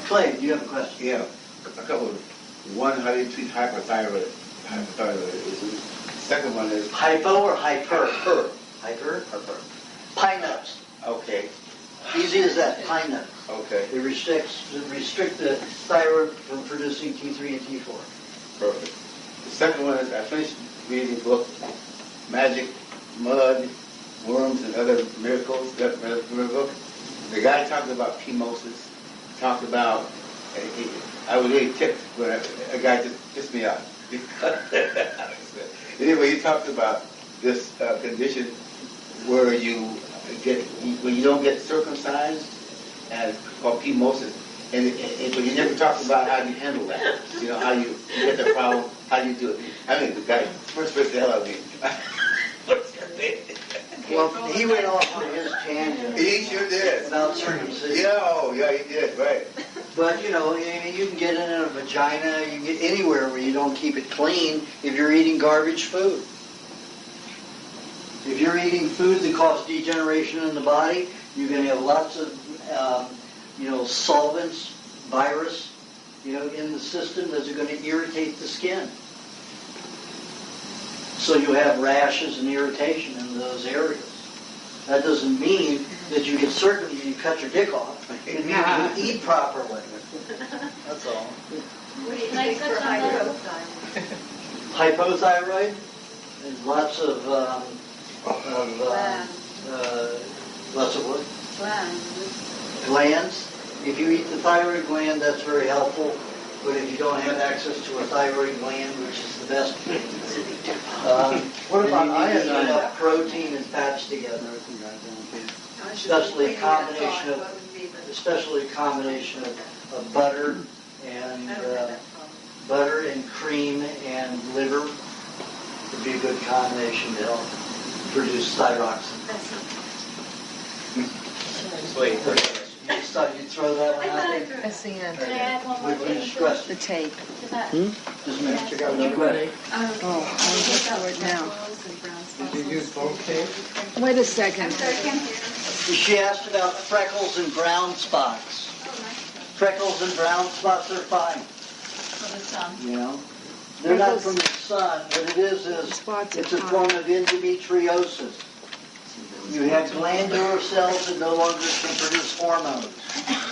Speaker 1: Clay, do you have a question?
Speaker 17: Yeah, a couple. One, how do you treat hyperthyroid? Hyperthyroidism. Second one is
Speaker 1: Hypo or hyper?
Speaker 17: Hyper.
Speaker 1: Hyper?
Speaker 17: Hyper.
Speaker 1: Pine nuts.
Speaker 17: Okay.
Speaker 1: Easy as that, pine nut.
Speaker 17: Okay.
Speaker 1: It restrict the thyroid from producing T3 and T4.
Speaker 17: Perfect. The second one is I finished reading the book Magic, Mud, Worms, and Other Miracles. That book. The guy talked about chemosis. Talked about. I was really ticked when a guy just pissed me off. Anyway, he talked about this condition where you don't get circumcised, and it's called chemosis. But you never talked about how you handle that. You know, how you get the problem, how you do it. I mean, the guy first pissed the hell out of me.
Speaker 1: Well, he went off on his tangent.
Speaker 17: He sure did.
Speaker 1: About circumcision.
Speaker 17: Yeah, he did, right.
Speaker 1: But, you know, you can get it in a vagina, you can get anywhere where you don't keep it clean if you're eating garbage food. If you're eating food that causes degeneration in the body, you're going to have lots of, solvents, virus, in the system that are going to irritate the skin. So you have rashes and irritation in those areas. That doesn't mean that you get certain you cut your dick off. It means you eat properly. That's all.
Speaker 6: What do you think for hypothyroid?
Speaker 1: Hypothyroid, there's lots of what? Glands. If you eat the thyroid gland, that's very helpful. But if you don't have access to a thyroid gland, which is the best,
Speaker 14: What about
Speaker 1: then you need
Speaker 14: iodine?
Speaker 1: enough protein and fats together. Especially a combination of butter and cream and liver would be a good combination to help produce thyroxine.
Speaker 8: Wait,
Speaker 1: You thought you'd throw that one out there?
Speaker 3: That's the end.
Speaker 7: Can I add one more
Speaker 1: Would
Speaker 7: thing?
Speaker 1: you stress
Speaker 3: The
Speaker 1: it?
Speaker 3: tape.
Speaker 1: Just a minute. Check out another question.
Speaker 3: Oh, I'll get to it now.
Speaker 14: Did you use both tapes?
Speaker 3: Wait a second.
Speaker 1: She asked about freckles and brown spots. Freckles and brown spots are fine.
Speaker 7: For the sun.
Speaker 1: You know, they're not from the sun. What it is it's a form of endometriosis. You have glandular cells that no longer can produce hormones.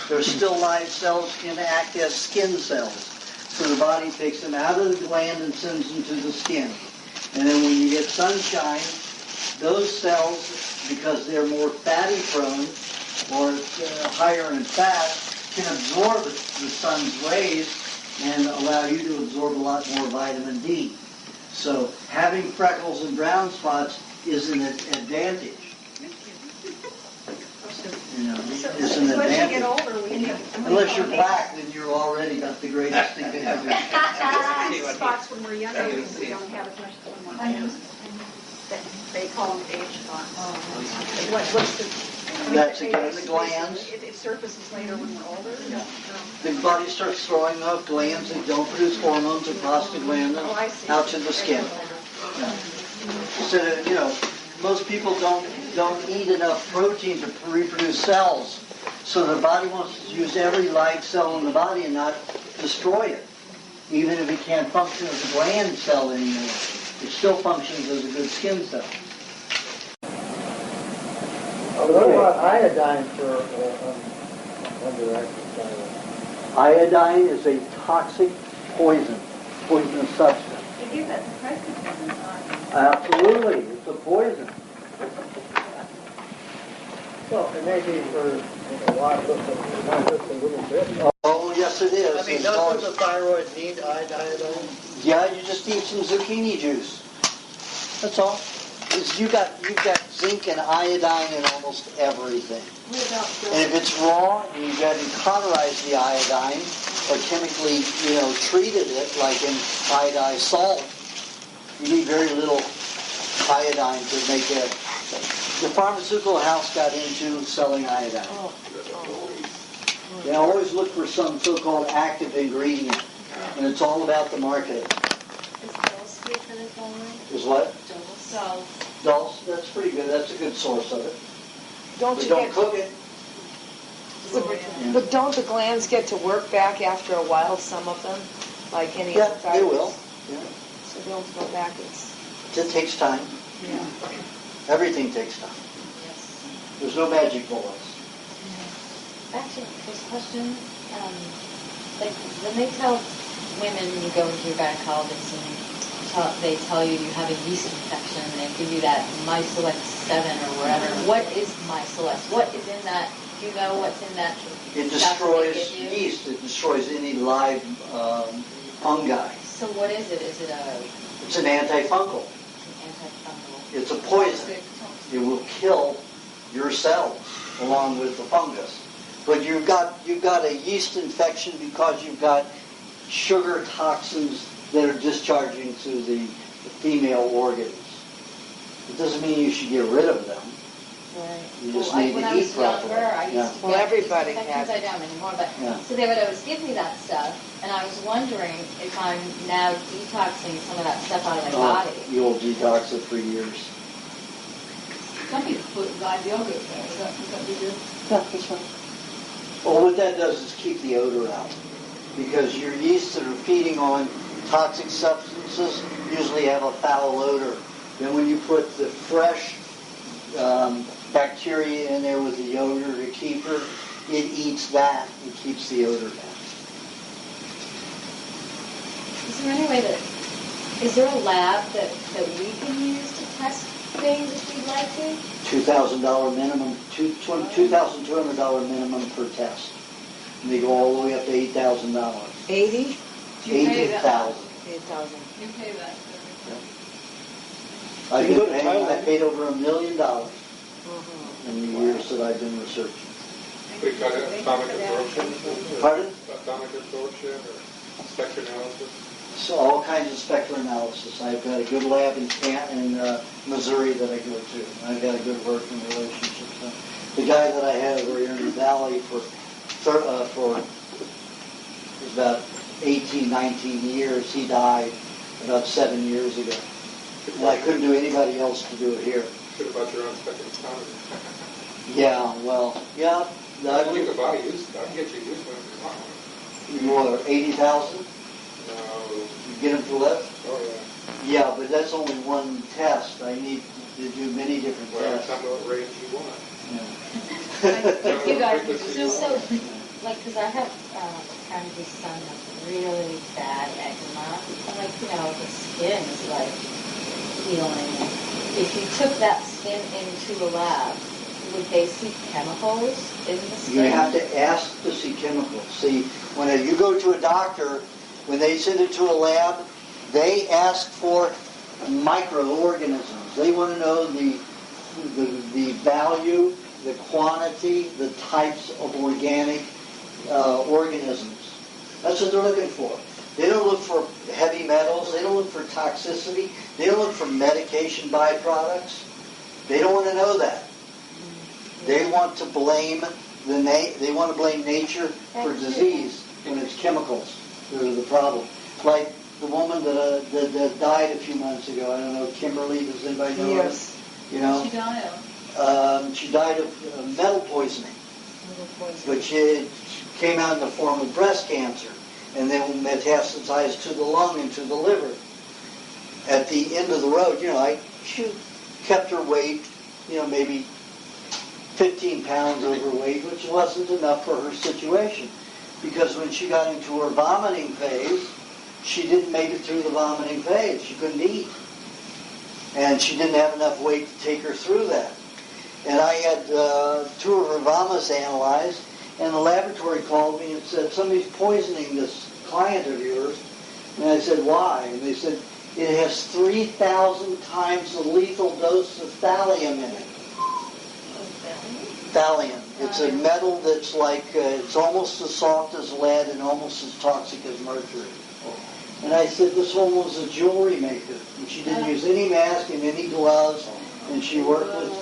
Speaker 1: They're still live cells, can act as skin cells. So the body takes them out of the gland and sends them to the skin. And then when you get sunshine, those cells, because they're more fatty prone or higher in fat, can absorb the sun's rays and allow you to absorb a lot more vitamin D. So having freckles and brown spots is an advantage. It's an advantage. Unless you're black, then you're already got the greatest thing to ever.
Speaker 6: Spots when we're younger, because we don't have as much hormone.
Speaker 2: They call them age spots.
Speaker 6: What's the?
Speaker 1: That's again the glands.
Speaker 6: It surfaces later when we're older?
Speaker 1: Yeah. The body starts throwing off glands that don't produce hormones across the gland and out to the skin. Yeah. So, most people don't eat enough protein to reproduce cells. So the body wants to use every live cell in the body and not destroy it. Even if it can't function as a gland cell anymore, it still functions as a good skin cell.
Speaker 14: What about iodine for underactive thyroid?
Speaker 1: Iodine is a toxic poisonous substance.
Speaker 6: You give that to pregnant women.
Speaker 1: Absolutely, it's a poison.
Speaker 14: Well, it may be for a lot, but not just a little bit.
Speaker 1: Oh, yes, it is.
Speaker 14: I mean,
Speaker 1: As
Speaker 14: doesn't
Speaker 1: long
Speaker 14: the
Speaker 1: as-
Speaker 14: thyroid need iodine?
Speaker 1: Yeah, you just need some zucchini juice. That's all. You've got zinc and iodine in almost everything. And if it's raw and you haven't cauterized the iodine or chemically, treated it like in iodized salt, you need very little iodine to make it. The pharmaceutical house got into selling iodine. They always look for some so-called active ingredient, and it's all about the marketing.
Speaker 12: Is Dulce good for the thyroid?
Speaker 1: Is what?
Speaker 12: Dulce.
Speaker 1: Dulce, that's pretty good. That's a good source of it.
Speaker 3: Don't you
Speaker 1: But don't
Speaker 3: get,
Speaker 1: cook it.
Speaker 3: but don't the glands get to work back after a while, some of them? Like any
Speaker 1: Yeah,
Speaker 3: of the
Speaker 1: they
Speaker 3: thyroids?
Speaker 1: will. Yeah.
Speaker 3: So they'll go back,
Speaker 1: It takes time.
Speaker 3: yeah.
Speaker 1: Everything takes time. There's no magic bullets.
Speaker 7: Back to this question, like when they tell women you go into your gynecologist and they tell you you have a yeast infection and they give you that Mysolex 7 or whatever, what is Mysolex? What is in that? Do you know what's in that?
Speaker 1: It
Speaker 7: stuff that they
Speaker 1: destroys
Speaker 7: give you?
Speaker 1: yeast. It destroys any live fungi.
Speaker 7: So what is it? Is it
Speaker 1: It's an antifungal.
Speaker 7: antifungal?
Speaker 1: It's a poison. It will kill your cells along with the fungus. But you've got a yeast infection because you've got sugar toxins that are discharging to the female organs. It doesn't mean you should get rid of them.
Speaker 7: Right.
Speaker 1: You just
Speaker 7: Well,
Speaker 1: need
Speaker 7: when
Speaker 1: to
Speaker 7: I
Speaker 1: eat
Speaker 7: was
Speaker 1: properly.
Speaker 7: younger, I used
Speaker 1: Yeah.
Speaker 7: to
Speaker 3: Well,
Speaker 7: get
Speaker 3: everybody
Speaker 7: yeast infections.
Speaker 3: had
Speaker 7: I don't anymore, but
Speaker 1: Yeah.
Speaker 7: so they would always give me that stuff, and I was wondering if I'm now detoxing some of that stuff out of my body.
Speaker 1: You'll detox it for years.
Speaker 4: Some people put live yogurt there. Is that be good?
Speaker 1: Yeah, that's fine. Well, what that does is keep the odor out. Because your yeasts that are feeding on toxic substances usually have a foul odor. Then when you put the fresh bacteria in there with the odor to keep her, it eats that and keeps the odor down.
Speaker 7: Is there any way is there a lab that we can use to test things if we'd like to?
Speaker 1: $2,000 minimum, $2,200 minimum per test. And they go all the way up to $8,000.
Speaker 3: 80?
Speaker 1: $80,000.
Speaker 3: 8,000.
Speaker 4: You pay that.
Speaker 1: I paid over $1 million in the years that I've been researching.
Speaker 5: We've got atomic absorption.
Speaker 1: Pardon?
Speaker 5: Atomic absorption or spectrum analysis.
Speaker 1: So all kinds of spectrum analysis. I've got a good lab in Missouri that I go to. I've got a good working relationship. So the guy that I had over here in the valley for about 18, 19 years, he died about 7 years ago. And I couldn't do anybody else to do it here.
Speaker 5: Should have bought your own spectrometer.
Speaker 1: Yeah, well, yeah.
Speaker 5: I can get the body used. I can get you used one.
Speaker 1: You want 80,000?
Speaker 5: No.
Speaker 1: You get them for less?
Speaker 5: Oh yeah.
Speaker 1: Yeah, but that's only one test. I need to do many different
Speaker 5: Well,
Speaker 1: tests.
Speaker 5: tell me what range you want.
Speaker 7: If you guys would so like, because I have kind of this son that's really bad eczema, and like, the skin is like healing. If you took that skin into a lab, would they see chemicals in the skin?
Speaker 1: You have to ask to see chemicals. See, when you go to a doctor, when they send it to a lab, they ask for microorganisms. They want to know the value, the quantity, the types of organic organisms. That's what they're looking for. They don't look for heavy metals. They don't look for toxicity. They don't look for medication byproducts. They don't want to know that. They want to blame they want to blame nature for disease when it's chemicals that are the problem. Like the woman that died a few months ago. I don't know, Kimberly. Does anybody know her?
Speaker 3: Yes.
Speaker 1: You know.
Speaker 4: She died of?
Speaker 1: She died of metal poisoning. But she came out in the form of breast cancer, and then metastasized to the lung and to the liver. At the end of the road, she kept her weight, maybe 15 pounds overweight, which wasn't enough for her situation. Because when she got into her vomiting phase, she didn't make it through the vomiting phase. She couldn't eat. And she didn't have enough weight to take her through that. And I had 2 of her vomits analyzed, and the laboratory called me and said, somebody's poisoning this client of yours. And I said, why? And they said, it has 3,000 times the lethal dose of thallium in it. Thallium. It's a metal that's like, it's almost as soft as lead and almost as toxic as mercury. And I said, this woman was a jewelry maker, and she didn't use any mask and any gloves, and she worked with,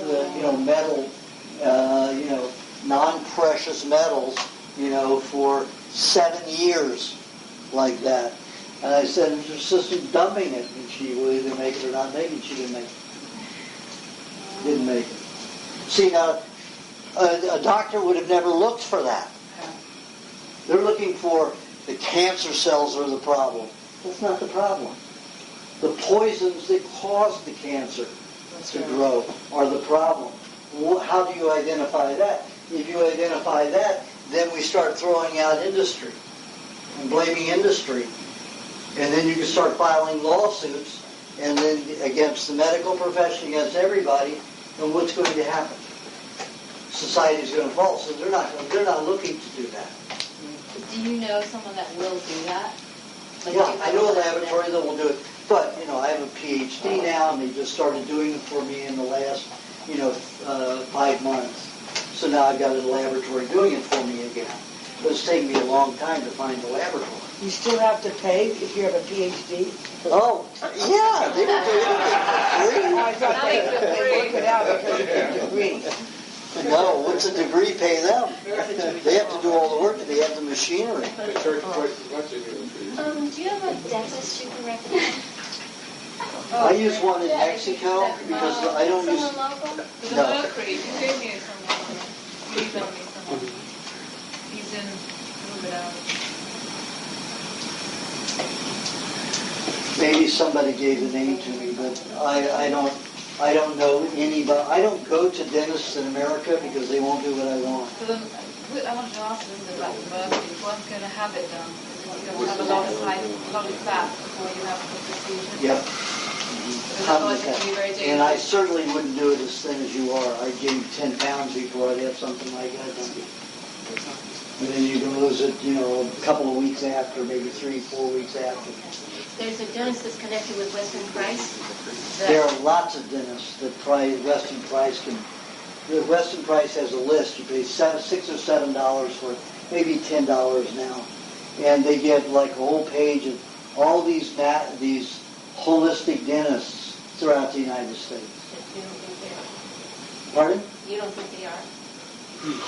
Speaker 1: metal, non-precious metals, for 7 years like that. And I said, is your sister dumping it? And she will either make it or not make it. She didn't make it. Didn't make it. See, now, a doctor would have never looked for that. They're looking for the cancer cells are the problem. That's not the problem. The poisons that cause the cancer to grow are the problem. How do you identify that? If you identify that, then we start throwing out industry and blaming industry. And then you can start filing lawsuits and then against the medical profession, against everybody, and what's going to happen? Society's going to fall. So they're not looking to do that.
Speaker 7: Do you know someone that will do that?
Speaker 1: Yeah, I know a laboratory that will do it. But, I have a PhD now, and they just started doing it for me in the last, 5 months. So now I've got a laboratory doing it for me again. But it's taken me a long time to find a laboratory.
Speaker 3: You still have to pay if you have a PhD?
Speaker 1: Oh, yeah, they don't do anything for free.
Speaker 3: I thought they work it out because of your degree.
Speaker 1: No, what's a degree pay them? They have to do all the work, they have the machinery.
Speaker 12: Do you have a dentist you can recommend?
Speaker 1: I use one in Mexico because I don't use... No.
Speaker 4: Mercury, you gave me someone. You emailed me someone. He's in a little bit out.
Speaker 1: Maybe somebody gave the name to me, but I don't know anybody. I don't go to dentists in America because they won't do what I want.
Speaker 4: So then, I wanted to ask a little bit about the mercury. If one's going to have it done, you're going to have a lot of fat before you have the procedure.
Speaker 1: Yep. And I certainly wouldn't do it as thin as you are. I'd gain 10 pounds before I'd have something like that done. And then you can lose it, a couple of weeks after, maybe 3-4 weeks after.
Speaker 10: There's a dentist that's connected with Western Price.
Speaker 1: There are lots of dentists that Western Price can. Western Price has a list. You pay $6 or $7 for it, maybe $10 now, and they give like a whole page of all these holistic dentists throughout the United States.
Speaker 10: You don't think they are?
Speaker 1: Pardon?
Speaker 10: You don't think they are?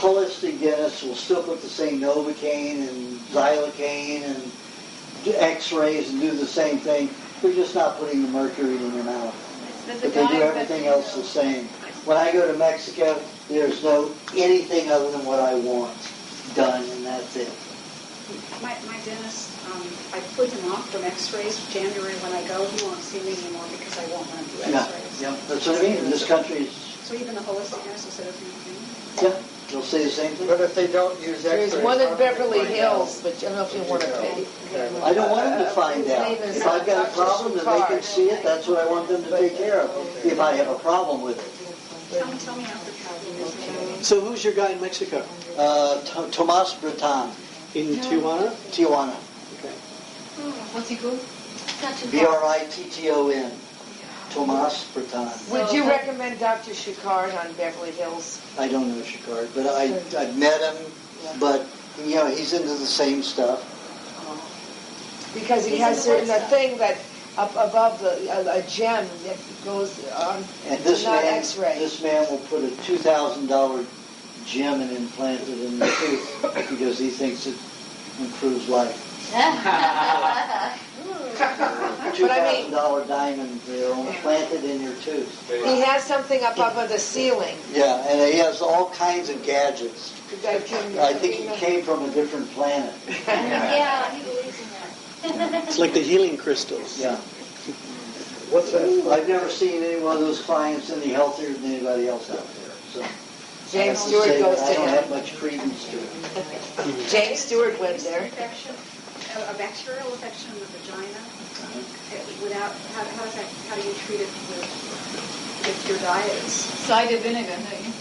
Speaker 1: Holistic dentists will still put the same Novocaine and Xylocaine and do X-rays and do the same thing. They're just not putting the mercury in your mouth. But they do everything else the same. When I go to Mexico, there's no anything other than what I want done, and that's it.
Speaker 6: My dentist, I put him off from x-rays. January when I go, he won't see me anymore because I won't let him do x-rays.
Speaker 1: Yeah, that's what I mean. In this country,
Speaker 6: So even the holistic nurse will say the same thing?
Speaker 1: yeah, they'll say the same thing.
Speaker 14: But if they don't use X-rays...
Speaker 3: There's one in Beverly Hills, but I don't know if you want to pay.
Speaker 1: I don't want them to find out. If I've got a problem and they can see it, that's what I want them to take care of, if I have a problem with it.
Speaker 6: Tell me after travel.
Speaker 15: So who's your guy in Mexico?
Speaker 1: Tomas Breton.
Speaker 15: In Tijuana?
Speaker 1: Tijuana.
Speaker 15: Okay.
Speaker 4: What's he called?
Speaker 1: Britton. Tomas Breton.
Speaker 3: Would you recommend Dr. Shikard on Beverly Hills?
Speaker 1: I don't know Shikard, but I've met him, but, he's into the same stuff.
Speaker 3: Because he has a thing that up above a gem that goes on,
Speaker 1: and this
Speaker 3: not
Speaker 1: man,
Speaker 3: X-ray.
Speaker 1: This man will put a $2,000 gem and implant it in the tooth because he thinks it improves life. $2,000 diamond, they'll implant it in your tooth.
Speaker 3: He has something up above the ceiling.
Speaker 1: Yeah, and he has all kinds of gadgets. I think he came from a different planet.
Speaker 10: Yeah, he believes in that.
Speaker 15: It's like the healing crystals.
Speaker 1: Yeah. What's that? I've never seen any one of those clients any healthier than anybody else out there. So
Speaker 3: James Stewart goes to
Speaker 1: I don't
Speaker 3: him.
Speaker 1: have much credence to it.
Speaker 3: James Stewart went there.
Speaker 6: Infection, a bacterial infection in the vagina. Without how do you treat it with your diet?
Speaker 4: Cider vinegar, don't you?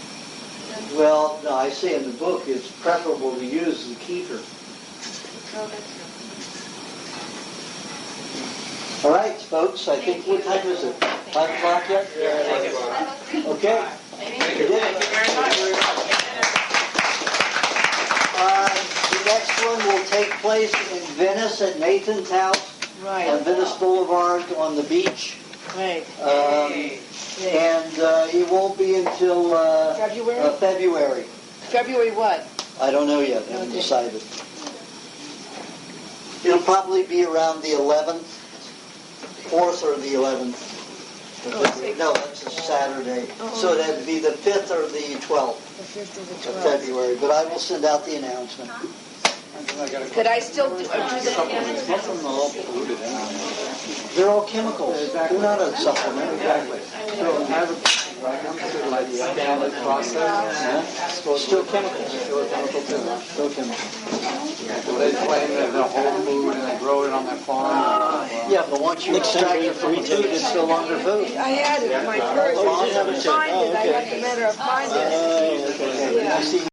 Speaker 1: Well, no, I say in the book it's preferable to use the kefir. All right, folks, I think, what time is it? 5 o'clock yet? Okay.
Speaker 5: Thank you very much.
Speaker 1: The next one will take place in Venice at Nathan's house.
Speaker 3: Right.
Speaker 1: On Venice Boulevard on the beach.
Speaker 3: Right.
Speaker 1: And it won't be until
Speaker 3: February?
Speaker 1: February.
Speaker 3: February what?
Speaker 1: I don't know yet. I haven't decided. It'll probably be around the 11th, 4th or the 11th. No, that's a Saturday. So that'd be the 5th or the 12th
Speaker 3: The 5th or the
Speaker 1: of
Speaker 3: 12th.
Speaker 1: February. But I will send out the announcement.
Speaker 3: Could I still do the
Speaker 1: They're all chemicals. They're not a supplement.
Speaker 14: Exactly. So have like standard process.
Speaker 1: Still chemicals.
Speaker 14: Still chemical too.
Speaker 1: Still chemicals.
Speaker 14: They claim that the whole food and they grow it on their farm.
Speaker 1: Yeah, but once you extract it from the food, it's no longer food.
Speaker 3: I had it in my purse. I couldn't find it. I had the matter of finding it.
Speaker 1: You see,